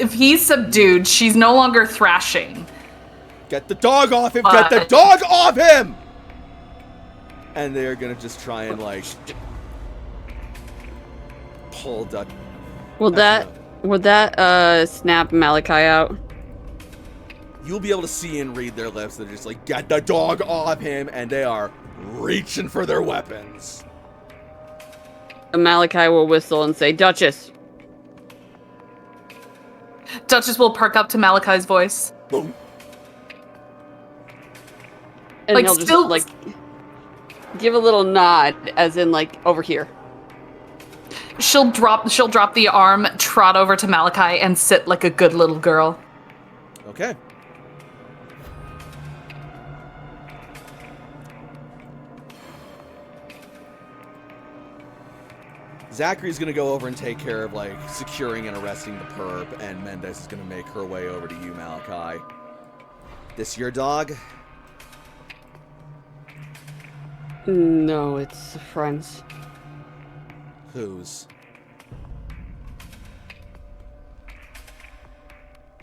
if he's subdued, she's no longer thrashing. Get the dog off him! Get the dog off him! And they're gonna just try and, like, pull Duchess. Would that snap Malachi out? You'll be able to see and read their lips. They're just like, get the dog off him, and they are reaching for their weapons. Malachi will whistle and say, Duchess. Duchess will perk up to Malachi's voice. Boom. And Like, he'll still- just, like, give a little nod, as in, like, over here. She'll drop the arm, trot over to Malachi, and sit like a good little girl. Okay. Zachary's gonna go over and take care of, like, securing and arresting the perp, and Mendez is gonna make her way over to you, Malachi. This your dog? No, it's friends. Whose?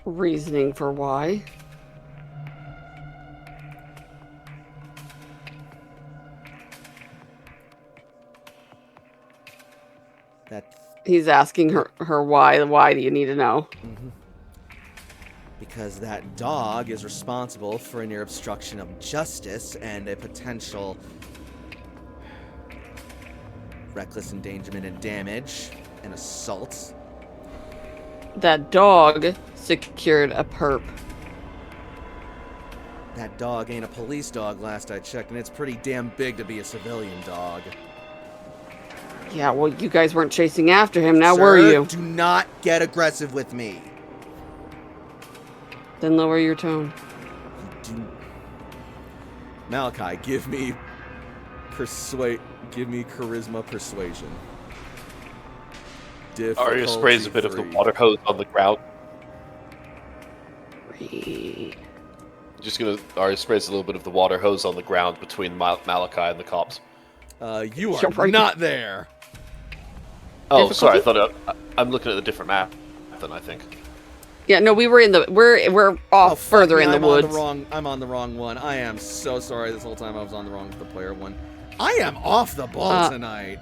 Reasoning for why. He's asking her why. Why do you need to know? Mm-hmm. Because that dog is responsible for a near obstruction of justice and a potential reckless endangerment and damage and assault. That dog secured a perp. That dog ain't a police dog last I checked, and it's pretty damn big to be a civilian dog. Yeah, well, you guys weren't chasing after him, now Sir, were you? Do not get aggressive with me. Then lower your tone. Malachi, give me charisma persuasion. Arya sprays a bit of the water hose on the ground. Arya sprays a little bit of the water hose on the ground between Malachi and the cops. You are not there. Oh, sorry. I thought I'm looking at the different map. Then I think. Yeah, no, we're off further in the woods. I'm on the wrong one. I am so sorry. This whole time I was on the wrong player one. I am off the ball tonight.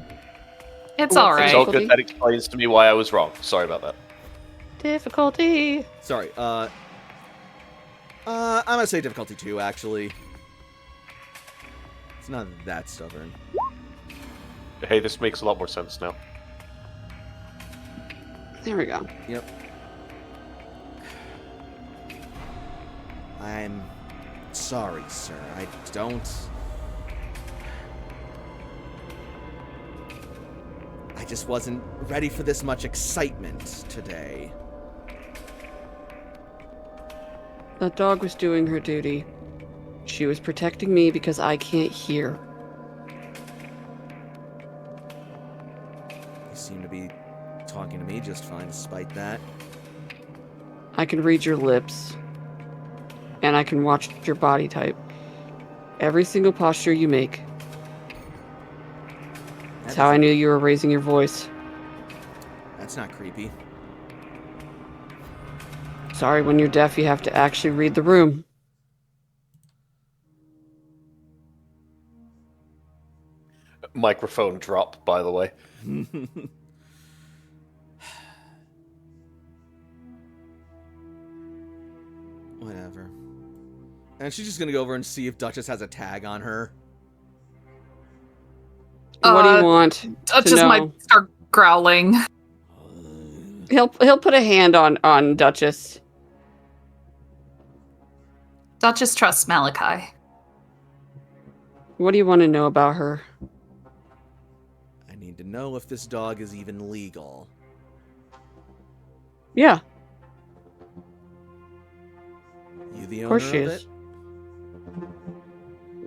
It's all right. It's all good. That explains to me why I was wrong. Sorry about that. Difficulty. Sorry. I'm gonna say difficulty 2, actually. It's not that stubborn. Hey, this makes a lot more sense now. There we go. Yep. I'm sorry, sir. I just wasn't ready for this much excitement today. That dog was doing her duty. She was protecting me because I can't hear. You seem to be talking to me just fine despite that. I can read your lips. And I can watch your body type. Every single posture you make. That's how I knew you were raising your voice. That's not creepy. Sorry, when you're deaf, you have to actually read the room. Microphone drop, by the way. Whatever. And she's just gonna go over and see if Duchess has a tag on her. What do you want? Duchess might start growling. He'll put a hand on Duchess. Duchess trusts Malachi. What do you want to know about her? I need to know if this dog is even legal. Yeah. You you the Of course owner she of is. it?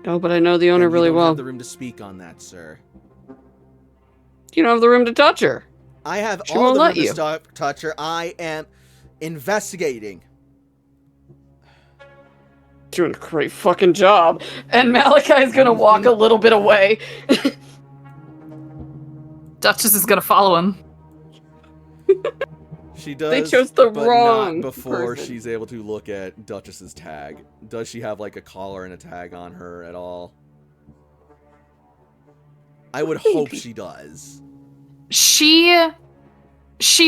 No, but I know the owner Then you really don't well. have the room to speak on that, sir. You don't have the room to touch her. I have She all won't the let room you. to touch her. I am investigating. Doing a great fucking job. And Malachi's gonna walk a little bit away. Duchess is gonna follow him. She does, They chose the but wrong not before person. she's able to look at Duchess's tag. Does she have like a collar and a tag on her at all? I would hope she does. She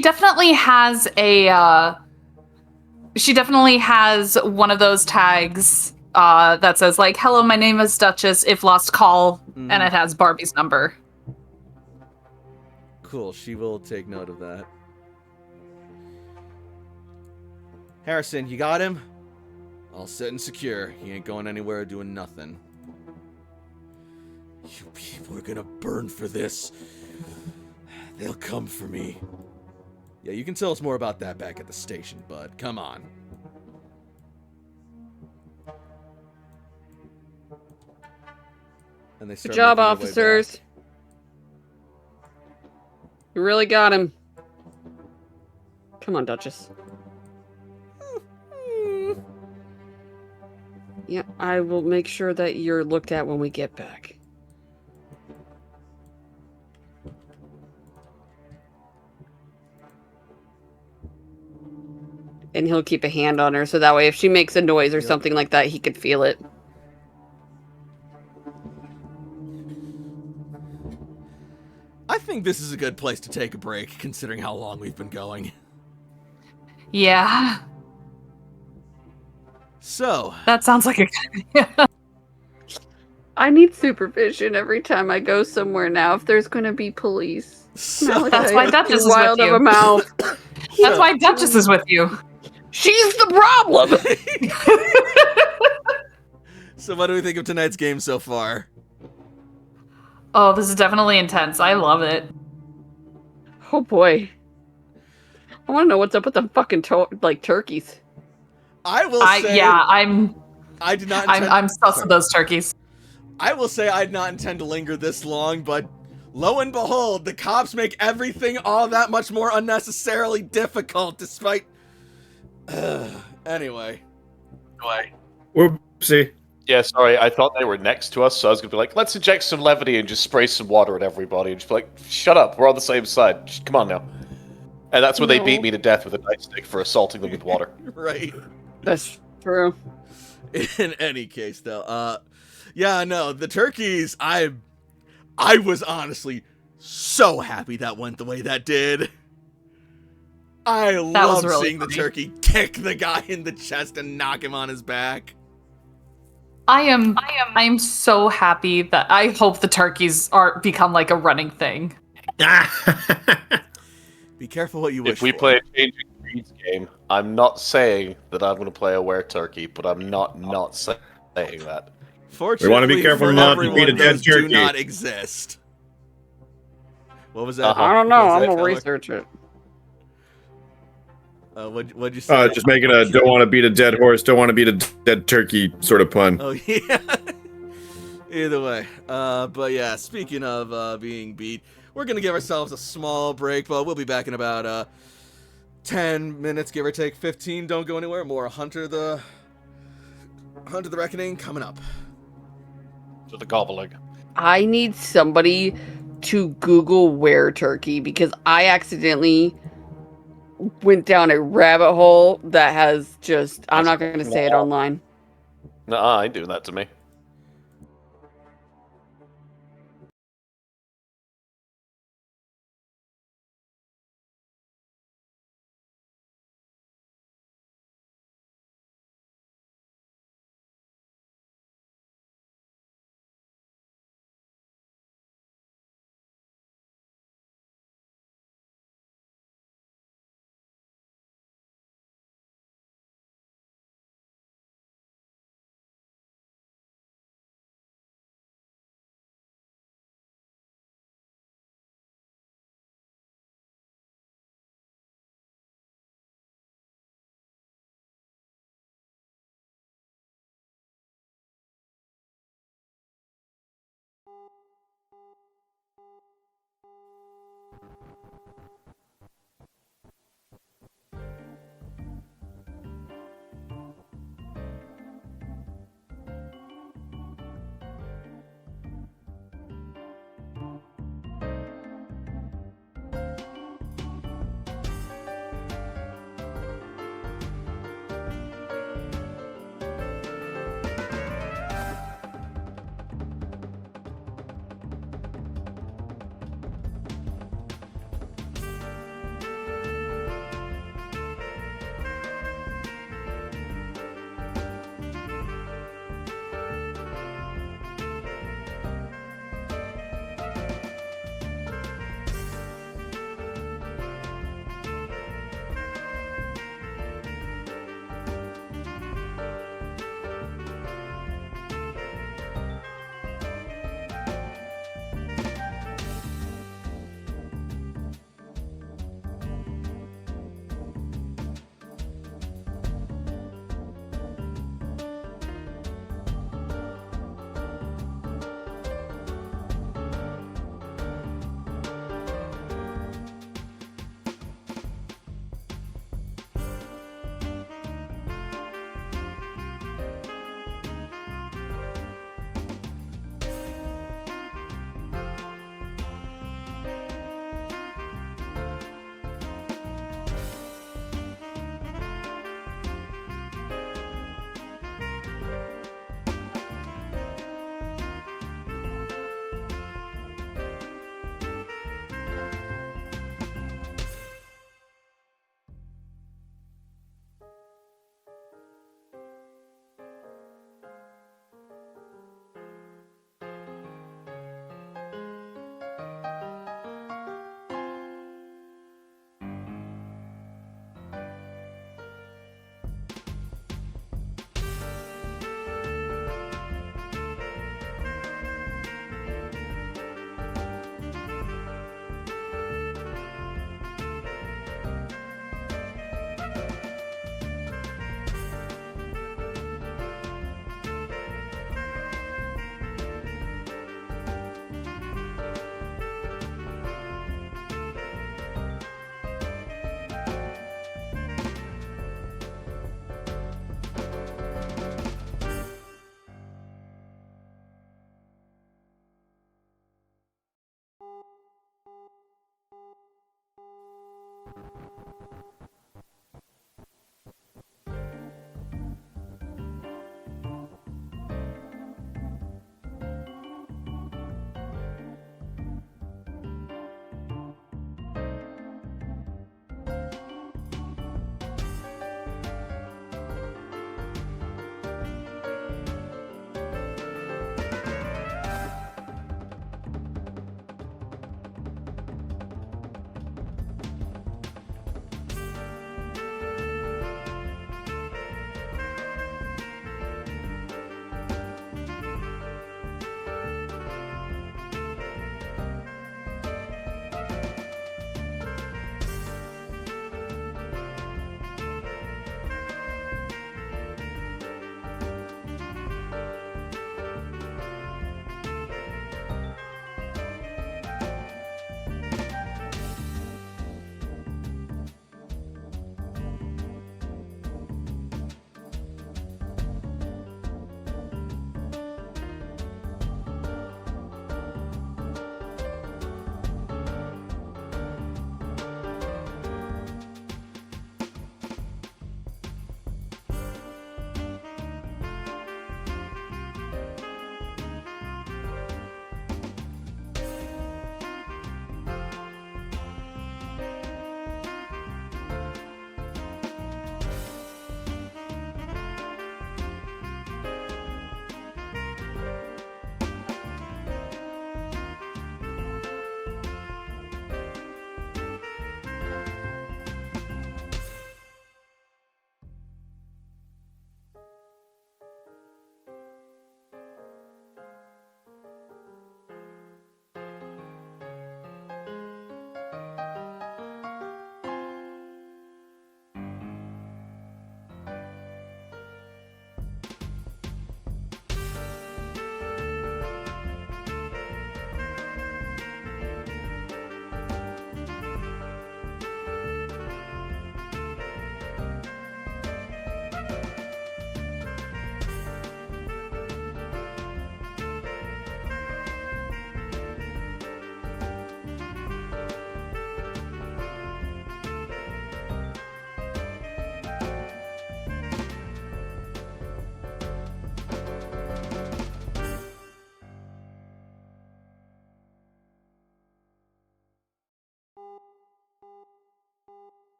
definitely has a she definitely has one of those tags that says like, "Hello, my name is Duchess. If lost, call," and it has Barbie's number. Cool, she will take note of that. Harrison, you got him? All set and secure. He ain't going anywhere or doing nothing. You people are gonna burn for this. They'll come for me. Yeah, you can tell us more about that back at the station, bud. Come on. And they Good start job, making their way officers. back. You really got him. Come on, Duchess. Yeah, I will make sure that you're looked at when we get back. And he'll keep a hand on her, so that way if she makes a noise or something like that, he could feel it. I think this is a good place to take a break, considering how long we've been going. Yeah, So, that sounds like a good idea. I need supervision every time I go somewhere now if there's going to be police. Malachi That's why has Duchess too is with wild of you. a mouth. That's why Duchess is with you. She's the problem! So what do we think of tonight's game so far? Oh, this is definitely intense. I love it. Oh boy. I want to know what's up with the fucking turkeys. I will say, I did not intend. I'm sus of those turkeys. I will say I did not intend to linger this long, but lo and behold, the cops make everything all that much more unnecessarily difficult, despite. Anyway. Whoopsie. Yeah, sorry, I thought they were next to us, so I was gonna be like, let's inject some levity and just spray some water at everybody, and just be like, shut up, we're on the same side, just, come on now. And that's when they beat me to death with a nightstick for assaulting them with water. Right. That's true. In any case, though, yeah, no, the turkeys, I was honestly so happy that went the way that did. I love really seeing funny. the turkey kick the guy in the chest and knock him on his back. I am so happy that I hope the turkeys become like a running thing. Be careful what you wish If we for. play a Changing Breeds game, I'm not saying that I'm gonna play a were-turkey, but I'm not saying that. Fortunately, We wanna be careful for not to everyone, beat a dead those do turkey. not exist. What was that? Uh-huh. I don't know. What was I'm that, gonna Keller? research it. What'd you say? Just making a don't want to beat a dead horse, don't want to beat a dead turkey sort of pun. Oh yeah. Either way, but yeah. Speaking of being beat, we're gonna give ourselves a small break, but we'll be back in about 10 minutes, give or take 15. Don't go anywhere. More Hunter the Reckoning coming up. To the gobbling. I need somebody to Google where turkey because I accidentally went down a rabbit hole that has just, I'm not going to say it online. Nuh-uh, I ain't doing that to me.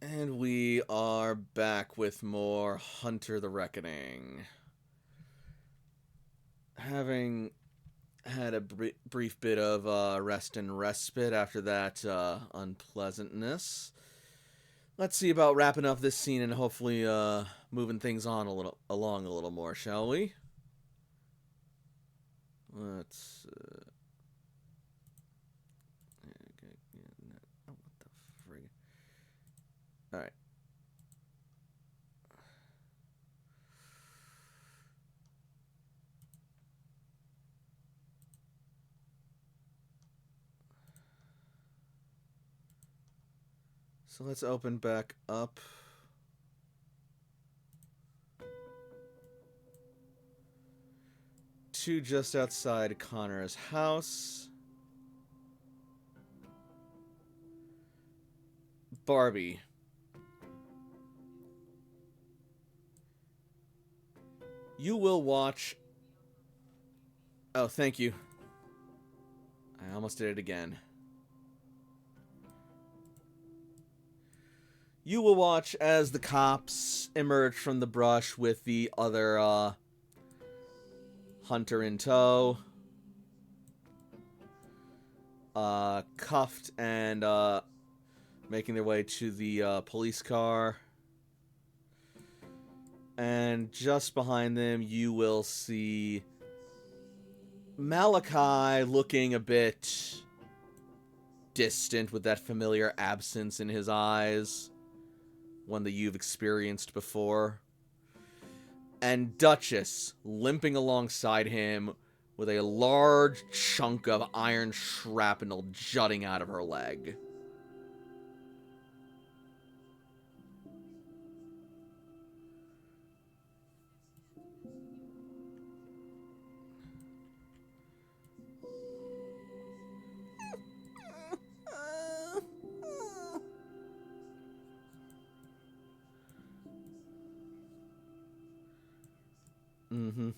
And we are back with more Hunter the Reckoning. Having had a brief bit of rest and respite after that unpleasantness, let's see about wrapping up this scene and hopefully moving things on along a little more, shall we? Let's. Oh, what the frig? All right. So let's open back up. To just outside Connor's house. Barbie. You will watch... Oh, thank you. I almost did it again. You will watch as the cops emerge from the brush with the other, hunter in tow. Cuffed and, making their way to the, police car. And just behind them, you will see Malachi looking a bit distant with that familiar absence in his eyes. One that you've experienced before. And Duchess limping alongside him with a large chunk of iron shrapnel jutting out of her leg. Mm-hmm.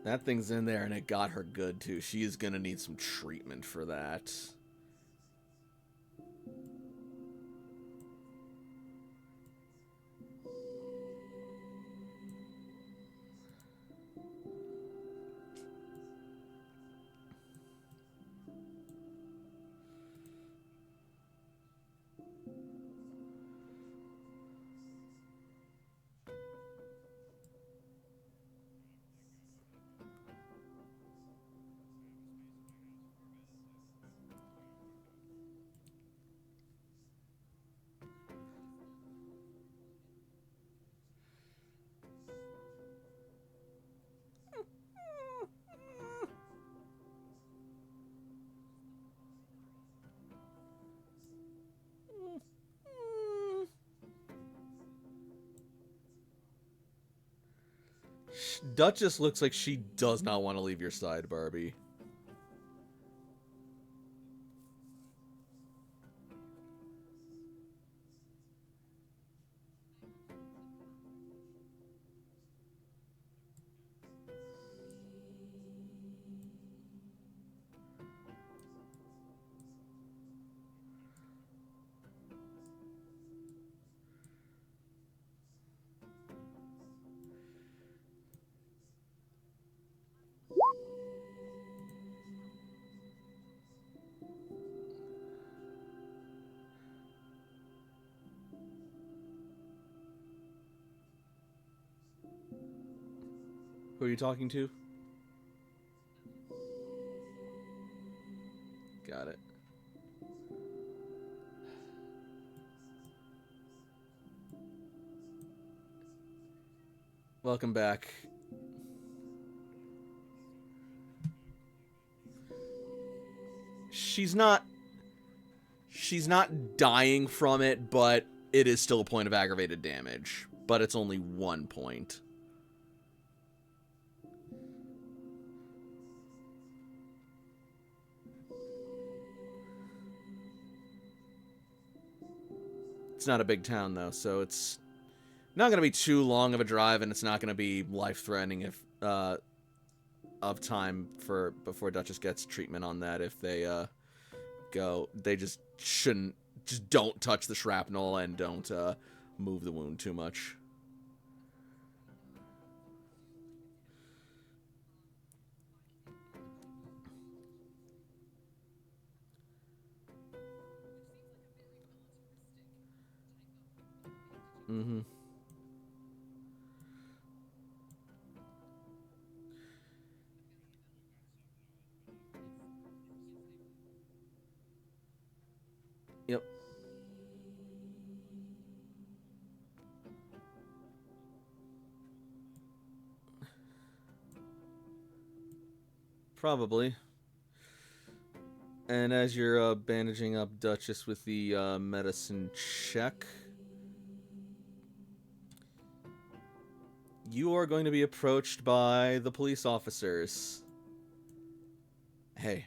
That thing's in there and it got her good too. She's gonna need some treatment for that. Duchess looks like she does not want to leave your side, Barbie. Who are you talking to? Got it. Welcome back. She's not dying from it, but it is still a point of aggravated damage. But it's only 1 point. It's not a big town, though, so it's not going to be too long of a drive, and it's not going to be life-threatening if of time for before Duchess gets treatment on that. If they go, they just don't touch the shrapnel and don't move the wound too much. Mm-hmm. Yep. Probably. And as you're bandaging up Duchess with the medicine check, you are going to be approached by the police officers. Hey.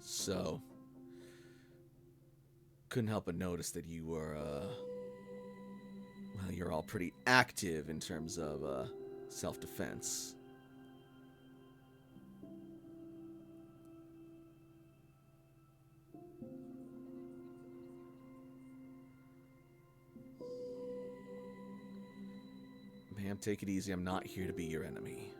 So, couldn't help but notice that you were, well, you're all pretty active in terms of self-defense. Ma'am, take it easy. I'm not here to be your enemy.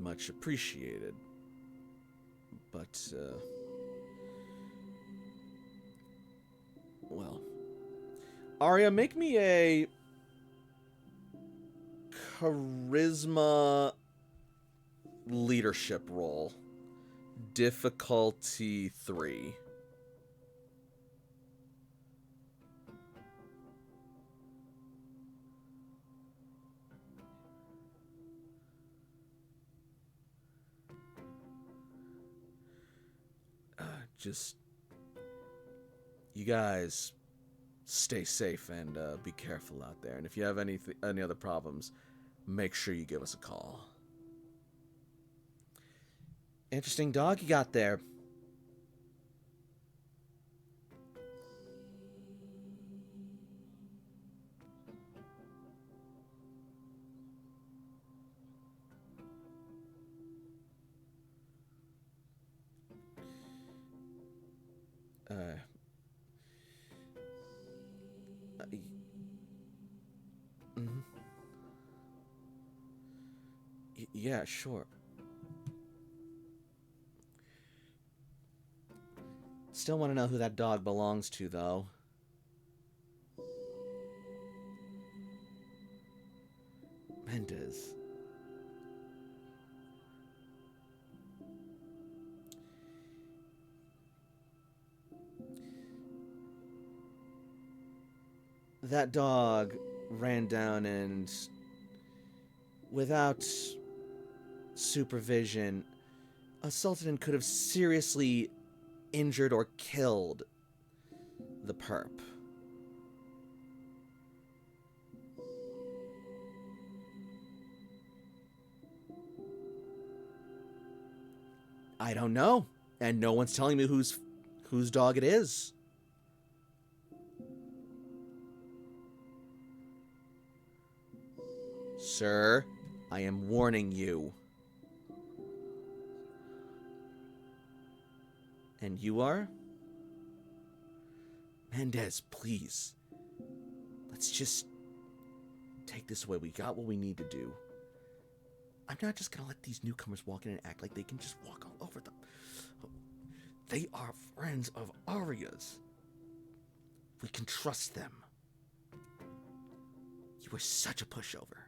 Much appreciated. But, well, Arya, make me a charisma leadership roll. Difficulty 3. Just, you guys stay safe and be careful out there. And if you have any other problems, make sure you give us a call. Interesting dog you got there. Yeah, sure. Still want to know who that dog belongs to, though. Mendez. That dog ran down and, without supervision, assaulted and could have seriously injured or killed the perp. I don't know, and no one's telling me whose dog it is. Sir, I am warning you. And you are? Mendez, please. Let's just take this away. We got what we need to do. I'm not just gonna let these newcomers walk in and act like they can just walk all over them. They are friends of Arya's. We can trust them. You were such a pushover.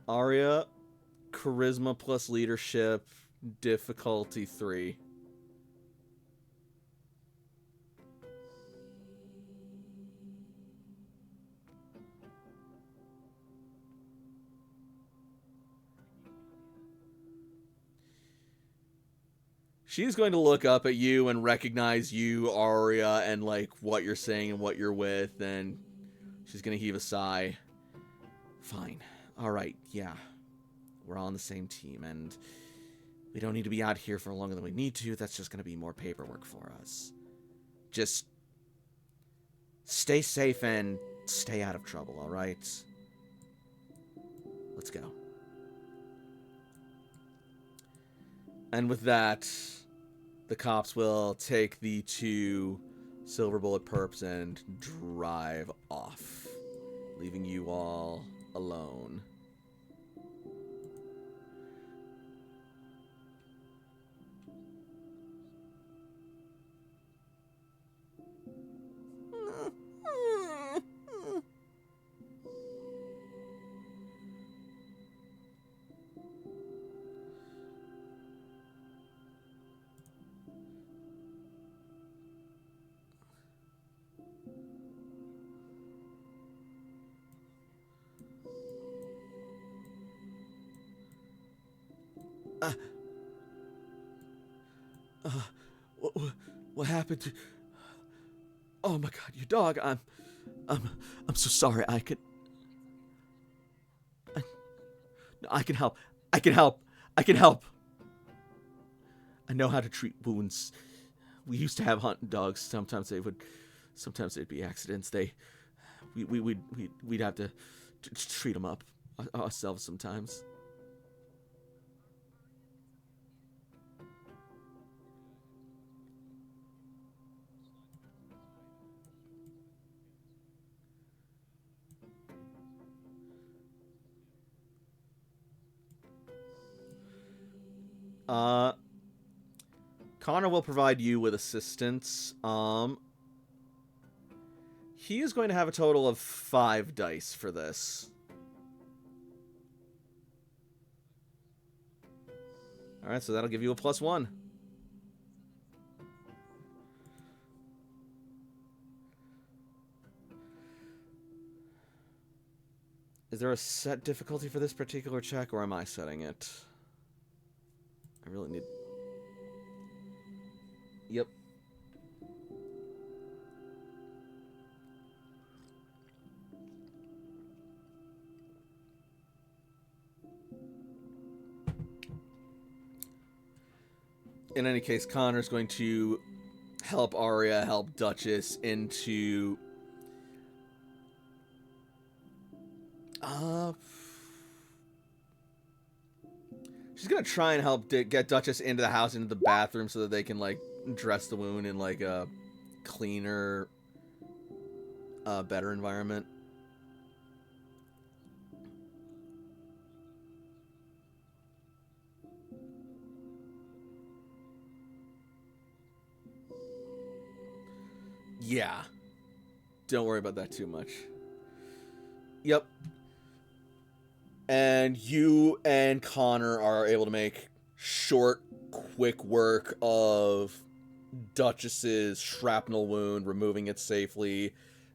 Arya, charisma plus leadership, difficulty 3. She's going to look up at you and recognize you, Arya, and like what you're saying and what you're with, and she's going to heave a sigh. Fine. Alright, yeah. We're all on the same team, and we don't need to be out here for longer than we need to. That's just going to be more paperwork for us. Just stay safe and stay out of trouble, alright? Let's go. And with that, the cops will take the 2 Silver Bullet perps and drive off, leaving you all alone. What happened to... Oh my god, your dog. I'm so sorry. I can help. I can help. I can help. I know how to treat wounds. We used to have hunting dogs. Sometimes they'd be accidents. We'd have to treat them up ourselves sometimes. Connor will provide you with assistance. He is going to have a total of 5 dice for this. Alright, so that'll give you a +1. Is there a set difficulty for this particular check, or am I setting it? I really need... Yep. In any case, Connor's going to help Arya, help Duchess into... She's gonna try and help get Duchess into the house, into the bathroom, so that they can, like, dress the wound in, like, a cleaner, better environment. Yeah. Don't worry about that too much. Yep. And you and Connor are able to make short, quick work of Duchess's shrapnel wound, removing it safely,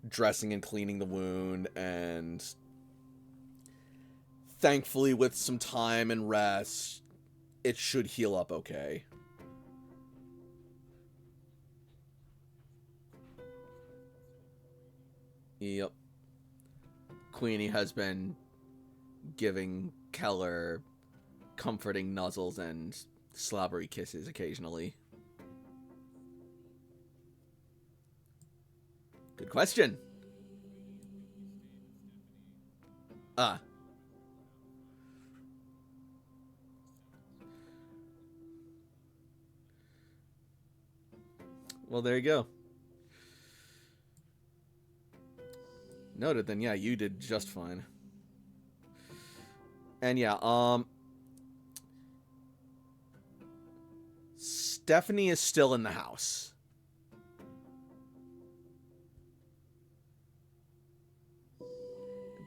dressing and cleaning the wound, and thankfully, with some time and rest, it should heal up okay. Yep. Queenie has been giving Keller comforting nuzzles and slobbery kisses occasionally. Good question. Well, there you go. Noted, then yeah, you did just fine. And yeah, Stephanie is still in the house.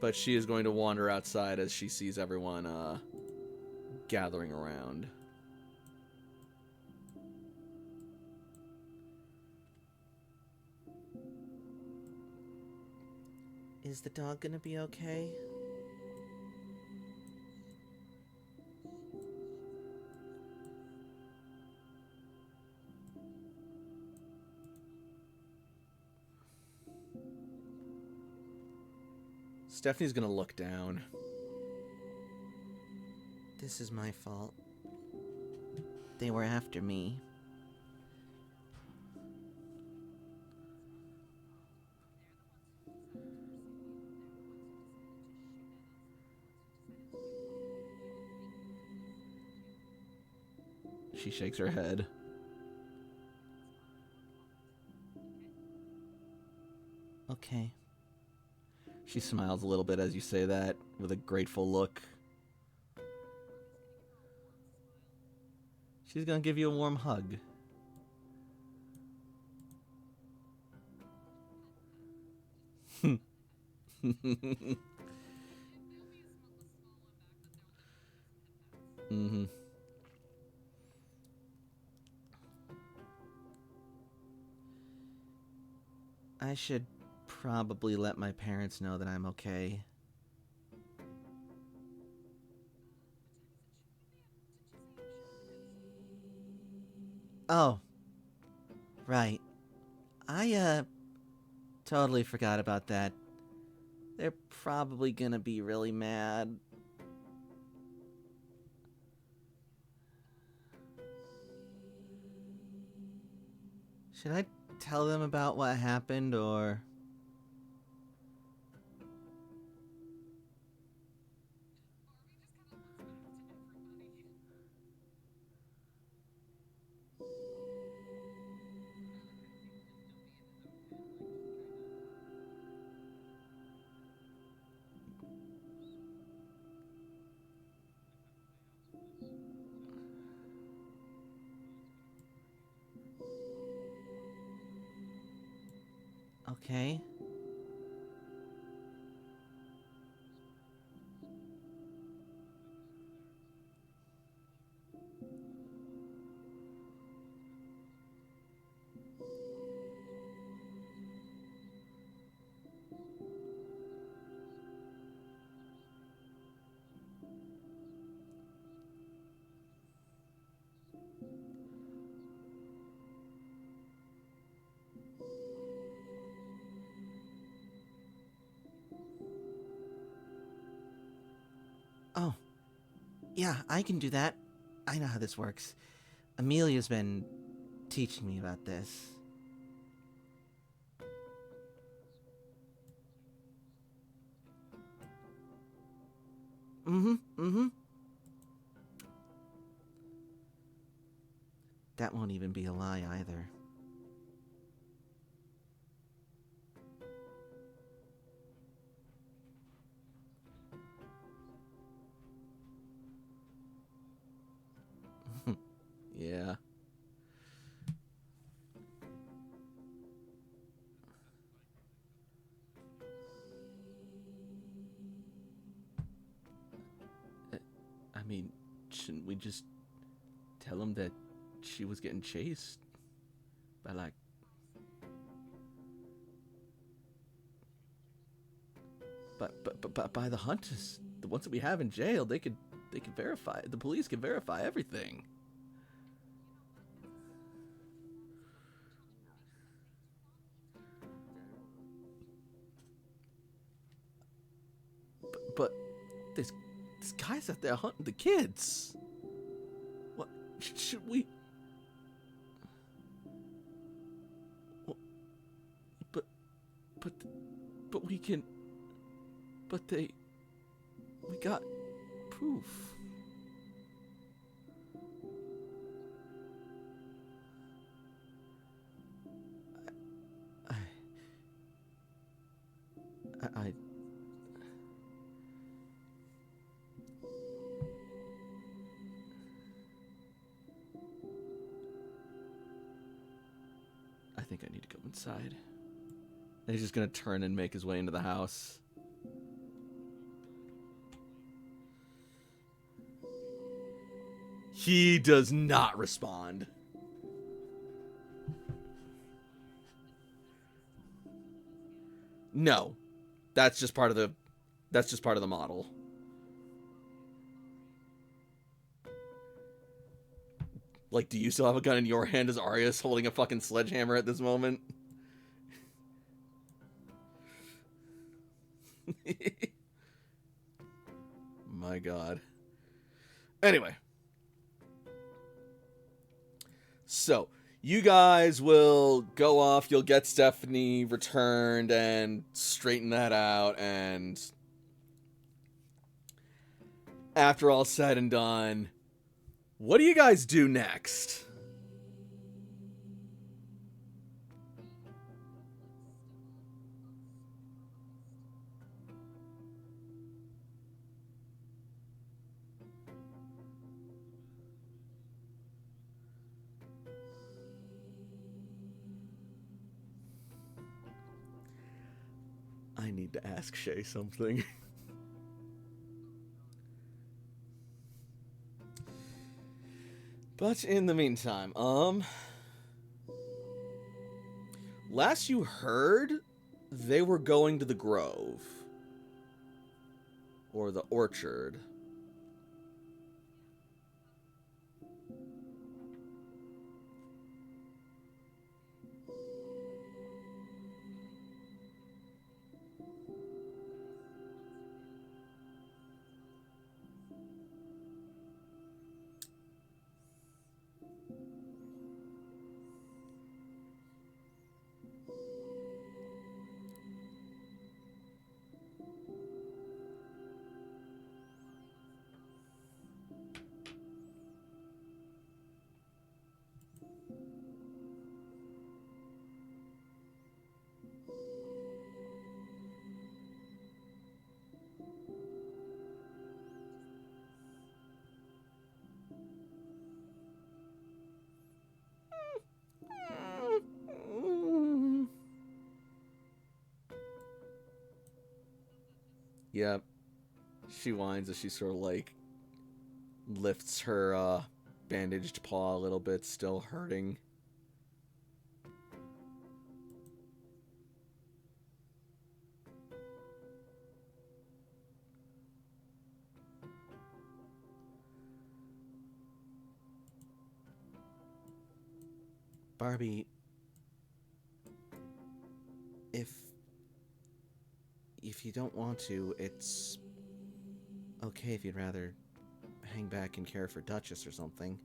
But she is going to wander outside as she sees everyone gathering around. Is the dog gonna be okay? Stephanie's gonna look down. This is my fault. They were after me. She shakes her head. Okay. She smiles a little bit as you say that, with a grateful look. She's gonna give you a warm hug. Mm-hmm. I should probably let my parents know that I'm okay. Oh. Right. I, totally forgot about that. They're probably gonna be really mad. Should I tell them about what happened, or... Okay. Oh, yeah, I can do that. I know how this works. Amelia's been teaching me about this. Mm-hmm. That won't even be a lie either. Yeah. I mean, shouldn't we just tell him that she was getting chased by, like... But by the hunters, the ones that we have in jail, they could verify. The police can verify everything. But this guy's out there hunting the kids. What should we? Well, but we can. But we got proof. I think I need to go inside. And he's just gonna turn and make his way into the house. He does not respond. No. That's just part of the model. Like, do you still have a gun in your hand as Arya's holding a fucking sledgehammer at this moment? My God. Anyway. So, you guys will go off, you'll get Stephanie returned and straighten that out, and after all said and done, what do you guys do next? I need to ask Shay something. But in the meantime, last you heard, they were going to the Grove. Or the Orchard. Yep. She whines as she sort of like lifts her bandaged paw a little bit, still hurting. Barbie, if you don't want to, it's okay if you'd rather hang back and care for Duchess or something.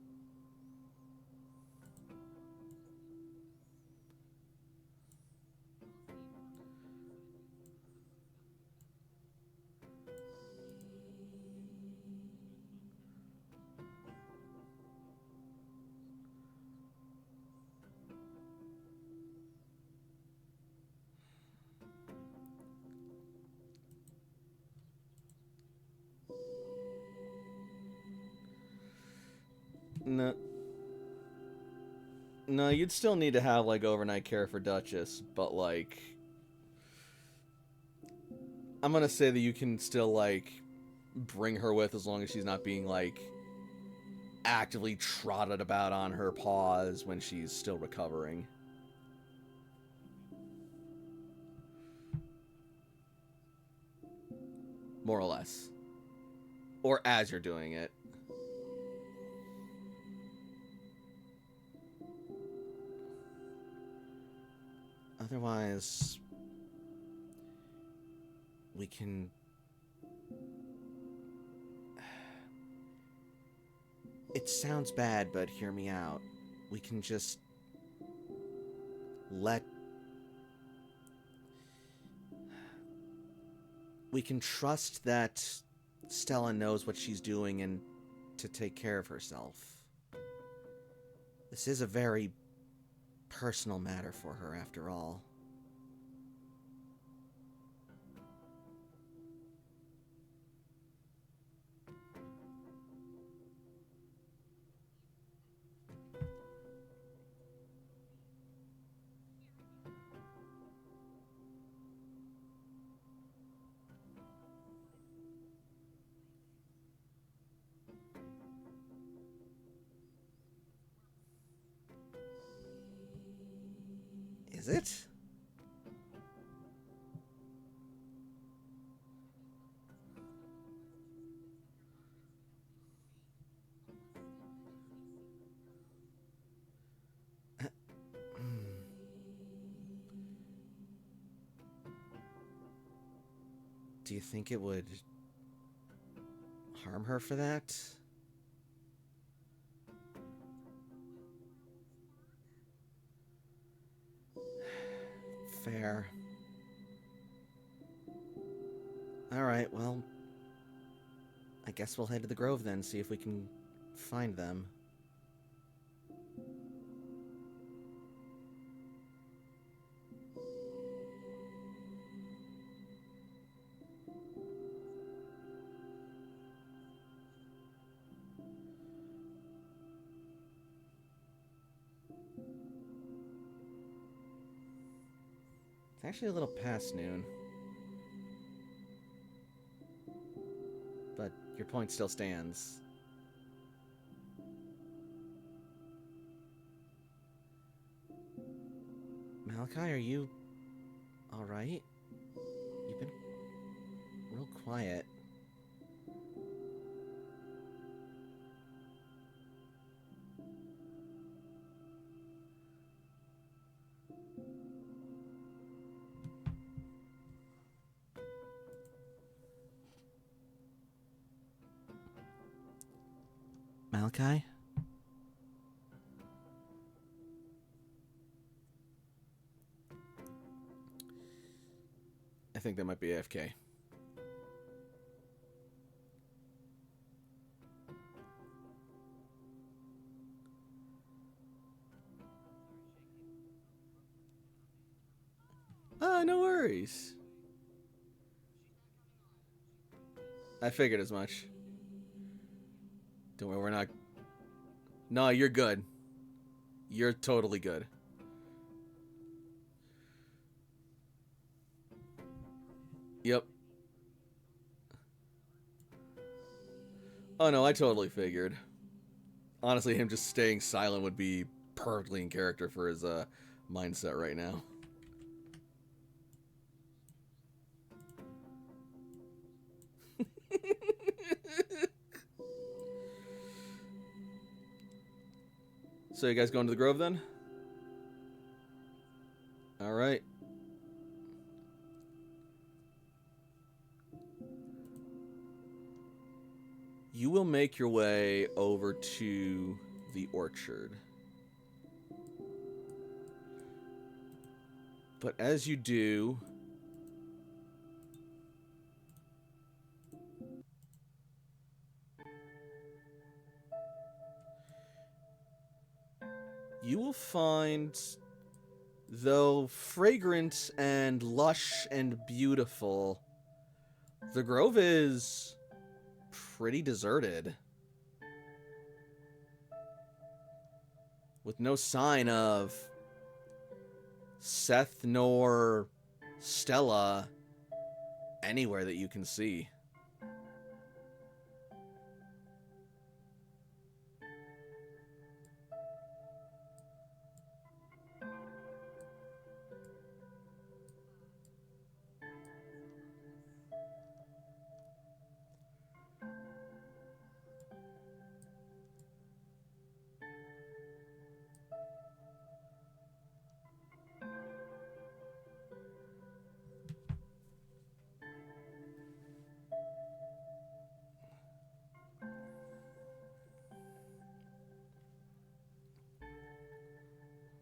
No. No, you'd still need to have, like, overnight care for Duchess, but, like... I'm gonna say that you can still, like, bring her with as long as she's not being, like, actively trotted about on her paws when she's still recovering. More or less. Or as you're doing it. Otherwise, we can... It sounds bad, but hear me out. We can just let... We can trust that Stella knows what she's doing and to take care of herself. This is a very personal matter for her, after all. Is it? Do you think it would harm her for that? Fair. Alright, well... I guess we'll head to the Grove then, see if we can find them. It's actually a little past noon. But your point still stands. Malachi, are you alright? You've been real quiet. Malachi? I think that might be AFK. No worries. I figured as much. Don't worry, we're not... No, you're good. You're totally good. Yep. Oh no, I totally figured. Honestly, him just staying silent would be perfectly in character for his mindset right now. So you guys going to the Grove then? All right. You will make your way over to the orchard. But as you do, you will find, though fragrant and lush and beautiful, the grove is pretty deserted. With no sign of Seth nor Stella anywhere that you can see.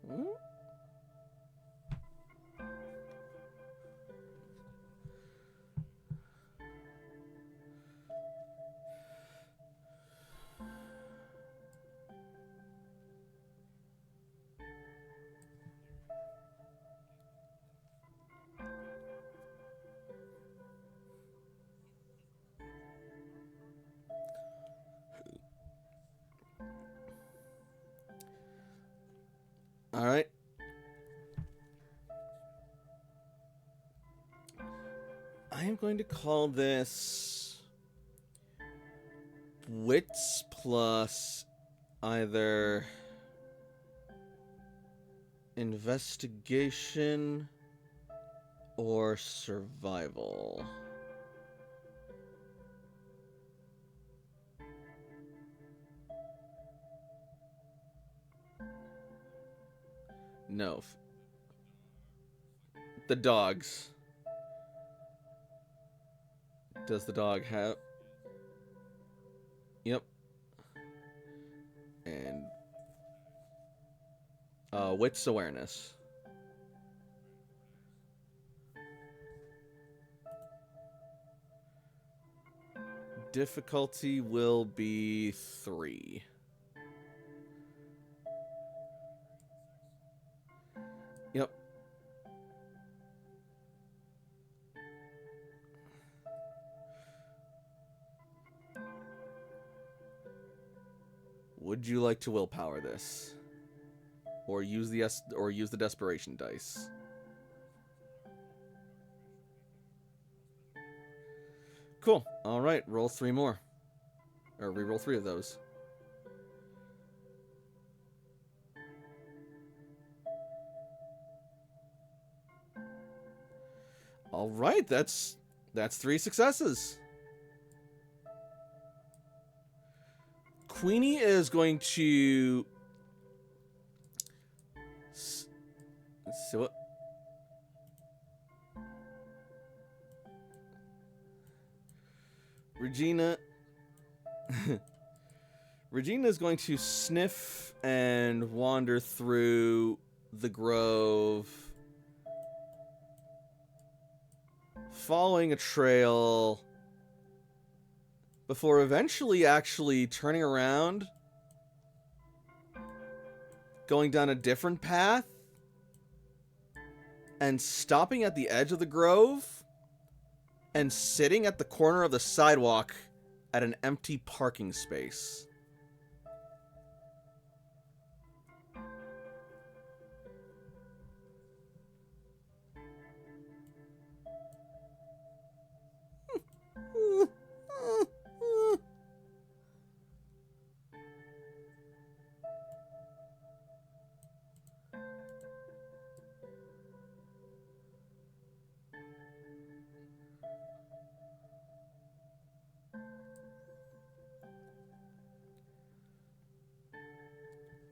Hmm? All right. I am going to call this wits plus either investigation or survival. No. The dogs. Does the dog have... Yep. And... wits awareness. Difficulty will be 3. Yep. Would you like to willpower this? Or use the desperation dice? Cool. All right, roll 3 more. Or re-roll 3 of those. All right, that's 3 successes. Queenie is going to... Let's see what... Regina... Regina is going to sniff and wander through the grove, following a trail, before eventually actually turning around, going down a different path, and stopping at the edge of the grove, and sitting at the corner of the sidewalk at an empty parking space.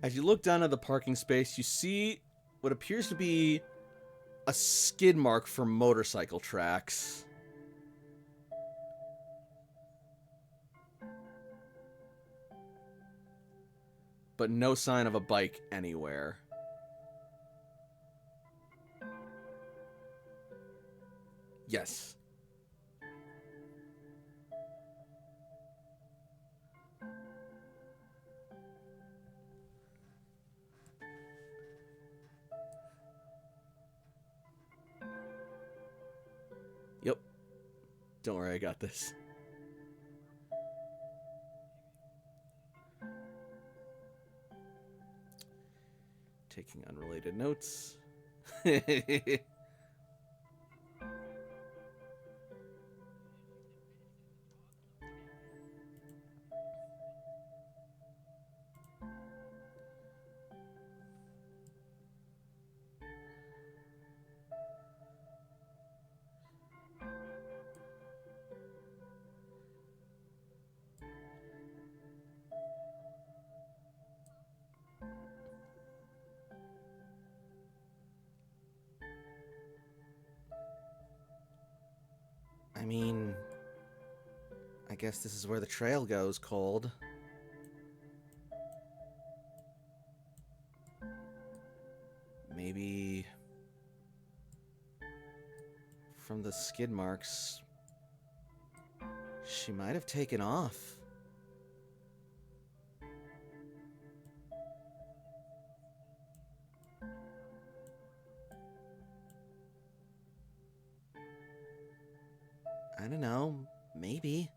As you look down at the parking space, you see what appears to be a skid mark for motorcycle tracks. But no sign of a bike anywhere. Yes. Yep. Don't worry, I got this. Taking unrelated notes. I mean, I guess this is where the trail goes, Cold. Maybe from the skid marks, she might have taken off. I don't know, maybe.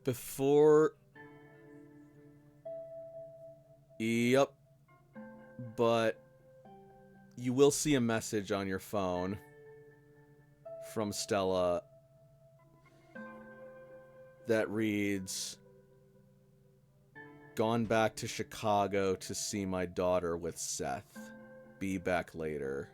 Before... Yep. But you will see a message on your phone from Stella that reads, "Gone back to Chicago to see my daughter with Seth. Be back later."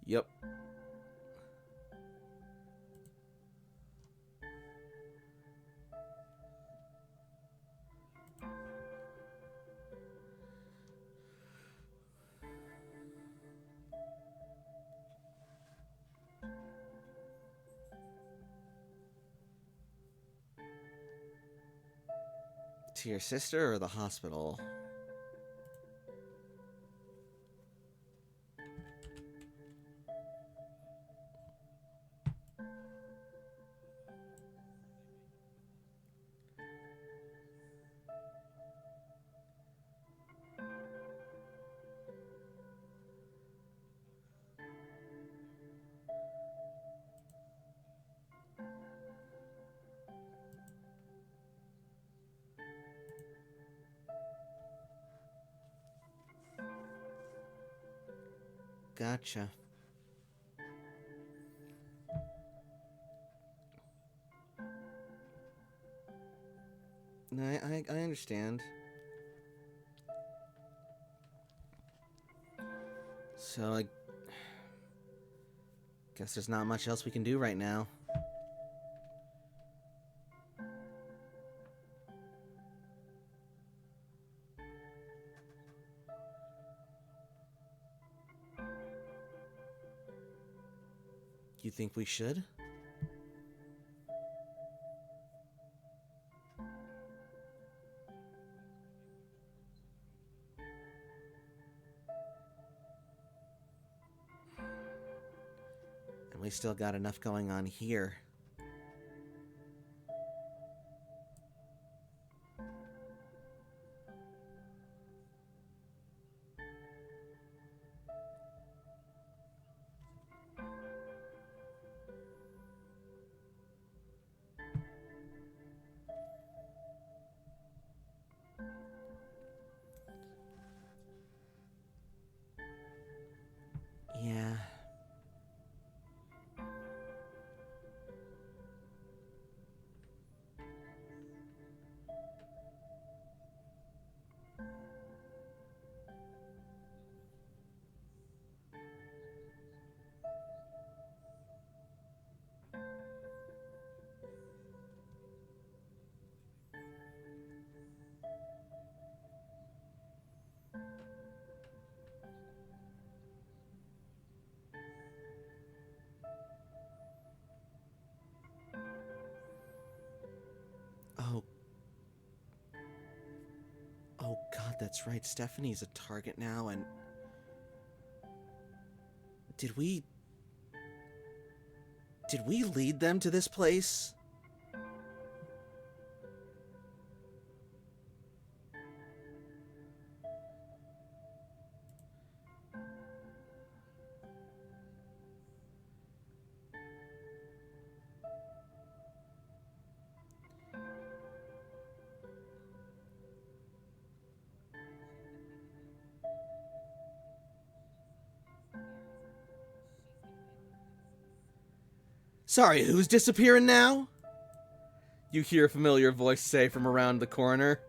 Yep. To your sister or the hospital? Gotcha. No, I understand. So I guess there's not much else we can do right now. You think we should? And we still got enough going on here. Yeah. Oh. Oh god, that's right. Stephanie's a target now, and... Did we lead them to this place? Sorry, who's disappearing now? You hear a familiar voice say from around the corner.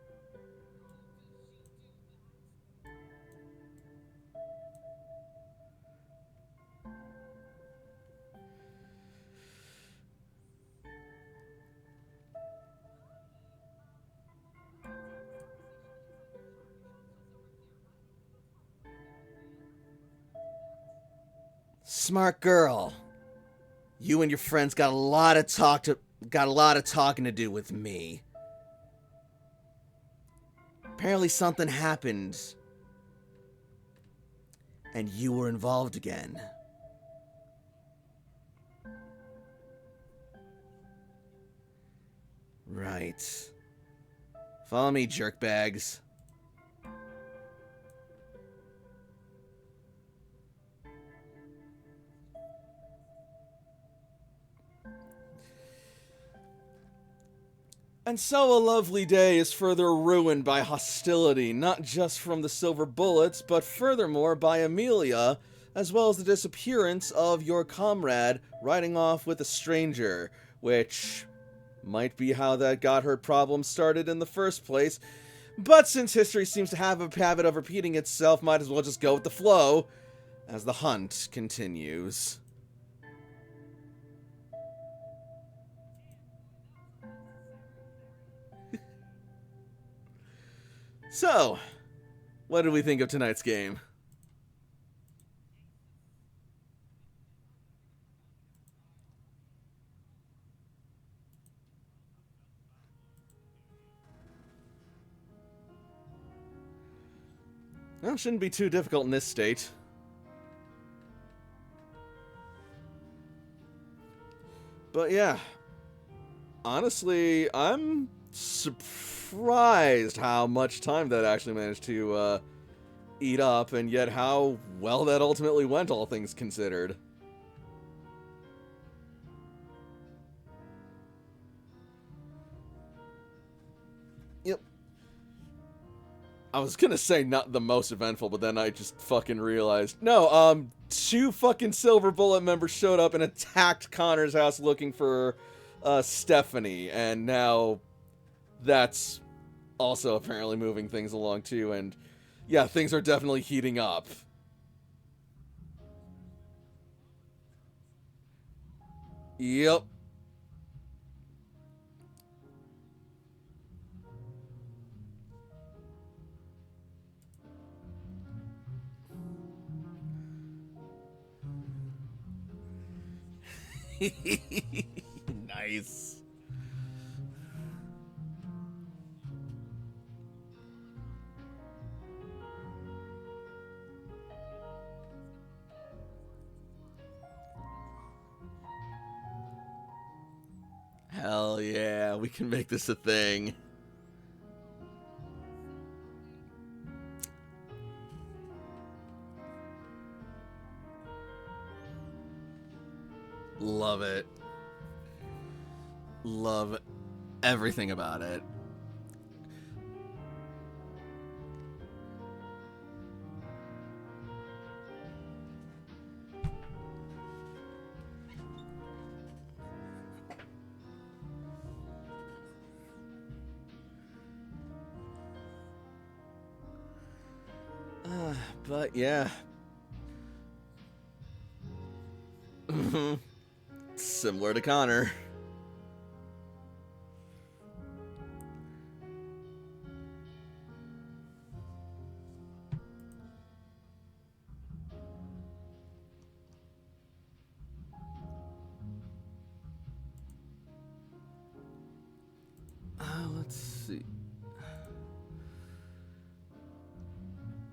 Smart girl. You and your friends got a lot of talking to do with me. Apparently something happened. And you were involved again. Right. Follow me, jerkbags. And so a lovely day is further ruined by hostility, not just from the silver bullets, but furthermore by Amelia, as well as the disappearance of your comrade riding off with a stranger, which might be how that got her problem started in the first place. But since history seems to have a habit of repeating itself, might as well just go with the flow as the hunt continues. So, what did we think of tonight's game? Well, shouldn't be too difficult in this state. But yeah, honestly, I'm surprised how much time that actually managed to eat up, and yet how well that ultimately went, all things considered. Yep. I was gonna say not the most eventful, but then I just fucking realized. No, 2 fucking Silver Bullet members showed up and attacked Connor's house looking for, Stephanie, and now that's also apparently moving things along too, and yeah, things are definitely heating up. Yep. Nice. Hell yeah, we can make this a thing. Love it. Love everything about it. But yeah. Similar to Connor. Let's see.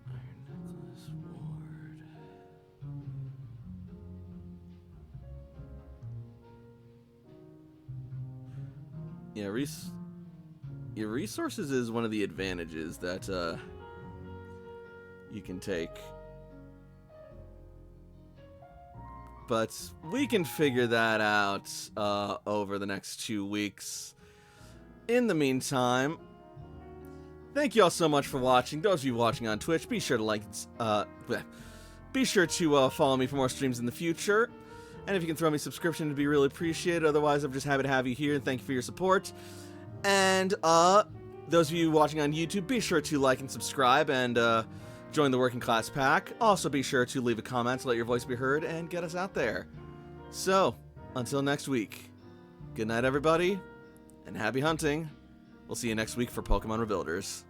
Iron Necklace Ward. Yeah, your resources is one of the advantages that you can take. But we can figure that out over the next 2 weeks. In the meantime, thank you all so much for watching. Those of you watching on Twitch, be sure to be sure to follow me for more streams in the future. And if you can throw me a subscription, it'd be really appreciated. Otherwise, I'm just happy to have you here, and thank you for your support. And those of you watching on YouTube, be sure to like and subscribe and join the Working Class Pack. Also, be sure to leave a comment to let your voice be heard and get us out there. So, until next week, good night, everybody, and happy hunting. We'll see you next week for Pokemon Rebuilders.